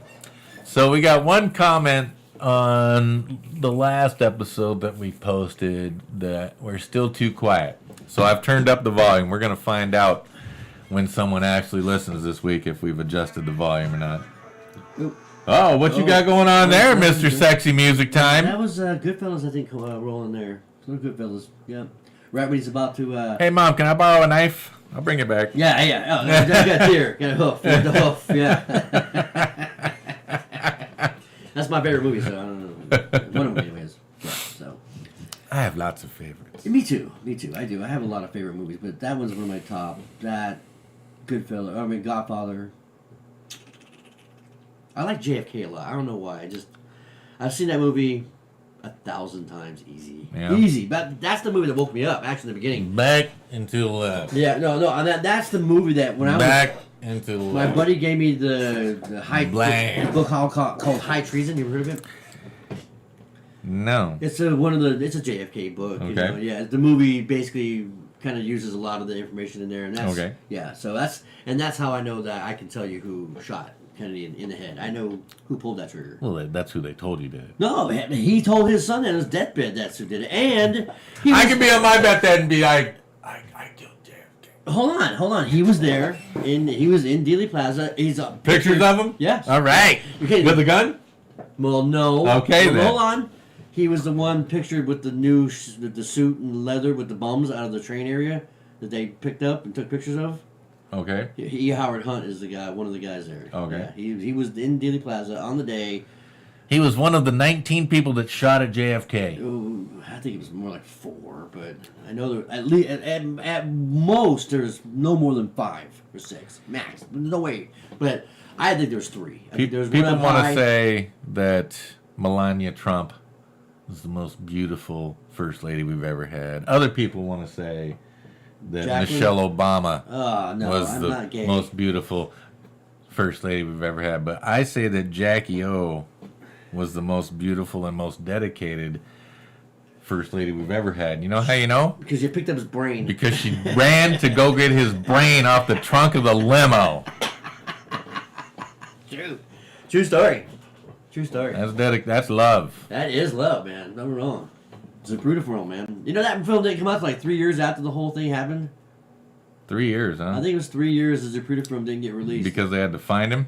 So we got one comment on the last episode that we posted that we're still too quiet. So I've turned up the volume. We're going to find out when someone actually listens this week if we've adjusted the volume or not. Oop. Oh, what you got going on there, Mr. Sexy Music That Time? was Goodfellas, I think, rolling there. Some Goodfellas, yeah. Right when he's about to. Hey, Mom, can I borrow a knife? I'll bring it back. Yeah, yeah. Oh, got here. Got a hoof. Got the hoof. Yeah. That's my favorite movie. So I don't know. One of them, anyways. Yeah, so. I have lots of favorites. Me too. Me too. I do. I have a lot of favorite movies, but that one's one of my top. That Goodfellas. I mean, Godfather. I like JFK a lot. I don't know why. I've seen that movie 1,000 times. Easy. Yeah. Easy. But that's the movie that woke me up. Actually, in the beginning. Back into the left. Yeah. No. That's the movie that when I was. Back into the My left. buddy gave me the high Blam. book called High Treason. You ever heard of it? No. It's a JFK book. You Okay. know? Yeah, the movie basically kind of uses a lot of the information in there, and that's Okay. yeah. So that's how I know that I can tell you who shot Kennedy in the head. I know who pulled that trigger. Well, that's who they told you did. No, he told his son on his deathbed that's who did it, and he I was- could be on my deathbed and be like, I killed JFK. Hold on. He was there, he was in Dealey Plaza. He's Pictures of him? Yes. All right. Okay. With a gun? Well, no. Okay, Well, then. hold on. He was the one pictured with the new with the suit and leather with the bums out of the train area that they picked up and took pictures of. Okay. Howard Hunt is the guy, one of the guys there. Okay. Yeah, he was in Dealey Plaza on the day. He was one of the 19 people that shot at JFK. Ooh, I think it was more like 4, but I know there at least at most there's no more than 5 or 6 max. No way, but I think there's 3. I think there's People one up want to high. say that Melania Trump was the most beautiful first lady we've ever had. Other people want to say that Jacqueline? Michelle Obama Oh no, was I'm the not gay. most beautiful first lady we've ever had. But I say that Jackie O was the most beautiful and most dedicated first lady we've ever had. You know how you know? Because you picked up his brain. Because she ran to go get his brain off the trunk of the limo. True story. True story. That's love. That is love, man. Never wrong. It's a beautiful film, man. You know that film didn't come out for like 3 years after the whole thing happened? 3 years, huh? I think it was 3 years as Zapruder film didn't get released. Because they had to find him,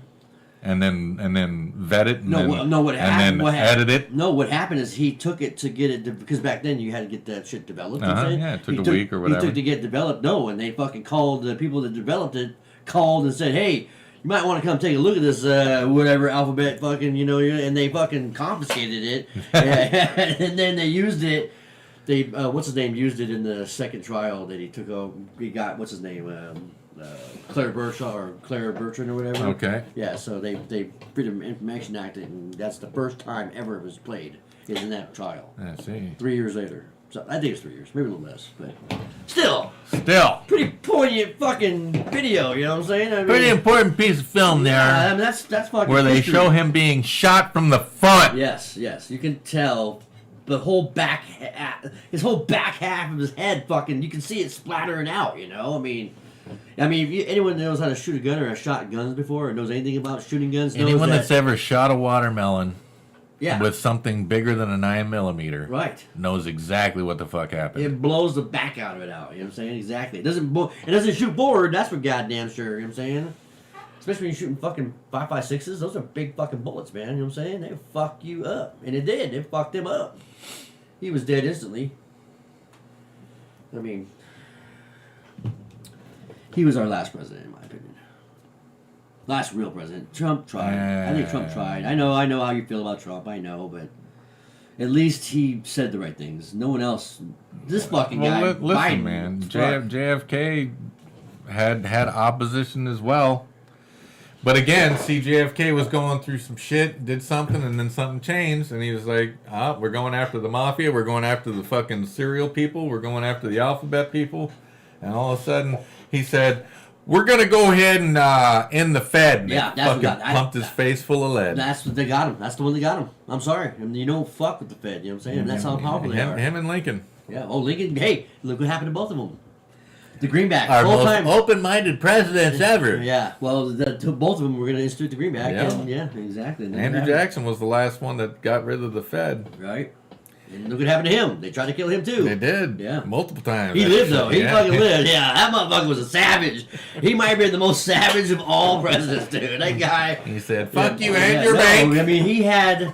and then vet it, and No, then, what happened? and then what happened, edit it. No, what happened is he took it to get it because back then you had to get that shit developed. You know what I'm saying? Yeah, it took He a week or whatever. He took to get developed. No, and they fucking called the people that developed it. Called and said, "Hey, you might want to come take a look at this whatever alphabet fucking and they fucking confiscated it, and then they used it. They what's his name used it in the second trial that he took over. He got what's his name Claire Bertrand or whatever. Okay. Yeah, so they Freedom of Information Act it, and that's the first time ever it was played is in that trial. I see. 3 years later. So I think it's 3 years, maybe a little less, but still, Still, pretty poignant fucking video. You know what I'm saying? I mean, pretty important piece of film there, I mean, that's fucking where they history. show him being shot from the front. Yes, you can tell the whole his whole back half of his head. Fucking, you can see it splattering out. You know, I mean, if anyone knows how to shoot a gun or has shot guns before or knows anything about shooting guns, knows Anyone that, that's ever shot a watermelon yeah, with something bigger than a 9mm right. knows exactly what the fuck happened. It blows the back out of it out. You know what I'm saying? Exactly. It doesn't shoot forward. That's for goddamn sure. You know what I'm saying? Especially when you're shooting fucking 5.56s. Those are big fucking bullets, man. You know what I'm saying? They fuck you up, and it did. It fucked him up. He was dead instantly. I mean, he was our last president, in my opinion. Last real president. Trump tried. I think Trump tried. I know how you feel about Trump. I know, but at least he said the right things. No one else. This fucking guy. Listen, Biden, man. fuck. JFK had opposition as well. But again, see, JFK was going through some shit, did something, and then something changed, and he was like, we're going after the mafia, we're going after the fucking serial people, we're going after the alphabet people. And all of a sudden, he said, we're gonna go ahead and end the Fed. And Yeah, they that's what fucking got- pumped his face full of lead. That's what they got him. That's the one that got him. I'm sorry. I mean, you don't fuck with the Fed. You know what I'm saying? That's how powerful they are. Him and Lincoln. Yeah. Oh, Lincoln. Hey, look what happened to both of them. The greenback. Our Full most time. open-minded presidents ever. Yeah. Well, both of them were going to institute the greenback. Yeah. And yeah, exactly. And Andrew Jackson was the last one that got rid of the Fed. Right. And look what happened to him. They tried to kill him too. They did. Yeah. Multiple times. He lived though. He Yeah. fucking lived. Yeah, that motherfucker was a savage. He might have been the most savage of all presidents, dude. That guy. He said, "Fuck you Yeah, and your no, bank." I mean, he had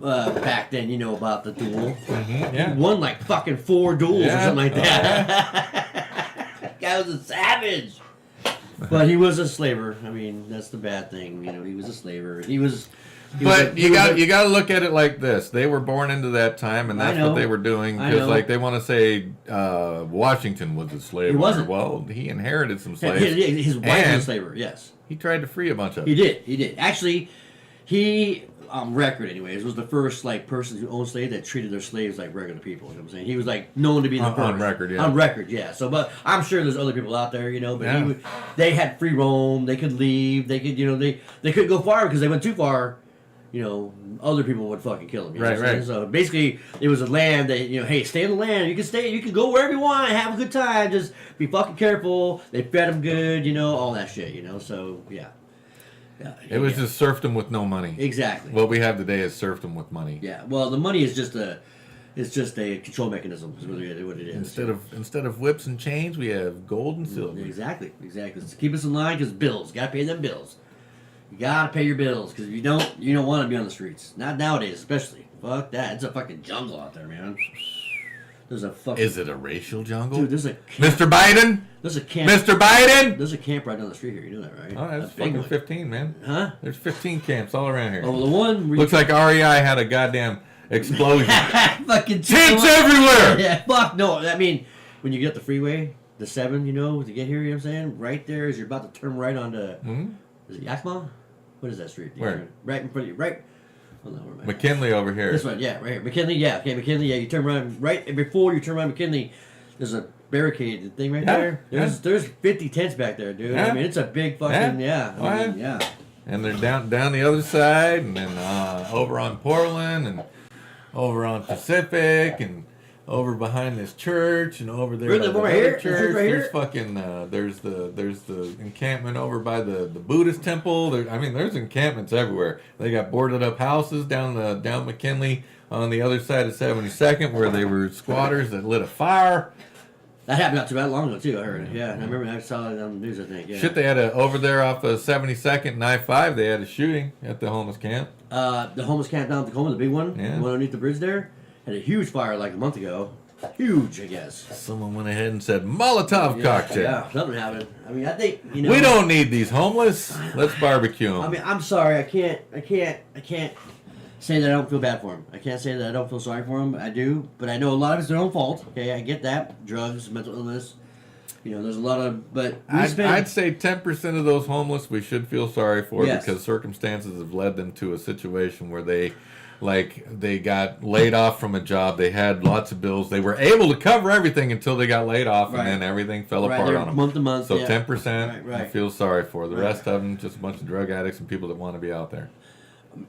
back then, you know, about the duel. Yeah. He won like fucking 4 duels or Yeah. something like that. That guy was a savage. But he was a slaver. I mean, that's the bad thing. You know, he was a slaver. He was. But you got to look at it like this. They were born into that time, and I that's know. what they were doing. I Because know. like they want to say Washington was a slave. He wasn't. Well, he inherited some His, slaves. his wife And was a slaver. Yes. he tried to free a bunch of He them. did. He did. Actually, he on record, anyways, was the first like person who owned slaves that treated their slaves like regular people. You know what I'm saying? He was like known to be the On first. record, yeah. On record, yeah. So, but I'm sure there's other people out there, you know. But Yeah. they had free roam. They could leave. They could, you know, they couldn't go far because they went too far. You know, other people would fucking kill them. You know Right, what I'm saying? right. So basically, it was a land that, you know, hey, stay in the land. You can stay. You can go wherever you want. Have a good time. Just be fucking careful. They fed them good. You know, all that shit. You know, so yeah. Yeah, It was yeah. just serfdom with no money. Exactly. What we have today is serfdom with money. Yeah. Well, the money is just a control mechanism. Is really what it is. Instead of whips and chains, we have gold and silver. Exactly. It's to keep us in line because bills. Gotta pay them bills. You gotta pay your bills because if you don't want to be on the streets. Not nowadays, especially. Fuck that. It's a fucking jungle out there, man. There's a fucking. Is it a racial jungle? Dude, there's a camp. Mr. Biden? There's a camp. Mr. Biden? There's a camp right down the street here. You know that, right? Oh, that's A big fucking one. 15, man. Huh? There's 15 camps all around here. Oh, the one where Looks like REI had a goddamn explosion. fucking Tents everywhere! Yeah, fuck no. I mean, when you get the freeway, the 7, you know, to get here, you know what I'm saying? Right there as you're about to turn right onto. Is it Yakima? What is that street? Where? Right in front of you. Right. Hold on, where am I? McKinley over here. This one, yeah, right here. McKinley, yeah. Okay, McKinley, yeah. You turn around right before you turn around McKinley. There's a barricade thing right Yeah, there. There's 50 tents back there, dude. Yeah. I mean, it's a big fucking Yeah. I mean, yeah. And they're down the other side, and then over on Portland, and over on Pacific, and over behind this church, and over there Really, by the over other here? church. Right There's here? fucking there's the encampment over by the Buddhist temple. There's encampments everywhere. They got boarded up houses down McKinley on the other side of 72nd where they were squatters that lit a fire. That happened not too bad long ago too. I heard. Yeah, and I remember I saw it on the news. I think. Yeah. Shit, they had over there off of 72nd and I-5. They had a shooting at the homeless camp. The homeless camp down in Tacoma, the big one, Yeah. the one underneath the bridge there, had a huge fire like a month ago. Huge, I guess. Someone went ahead and said Molotov cocktail. Yeah, something happened. I mean, I think you know. We don't need these homeless. Let's barbecue them. I mean, I'm sorry. I can't say that I don't feel bad for him. I can't say that I don't feel sorry for him. I do, but I know a lot of it's their own fault. Okay, I get that. Drugs, mental illness. You know, there's a lot of. But I'd say 10% of those homeless we should feel sorry for Yes. because circumstances have led them to a situation where they got laid off from a job. They had lots of bills. They were able to cover everything until they got laid off, Right. and then everything fell Right, apart they're on them. month to month, So yeah. 10% Right, I right. feel sorry for. The Right. rest of them just a bunch of drug addicts and people that want to be out there.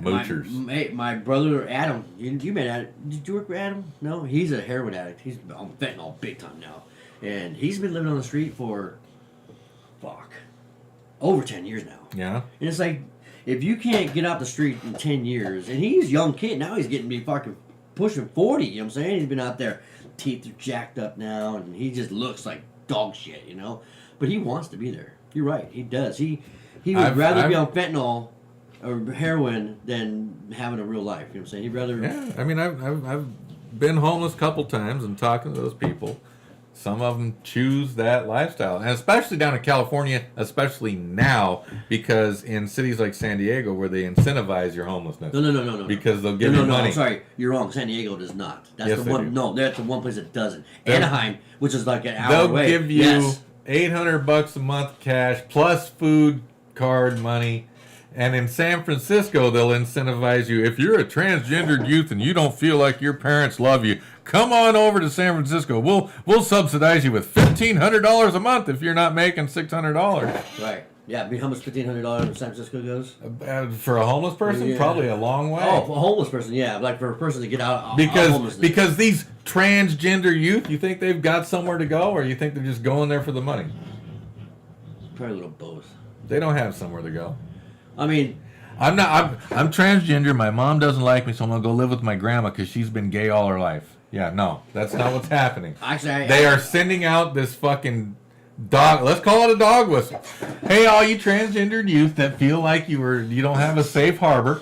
Moochers. My brother Adam. You met Adam? Did you work with Adam? No, he's a heroin addict. He's on fentanyl big time now, and he's been living on the street for over 10 years now. Yeah. And it's like, if you can't get out the street in 10 years, and he's a young kid, now he's getting to be fucking pushing 40, you know what I'm saying? He's been out there, teeth are jacked up now, and he just looks like dog shit, you know? But he wants to be there. You're right, he does. He would rather be on fentanyl or heroin than having a real life, you know what I'm saying? He'd rather... Yeah, I mean, I've been homeless a couple times and talking to those people. Some of them choose that lifestyle, and especially down in California, especially now, because in cities like San Diego, where they incentivize your homelessness. No. Because they'll give no, you no, money. I'm sorry. You're wrong. San Diego does not. That's Yes, the they one. do. No, that's the one place that doesn't. They'll- Anaheim, which is like an hour They'll away. give you Yes. $800 a month cash plus food card money. And in San Francisco, they'll incentivize you. If you're a transgendered youth and you don't feel like your parents love you, come on over to San Francisco. We'll subsidize you with $50 $1,700 a month if you're not making $600. Right. Yeah. I mean, how much $1,500 in San Francisco goes? For a homeless person, Yeah. probably a long way. Oh, for a homeless person, yeah. Like for a person to get out of because homelessness. because these transgender youth, you think they've got somewhere to go, or you think they're just going there for the money? Probably a little both. They don't have somewhere to go. I mean, I'm transgender. My mom doesn't like me, so I'm gonna go live with my grandma because she's been gay all her life. Yeah, no, that's not what's happening. actually, They are sending out this fucking dog. Let's call it a dog whistle. Hey, all you transgendered youth that feel like you don't have a safe harbor,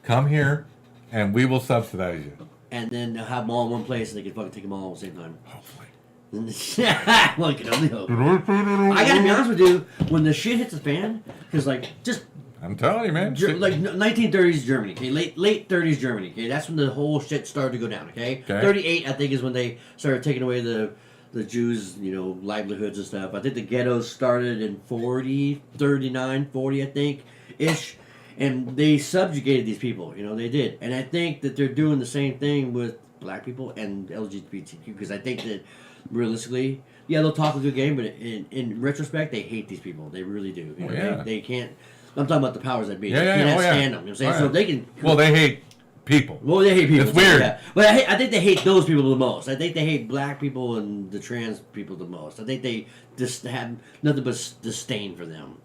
come here, and we will subsidize you. and then they'll have them all in one place, and they can fucking take them all at the same time. Hopefully. Well, I can only hope. I gotta be honest with you, when the shit hits the fan, because just I'm telling you, man. like 1930s Germany, okay, late 30s Germany, okay, that's when the whole shit started to go down, okay. 38, I think, is when they started taking away the Jews, livelihoods and stuff. I think the ghettos started in 40, 39, 40, I think, ish. And they subjugated these people, they did. And I think that they're doing the same thing with black people and LGBTQ, because I think that realistically, yeah, they'll talk a good game, but in retrospect, they hate these people. They really do. They can't. I'm talking about the powers that be. They can't stand them. You know what I'm saying? So they can. Well, they hate people. Well, they hate people. It's weird. Yeah. But I think they hate those people the most. I think they hate black people and the trans people the most. I think they just have nothing but disdain for them.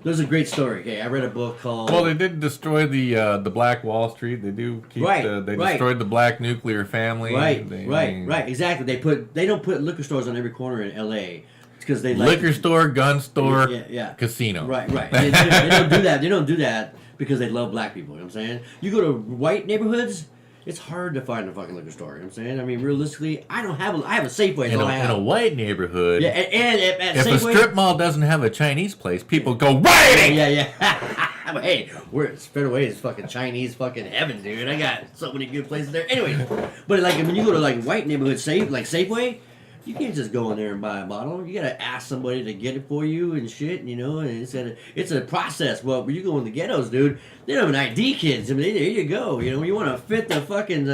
There's a great story. Okay, I read a book called. Well, they did destroy the Black Wall Street. They do keep. They destroyed the black nuclear family. Right. Exactly. They don't put liquor stores on every corner in L.A. because they liquor store, gun store, casino. Right. They don't do that. They don't do that because they love black people. You know what I'm saying? You go to white neighborhoods, it's hard to find a fucking liquor store. You know what I'm saying? I mean, realistically, I have a Safeway. In a white neighborhood. Yeah, and at if Safeway, a strip mall doesn't have a Chinese place, people go rioting. Yeah. But hey, we're spread away is fucking Chinese fucking heaven, dude. I got so many good places there. Anyway, but when you go to white neighborhoods, like Safeway, you can't just go in there and buy a bottle. You gotta ask somebody to get it for you and shit, and it's a process. Well, when you go in the ghettos, dude, they don't have an ID, kids. I mean, there you go. You want to fit the fucking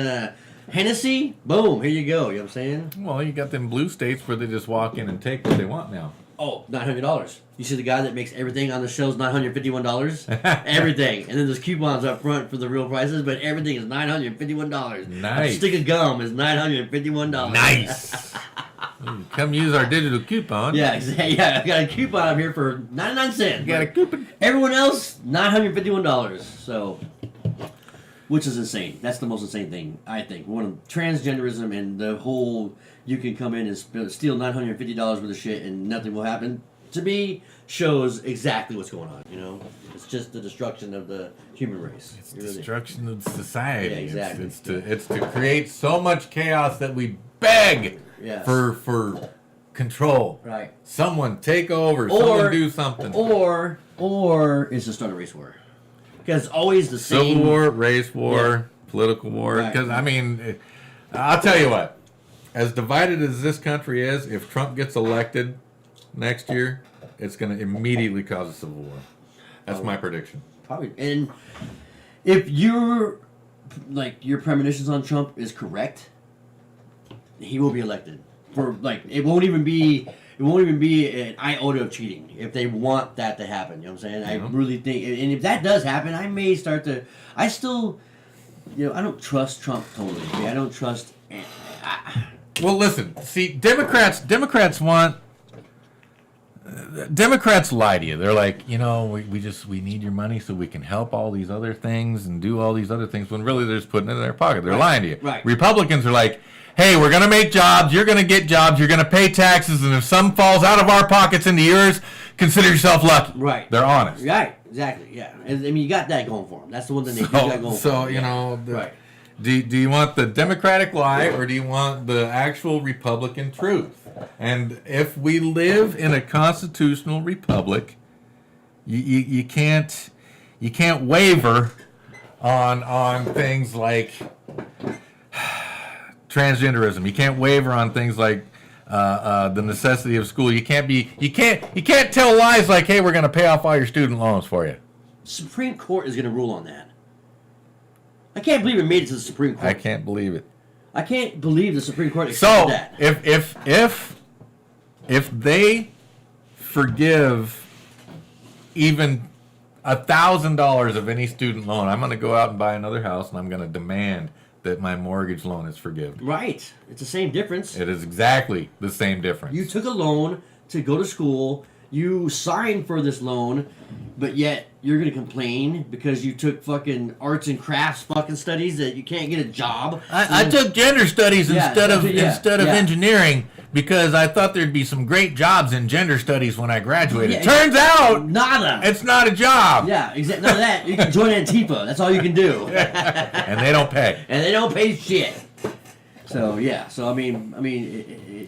Hennessy? Boom, here you go. You know what I'm saying? Well, you got them blue states where they just walk in and take what they want now. Oh, $900. You see the guy that makes everything on the shelves $951? Everything. And then there's coupons up front for the real prices, but everything is $951. Nice. A stick of gum is $951. Nice. Come use our digital coupon. Yeah, exactly. Yeah, I got a coupon up here for 99 cents. You got a coupon. Everyone else, $951. So, which is insane. That's the most insane thing, I think. One of transgenderism and the whole you can come in and steal $950 worth of shit and nothing will happen, to me, shows exactly what's going on, It's just the destruction of the human race. It's destruction of society. Yeah, exactly. It's to create so much chaos that we beg for control. Right. Someone take over. Someone do something. Or it's to start a race war. Because it's always the same. Civil war, race war, political war. Because, I'll tell you what. As divided as this country is, if Trump gets elected next year, it's going to immediately cause a civil war. That's my prediction. Probably. And if your premonitions on Trump is correct, he will be elected. It won't even be an iota of cheating if they want that to happen. You know what I'm saying? I really think, and if that does happen, I may start to. I still, I don't trust Trump totally. Okay? I don't trust. Well, listen. See, Democrats lie to you. They're like, we need your money so we can help all these other things and do all these other things. When really they're just putting it in their pocket. They're lying to you. Right. Republicans are like, hey, we're gonna make jobs. You're gonna get jobs. You're gonna pay taxes, and if some falls out of our pockets into yours, consider yourself lucky. Right. They're honest. Right. Exactly. Yeah. And you got that going for them. That's the one thing they do got going for them. Right. Do you want the Democratic lie or do you want the actual Republican truth? And if we live in a constitutional republic, you can't waver on things like transgenderism. You can't waver on things like the necessity of school. You can't tell lies like, hey, we're going to pay off all your student loans for you. Supreme Court is going to rule on that. I can't believe it made it to the Supreme Court. I can't believe it. I can't believe the Supreme Court accepted that. So, if if they forgive even $1,000 of any student loan, I'm going to go out and buy another house, and I'm going to demand that my mortgage loan is forgiven. Right. It's the same difference. It is exactly the same difference. You took a loan to go to school. You signed for this loan, but yet you're going to complain because you took fucking arts and crafts fucking studies that you can't get a job. I took gender studies instead of engineering because I thought there'd be some great jobs in gender studies when I graduated. Yeah, Turns out nada. it's not a job. Yeah, exactly. None of that. You can join Antifa. That's all you can do. And they don't pay. And they don't pay shit. So yeah, so I mean,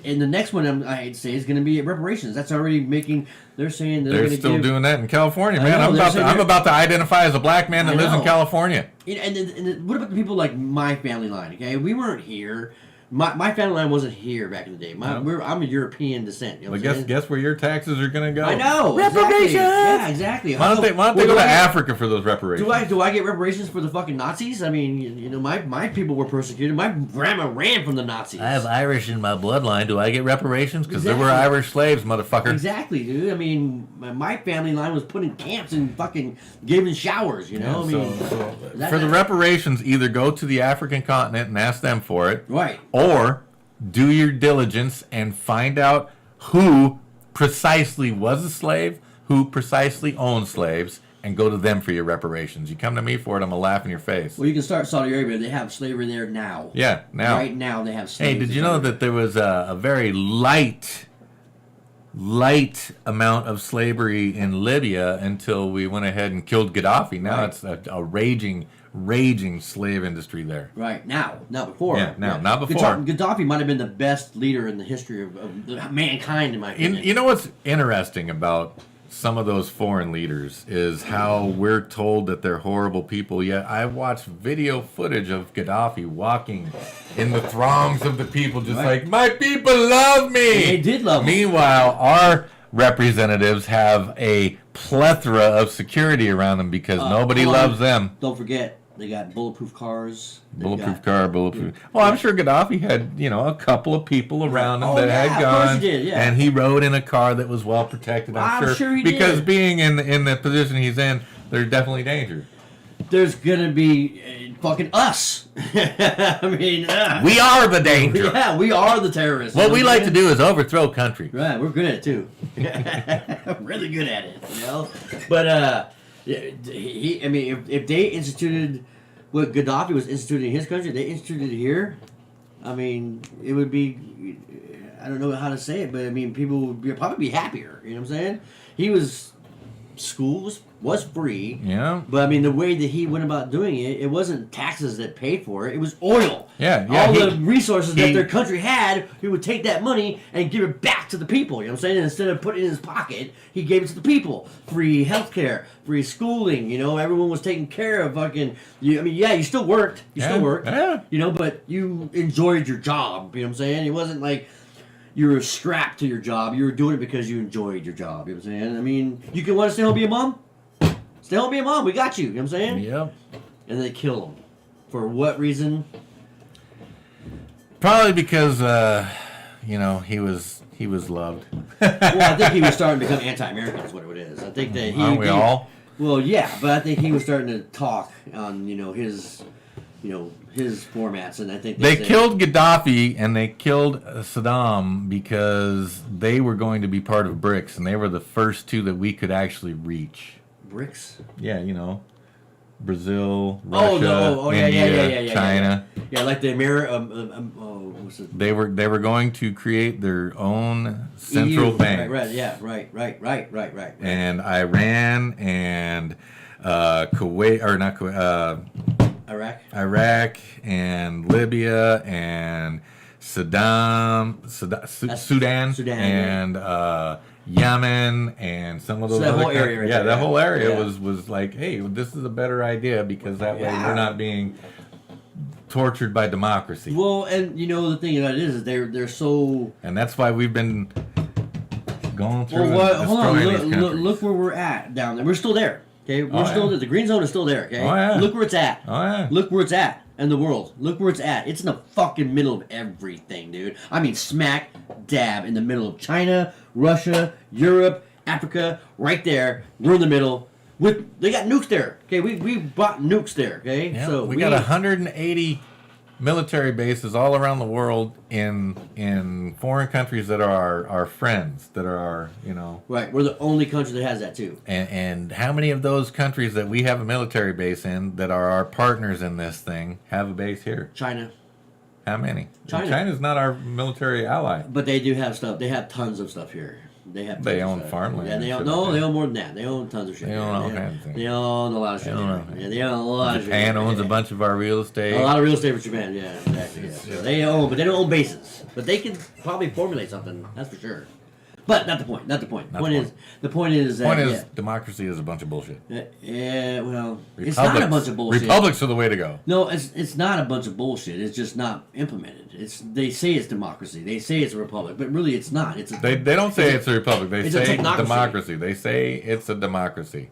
and the next one I'd say is going to be reparations. That's already making. They're saying they're still doing that in California, man. know, I'm about to identify as a black man that lives in California. And what about the people like my family line? Okay, we weren't here. My family line wasn't here back in the day. I'm a European descent. You know But what I'm saying? guess where your taxes are going to go? I know. Reparations! Exactly. Yeah, exactly. Why don't they go to Africa for those reparations? Do I get reparations for the fucking Nazis? I mean, you know, my people were persecuted. My grandma ran from the Nazis. I have Irish in my bloodline. Do I get reparations? Because there were Exactly. Irish slaves, motherfucker. Exactly, dude. I mean, my family line was put in camps and fucking giving showers. You know, I mean, For the reparations, either go to the African continent and ask them for it, right. or do your diligence and find out who precisely was a slave, who precisely owned slaves, and go to them for your reparations. You come to me for it, I'm going to laugh in your face. Well, you can start Saudi Arabia. They have slavery there now. Yeah, now. Right now they have slavery. Hey, did you know that there was a very light amount of slavery in Libya until we went ahead and killed Gaddafi? Now Right. it's a raging slave industry there. Right, now. Not before. Yeah, now, not before. Gaddafi might have been the best leader in the history of mankind, in my opinion. You know what's interesting about some of those foreign leaders is how we're told that they're horrible people, yet I watched video footage of Gaddafi walking in the throngs of the people just Right. like, my people love me! They did love him. Meanwhile, our representatives have a plethora of security around them because nobody hold on. loves them. Don't forget, they got bulletproof cars. They've Bulletproof got- car, bulletproof. Well, I'm sure Gaddafi had, a couple of people around him Oh, that yeah, had of course guns, he did, yeah. and he rode in a car that was well protected. I'm sure he because did. being in the position he's in, there's definitely danger. There's gonna be fucking us. I mean, We are the danger. yeah, we are the terrorists. What You know we I'm like to saying? do is overthrow country. Right, we're good at it too. Really good at it, you know. But I mean, if they instituted what Gaddafi was instituting in his country, they instituted it here. I mean, it would be. I don't know how to say it, but I mean, people would probably be happier. You know what I'm saying? He was schools was free. Yeah. But I mean, the way that he went about doing it, it wasn't taxes that paid for it. It was oil. Yeah, All he- the resources that he- their country had, he would take that money and give it back to the people. You know what I'm saying? And instead of putting it in his pocket, he gave it to the people. Free healthcare, free schooling. You know, everyone was taken care of. Fucking. I mean, yeah, you still worked. You Yeah, still worked. yeah. You know, but you enjoyed your job. You know what I'm saying? It wasn't like you were strapped to your job. You were doing it because you enjoyed your job. You know what I'm saying? I mean, you can want to stay home and be a mom? Stay home and be a mom. We got you. You know what I'm saying? Yep. And they kill him. For what reason? Probably because he was loved. Well, I think he was starting to become anti-American is what it is. I think that he... Aren't we all? Well, yeah, but I think he was starting to talk on, his formats, and I think They said- killed Gaddafi and they killed Saddam because they were going to be part of BRICS, and they were the first two that we could actually reach. BRICS? Yeah, Brazil, Russia, yeah, India, yeah, China. Yeah, like the what's it? They were going to create their own central EU. bank. Right, yeah, right. And Iran and Kuwait, or not Kuwait, Iraq. and Libya and Sudan, Sudan, and Yemen and some of those So that other whole area right yeah, there, that yeah. whole area Yeah. was like, hey, this is a better idea because that way Yeah. we're not being tortured by democracy. Well, and the thing about it is they're so. And that's why we've been going through Well, and hold on, destroying these countries. look where we're at down there. We're still there. Okay, we're still there. The green zone is still there. Okay, Oh, yeah. look where it's at. Oh, yeah. Look where it's at in the world. Look where it's at. It's in the fucking middle of everything, dude. I mean, smack dab in the middle of China, Russia, Europe, Africa, right there. We're in the middle. They got nukes there. Okay, we bought nukes there. Okay, Yeah, so we got 180 military bases all around the world in foreign countries that are our friends, that are our, right. We're the only country that has that too. and how many of those countries that we have a military base in that are our partners in this thing have a base here? China, How many? China. China's not our military ally. but they do have stuff. They have tons of stuff here. They have. They tons of own stuff. farmland Yeah, and they own. shit No, like they that. own more than that. They own tons of shit. They here. own all kinds of things. They own a lot of shit. They own here. everything. Yeah, they own a lot of shit. Japan here. owns a bunch of our real estate. A lot of real estate for Japan, yeah, exactly. Yeah. So they own, but they don't own bases. But they can probably formulate something, that's for sure. But not the point. Not the point. Not the The point is that. Point is, democracy is a bunch of bullshit. Yeah, well, it's not a bunch of bullshit. Republics are the way to go. No, it's not a bunch of bullshit. It's just not implemented. They say it's democracy. They say it's a republic, but really it's not. It's They don't say it's a republic. They it's a say technocracy. democracy. They say it's a democracy.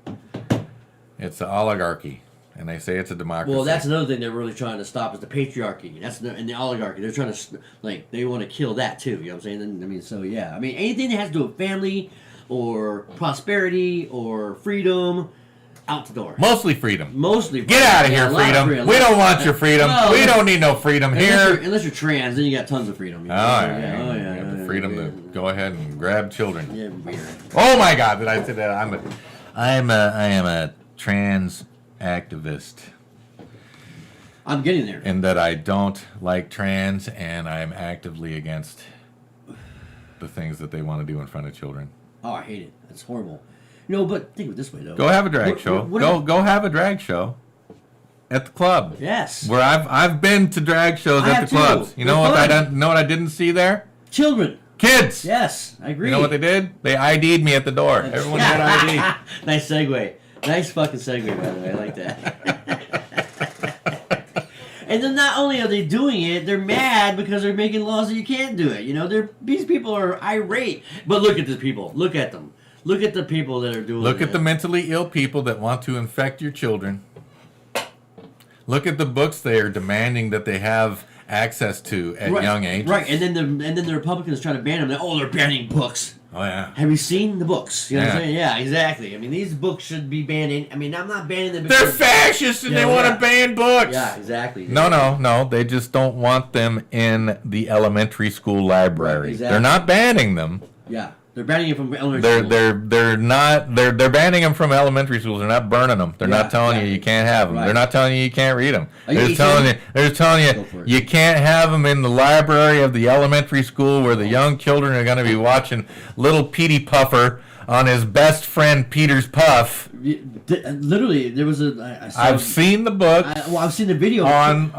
It's an oligarchy, and they say it's a democracy. Well, that's another thing they're really trying to stop is the patriarchy. And the oligarchy. They're trying to they want to kill that too. You know what I'm saying? I mean, so yeah. I mean, anything that has to do with family or prosperity or freedom, out the door. Mostly freedom. Mostly. Get out of Yeah, here, a lot of freedom. We don't want your freedom. No, we unless- don't need no freedom here. Unless you're trans, then you got tons of freedom. You Oh, know? yeah. Oh, You yeah. have the yeah, freedom yeah. to go ahead and grab children. Yeah, weird. Oh my God! Did I say that? I am a trans activist, I'm getting there. in that I don't like trans, and I'm actively against the things that they want to do in front of children. Oh, I hate it. That's horrible. You know, but think of it this way though. Go have a drag What- show. what- Go have a drag show at the club. Yes. Where I've been to drag shows I at have the clubs. too. You know They're what fun. I didn't see there? Children. Kids. Yes, I agree. You know what they did? They ID'd me at the door. Everyone had ID. Nice segue. Nice fucking segue, by the way. I like that. And then not only are they doing it, they're mad because they're making laws that you can't do it. You know, these people are irate. But look at these people. Look at them. Look at the people that are doing Look it. at the mentally ill people that want to infect your children. Look at the books they are demanding that they have access to at young ages. Right, and then the Republicans try to ban them. Oh, they're banning books. Oh yeah. Have you seen the books? You know what I'm Yeah. saying? Yeah, exactly. I mean, these books should be banned. I'm not banning them. They're because- fascists and Yeah, they want yeah. to ban books. Yeah, exactly. No. They just don't want them in the elementary school library. Right, exactly. They're not banning them. Yeah, they're banning it from elementary school. They're banning them from elementary schools. They're not burning them. They're Yeah, not telling exactly. you can't have them. Right. They're not telling you can't read them. Are you They're just telling eating? Go for you it. you can't have them in the library of the elementary school where the young children are going to be watching little Petey Puffer on his best friend Peter's Puff. Literally, there was I've seen the book I've seen the video. on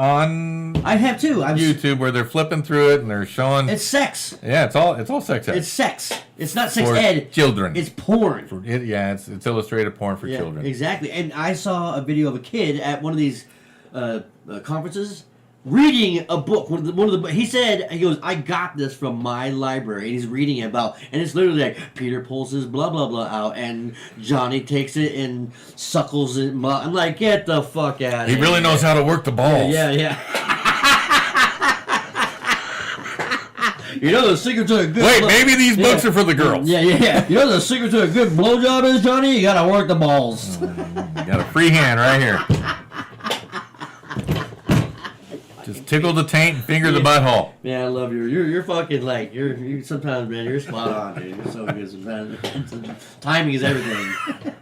I have too. YouTube where they're flipping through it and they're showing. It's sex. Yeah, it's all sex ed. It's sex. It's not sex for ed. children. It's porn. It's illustrated porn for Yeah, children. exactly. And I saw a video of a kid at one of these conferences reading a book. One of the he said, he goes, I got this from my library, and he's reading about, and it's literally like Peter pulls his blah blah blah out, and Johnny takes it and suckles it. I'm like, get the fuck out of He here. really knows how to work the balls. Yeah. You know the secret to a good. Wait, maybe these books are for the girls. Yeah. You know the secret to a good blowjob is, Johnny? You gotta work the balls. You got a free hand right here. Just tickle the taint and finger the butthole. Man, I love you. You're fucking like you. Sometimes, man, you're spot on, dude. You're so good. Sometimes timing is everything.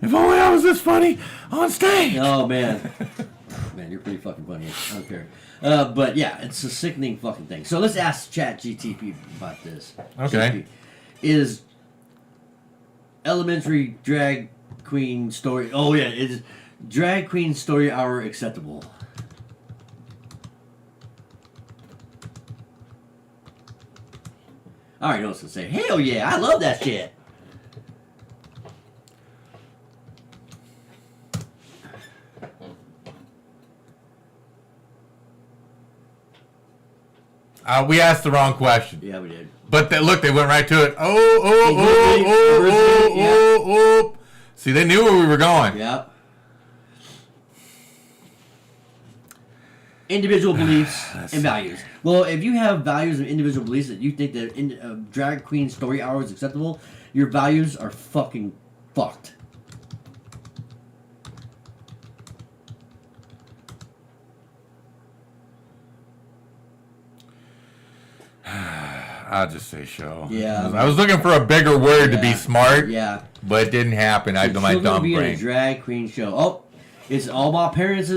If only I was this funny on stage. Oh man, you're pretty fucking funny. I don't care. But yeah, it's a sickening fucking thing. So let's ask ChatGTP about this. Okay. GTP. Is elementary drag queen story? Oh yeah, is drag queen story hour acceptable? I already know what it's gonna say. Hell yeah, I love that shit. We asked the wrong question. Yeah, we did. But look, they went right to it. Diversity, yeah. See, they knew where we were going. Yep. Individual beliefs and values. Well, if you have values and individual beliefs that you think that drag queen story hour is acceptable, your values are fucking fucked. I'll just say show. Yeah. I was looking for a bigger word to be Yeah. smart, Yeah. but it didn't happen. I So my children dumb be in a brain. drag queen show. Oh, it's all about parents'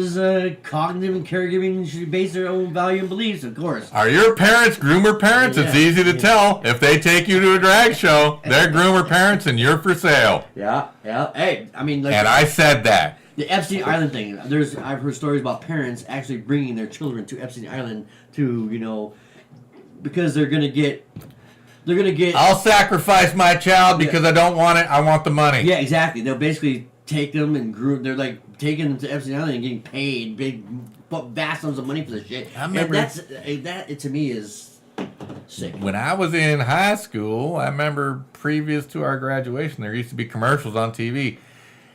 cognitive and caregiving should base their own value and beliefs, of course. Are your parents groomer parents? It's Yeah. easy to tell. If they take you to a drag show, they're groomer parents and you're for sale. Yeah, yeah. Hey, I mean, like And I said that. the Epstein Island thing. I've heard stories about parents actually bringing their children to Epstein Island to, because they're gonna get. I'll sacrifice my child because I don't want it. I want the money. Yeah, exactly. They'll basically take them and groom. They're like taking them to Epstein Island and getting paid big, vast sums of money for this shit. I remember- And that to me is sick. When I was in high school, I remember previous to our graduation, there used to be commercials on TV.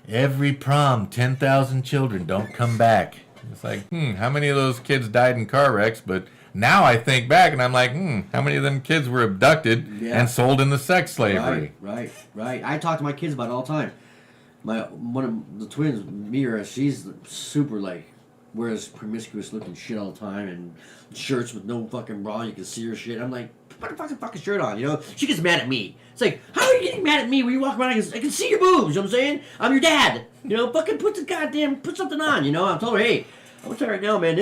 Every prom, 10,000 children don't come back. It's like, how many of those kids died in car wrecks? But now I think back and I'm like, how many of them kids were abducted Yeah. and sold into sex slavery? Right. I talk to my kids about it all the time. One of the twins, Mira, she's super wears promiscuous looking shit all the time and shirts with no fucking bra. You can see her shit. I'm like, put a fucking shirt on, She gets mad at me. It's like, how are you getting mad at me when you walk around? I can see your boobs. You know what I'm saying? I'm your dad. Fucking put something on. I told her, hey, I'm telling you right now, man.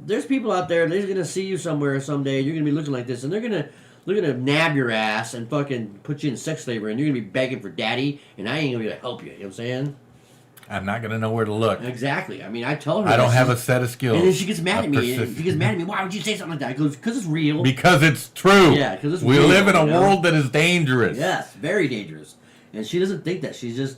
There's people out there. They're gonna see you somewhere someday. You're gonna be looking like this, and they're gonna nab your ass and fucking put you in sex slavery, and you're gonna be begging for daddy, and I ain't gonna be able to help you. You know what I'm saying? I'm not going to know where to look. Exactly. I mean, I tell her. I don't that have a set of skills. And then she gets mad of at me. And persistence. she gets mad at me. Why would you say something like that? I goes, because it's real. Because it's true. Yeah, 'cause it's we real, live in a you know? world that is dangerous. Yes, very dangerous. And she doesn't think that. She's just.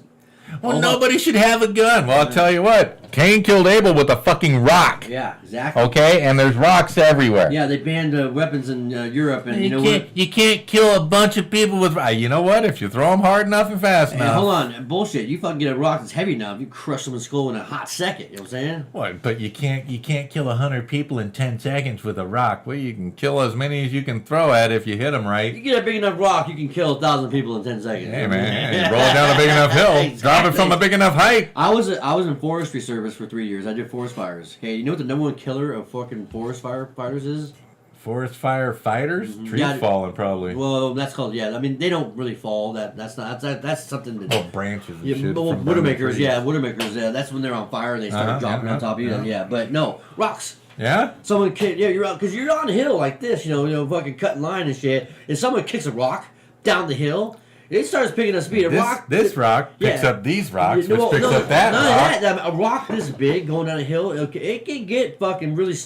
Well, oh, nobody should have a gun. Well, I'll tell you what. Cain killed Abel with a fucking rock. Yeah, exactly. Okay? And there's rocks everywhere. Yeah, they banned weapons in Europe, and you know what? You can't kill a bunch of people with. You know what? If you throw them hard enough and fast Hey, enough. hold on, bullshit. You fucking get a rock that's heavy enough, you crush someone's skull in a hot second. You know what I'm saying? What? But you can't kill 100 people in 10 seconds with a rock. Well, you can kill as many as you can throw at if you hit them right. You get a big enough rock, you can kill 1,000 people in 10 seconds. Hey man, you roll it down a big enough hill, drop it from a big enough height. I was in forestry service for 3 years. I did forest fires. Okay, you know what the number one killer of fucking forest firefighters is? Forest fire fighters, trees Yeah, falling probably. Well, that's called I mean, they don't really fall. That's something that. Oh, branches and Yeah, shit. well, from burning Widowmakers, trees. yeah, Widowmakers, yeah. That's when they're on fire and they start dropping on top of you. Yeah, but no, rocks. Yeah? Someone you're out because you're on a hill like this, fucking cutting line and shit. And someone kicks a rock down the hill, it starts picking up speed. This rock picks yeah. up these rocks, No, which picks no, up that none rock. of that. A rock this big going down a hill, it can get fucking really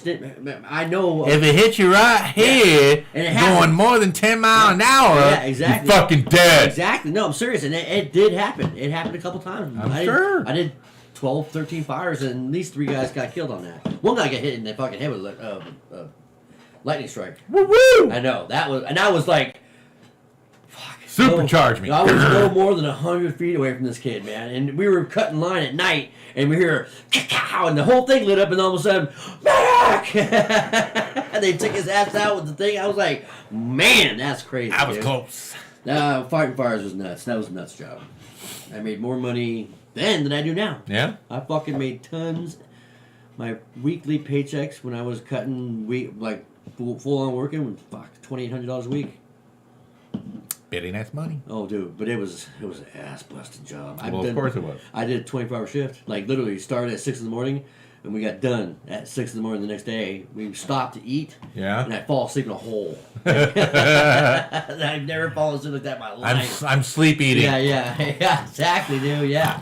I know. If it hits you right here, And it going happens. more than 10 miles an hour, Yeah, exactly. you're fucking dead. Exactly. No, I'm serious. And it did happen. It happened a couple times. Sure. I did 12, 13 fires, and at least 3 guys got killed on that. One guy got hit in the fucking head with a lightning strike. Woo-woo! I know. I was like, Supercharge me. I was no more than 100 feet away from this kid, man. And we were cutting line at night, and we hear, "Cow," and the whole thing lit up, and all of a sudden, back! And they took his ass out with the thing. I was like, man, that's crazy. I was dude. close. Fighting fires was nuts. That was a nuts job. I made more money then than I do now. Yeah? I fucking made tons. My weekly paychecks when I was cutting full on working was $2,800 a week. Very nice money. Oh, dude, but it was an ass busting job. Well, of course it was. I did a 24-hour shift. Like literally started at 6 in the morning, and we got done at 6 in the morning the next day. We stopped to eat. Yeah? And I fall asleep in a hole. I've never fallen asleep like that in my life. I'm sleep eating. Yeah, exactly, dude. Yeah.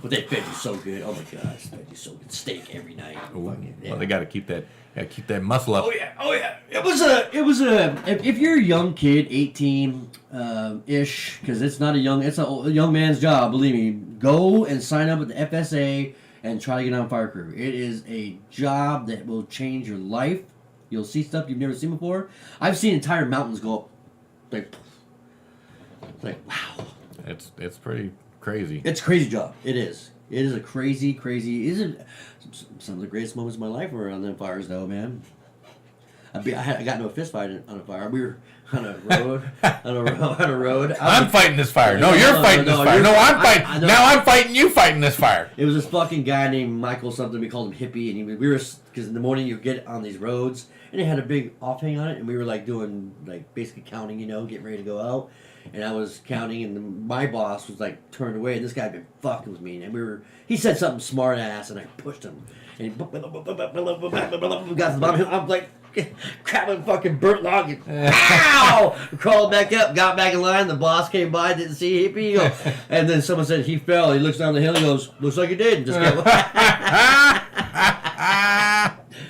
But they fed you so good. Oh my gosh, they fed you so good. Steak every night. Fucking, yeah. Well, they got to keep that muscle up. Oh yeah. It was a. If you're a young kid, 18 ish, because it's a young man's job. Believe me, go and sign up with the FSA and try to get on fire crew. It is a job that will change your life. You'll see stuff you've never seen before. I've seen entire mountains go up, like wow. It's pretty crazy. It's a crazy job. It is. It is a crazy. Isn't some of the greatest moments of my life were on them fires, though, man. I got into a fist fight on a fire. We were on a road. on a road. I'm fighting this fire. No, you're fighting this fire. No, I'm fighting. Now I'm fighting you fighting this fire. It was this fucking guy named Michael something. We called him Hippie, and we were because in the morning you get on these roads, and it had a big offhang on it, and we were like doing like basically counting, getting ready to go out, and I was counting, and my boss was like turned away, and this guy had been fucking with me, and he said something smart ass, and I pushed him, and he got to the bottom. I'm like. Grabbing fucking burnt log and ow! Crawled back up, got back in line. The boss came by, didn't see Hippie. And then someone said he fell. He looks down the hill. He goes, "Looks like he did." And just kept.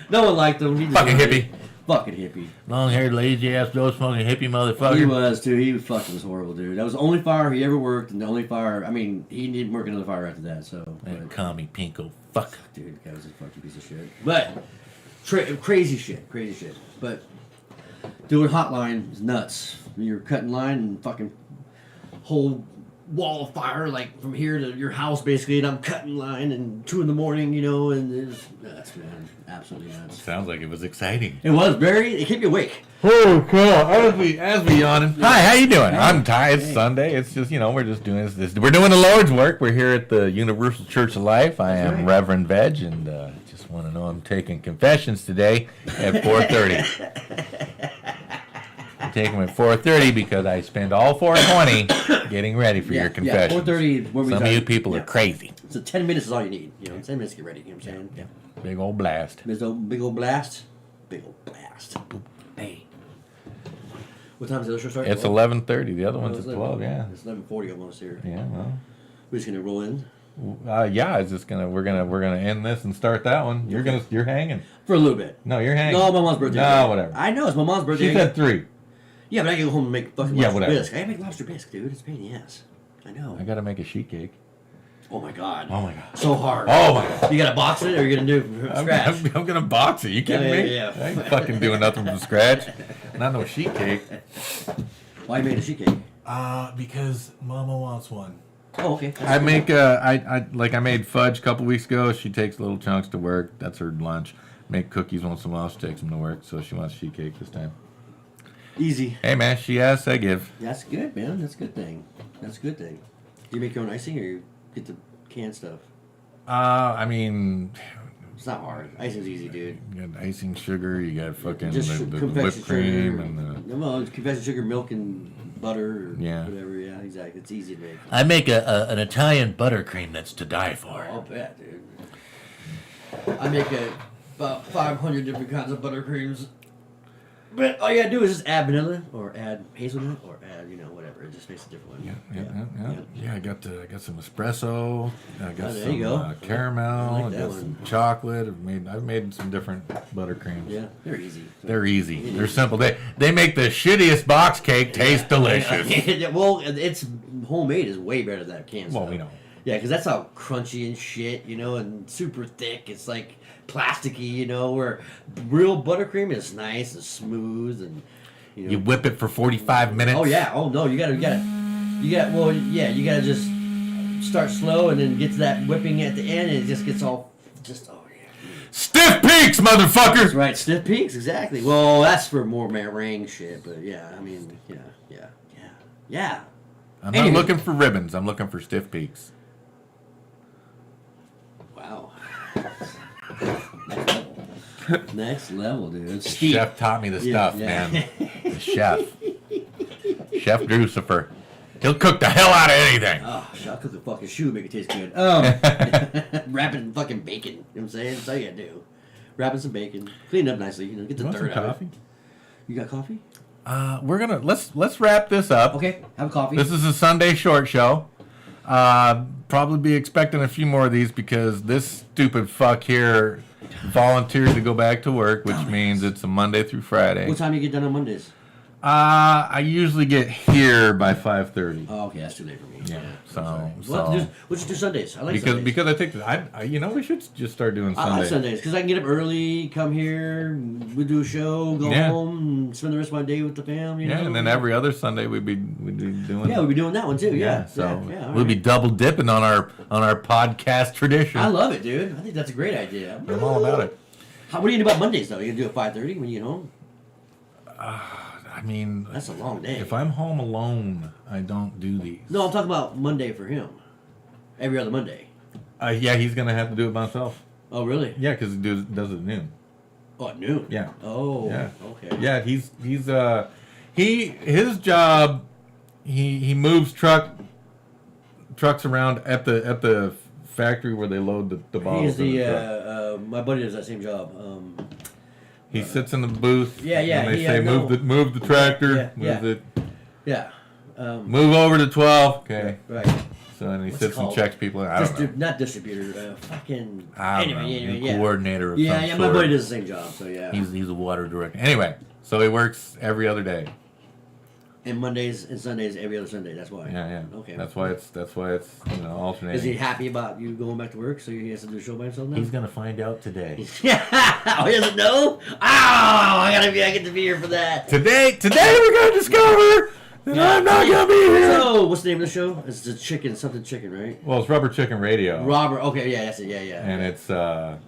No one liked him. He just Fucking Hippie. Fucking Hippie. Long-haired, lazy-ass, dope-smoking hippie motherfucker. He was too. He fucking was horrible, dude. That was the only fire he ever worked, and the only fire. I mean, he didn't work another fire after that. So, That commie pinko fuck. dude, the guy was a fucking piece of shit. But crazy shit. But doing hotline is nuts. You're cutting line and fucking whole wall of fire, like from here to your house, basically. And I'm cutting line and 2 a.m, and it's nuts, man. Absolutely nuts. Sounds like it was exciting. It was it kept you awake. Oh, cool. As we yawning. Hi, how you doing? I'm Ty. It's Sunday. It's just, we're just doing this. We're doing the Lord's work. We're here at the Universal Church of Life. I am right. Reverend Veg, and just want to know I'm taking confessions today at 4:30. I'm taking them at 4:30 because I spend all 4:20 getting ready for your confessions. 4:30. Some of you people are crazy. So 10 minutes is all you need. 10 minutes to get ready. You know what I'm saying? Yeah. Big old blast. Big old blast. Big old blast. Hey. What time is the other show start? It's 11:30. The other one's at 12. Yeah. It's 11:40 almost here. Yeah. Well. We're just gonna roll in Yeah. It's just we're gonna end this and start that one. You're hanging. for a little bit. No, you're hanging. No, my mom's birthday. No, whatever. I know it's my mom's birthday. She said 3. Yeah, but I can go home and make fucking Yeah, lobster whatever. bisque. I gotta make lobster bisque, dude. It's a pain in the ass. I know. I gotta make a sheet cake. Oh my god. Oh my god. So hard. Oh my god. You gotta box it or you're gonna do it from scratch? I'm gonna box it. You kidding me? Yeah. I ain't fucking doing nothing from scratch. Not no sheet cake. Why you made a sheet cake? Because Mama wants one. Oh, okay. I make I made fudge a couple weeks ago. She takes little chunks to work. That's her lunch. Make cookies once in a while. She takes them to work. So she wants sheet cake this time. Easy. Hey man, she asks, I give. That's good, man. That's a good thing. That's a good thing. Do you make your own icing or you get the canned stuff? I mean, It's not hard. Icing's easy, dude. you got icing sugar. You got fucking Just the confection whipped cream sugar. and Well, it's confection sugar, milk, and butter, or Yeah. whatever. Yeah, exactly. It's easy to make. I make an Italian buttercream that's to die for. I'll bet, dude. I make about 500 different kinds of buttercreams. But all you gotta do is just add vanilla, or add hazelnut, or add, whatever. It just makes a different one. Yeah. I got some espresso. I got there some you go. Caramel. I like I that got one. some chocolate. I've made some different buttercreams. Yeah, they're easy. They're easy. They're simple. They make the shittiest box cake taste delicious. Well, it's homemade is way better than that canned stuff. Well, we know. Yeah, because that's all crunchy and shit, and super thick. It's like plasticky, where real buttercream is nice and smooth and, You whip it for 45 minutes. Oh yeah. Oh no, you gotta just start slow and then get to that whipping at the end, and it just gets all oh yeah. Stiff peaks, motherfucker. That's right, stiff peaks, exactly. Well, that's for more meringue shit, but yeah, I mean, yeah. I'm not looking for ribbons. I'm looking for stiff peaks. Wow. Next level, dude. The Steep. chef taught me the Yeah, stuff, yeah. man. The chef. Chef Drucifer. He'll cook the hell out of anything. Oh, I'll cook a fucking shoe, make it taste good. Wrap it in fucking bacon. You know what I'm saying? That's all you gotta do. Wrap it in some bacon. Clean it up nicely. Get the You want some dirt out of coffee? it. You got coffee? We're gonna let's wrap this up. Okay, have a coffee. This is a Sunday short show. Probably be expecting a few more of these because this stupid fuck here volunteered to go back to work, which means it's a Monday through Friday. What time you get done on Mondays? I usually get here by 5:30. Oh, okay, that's too late for me. Yeah, so- We'll just do Sundays. I like Because Sundays. I think that we should just start doing I like Sundays. Sundays because I can get up early, come here, we do a show, go Yeah. home, and spend the rest of my day with the fam. You Yeah, know? and then every other Sunday we'd be doing. Yeah, we'll be doing that one too. Yeah. So yeah, all we'll be right. double dipping on our podcast tradition. I love it, dude. I think that's a great idea. I'm all about it. What do you do about Mondays though? You gonna do it 5:30 when you get home? I mean, That's a long day. if I'm home alone, I don't do these. No, I'm talking about Monday for him. Every other Monday. Yeah, he's gonna have to do it by himself. Oh, really? Yeah, because he does it at noon. Oh, at noon. Yeah. Oh. Yeah. Okay. Yeah, his job. He moves trucks around at the factory where they load the bottles. He's in the truck. my buddy does that same job. He sits in the booth. Yeah, yeah, And they he, say no. move the tractor. Yeah, yeah. Move it. Yeah. Move over to 12. Okay. Right. So then he What's it sits and called? checks people. I don't know. Not distributor. Fucking. I don't know. Anyway, yeah. Coordinator of Yeah, some yeah. sort. My buddy does the same job. So yeah. He's a water director. Anyway, so he works every other day. And Mondays and Sundays, every other Sunday. That's why. Yeah. Okay. That's why it's alternating. Is he happy about you going back to work? So he has to do a show by himself now. He's gonna find out today. Yeah. Oh, he doesn't know. Oh, I get to be here for that. Today we're gonna discover that I'm not gonna be here. So, what's the name of the show? It's the something chicken, right? Well, it's Rubber Chicken Radio. Robert. Okay, yeah, that's it. Yeah. And it's what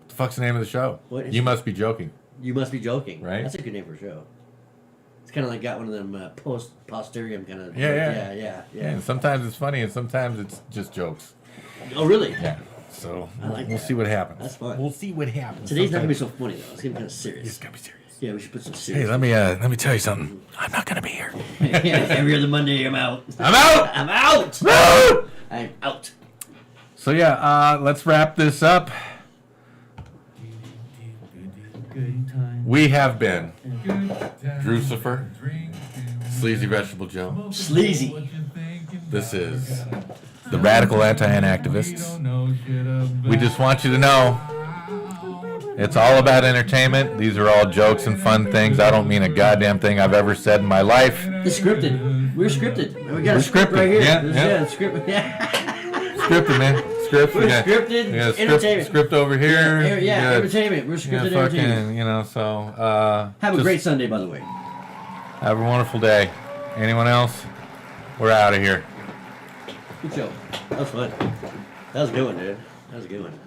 the fuck's the name of the show? What is You it? must be joking. You must be joking. Right? That's a good name for a show. It's kind of like got one of them posterium kind of. Yeah. Yeah. And sometimes it's funny, and sometimes it's just jokes. Oh, really? Yeah. So I like we'll that. see what happens. That's fun. We'll see what happens. Today's not gonna be Sometimes- so funny though. It's gonna be kind of It's serious. gonna be serious. Yeah, we should put some serious. Hey, let me tell you something. I'm not gonna be here. Every other Monday, I'm out. I'm out. I'm out. No! I'm out. So yeah, let's wrap this up. Good time. We have been Good time. Drucifer, Sleazy Vegetable Joe. Sleazy. This is the Radical Anti-Inactivists. We just want you to know it's all about entertainment. These are all jokes and fun things. I don't mean a goddamn thing I've ever said in my life. It's scripted. We're scripted. We got We're a script scripted. right here. Yeah. It's scripted. Yeah. Scripted, man. Script. We're scripted We got entertainment. script over here. Yeah, We got- entertainment. We're yeah, scripted entertainment. fucking, so. Have a just great Sunday, by the way. Have a wonderful day. Anyone else? We're out of here. Good show. That was fun. That was a good one, dude. That was a good one.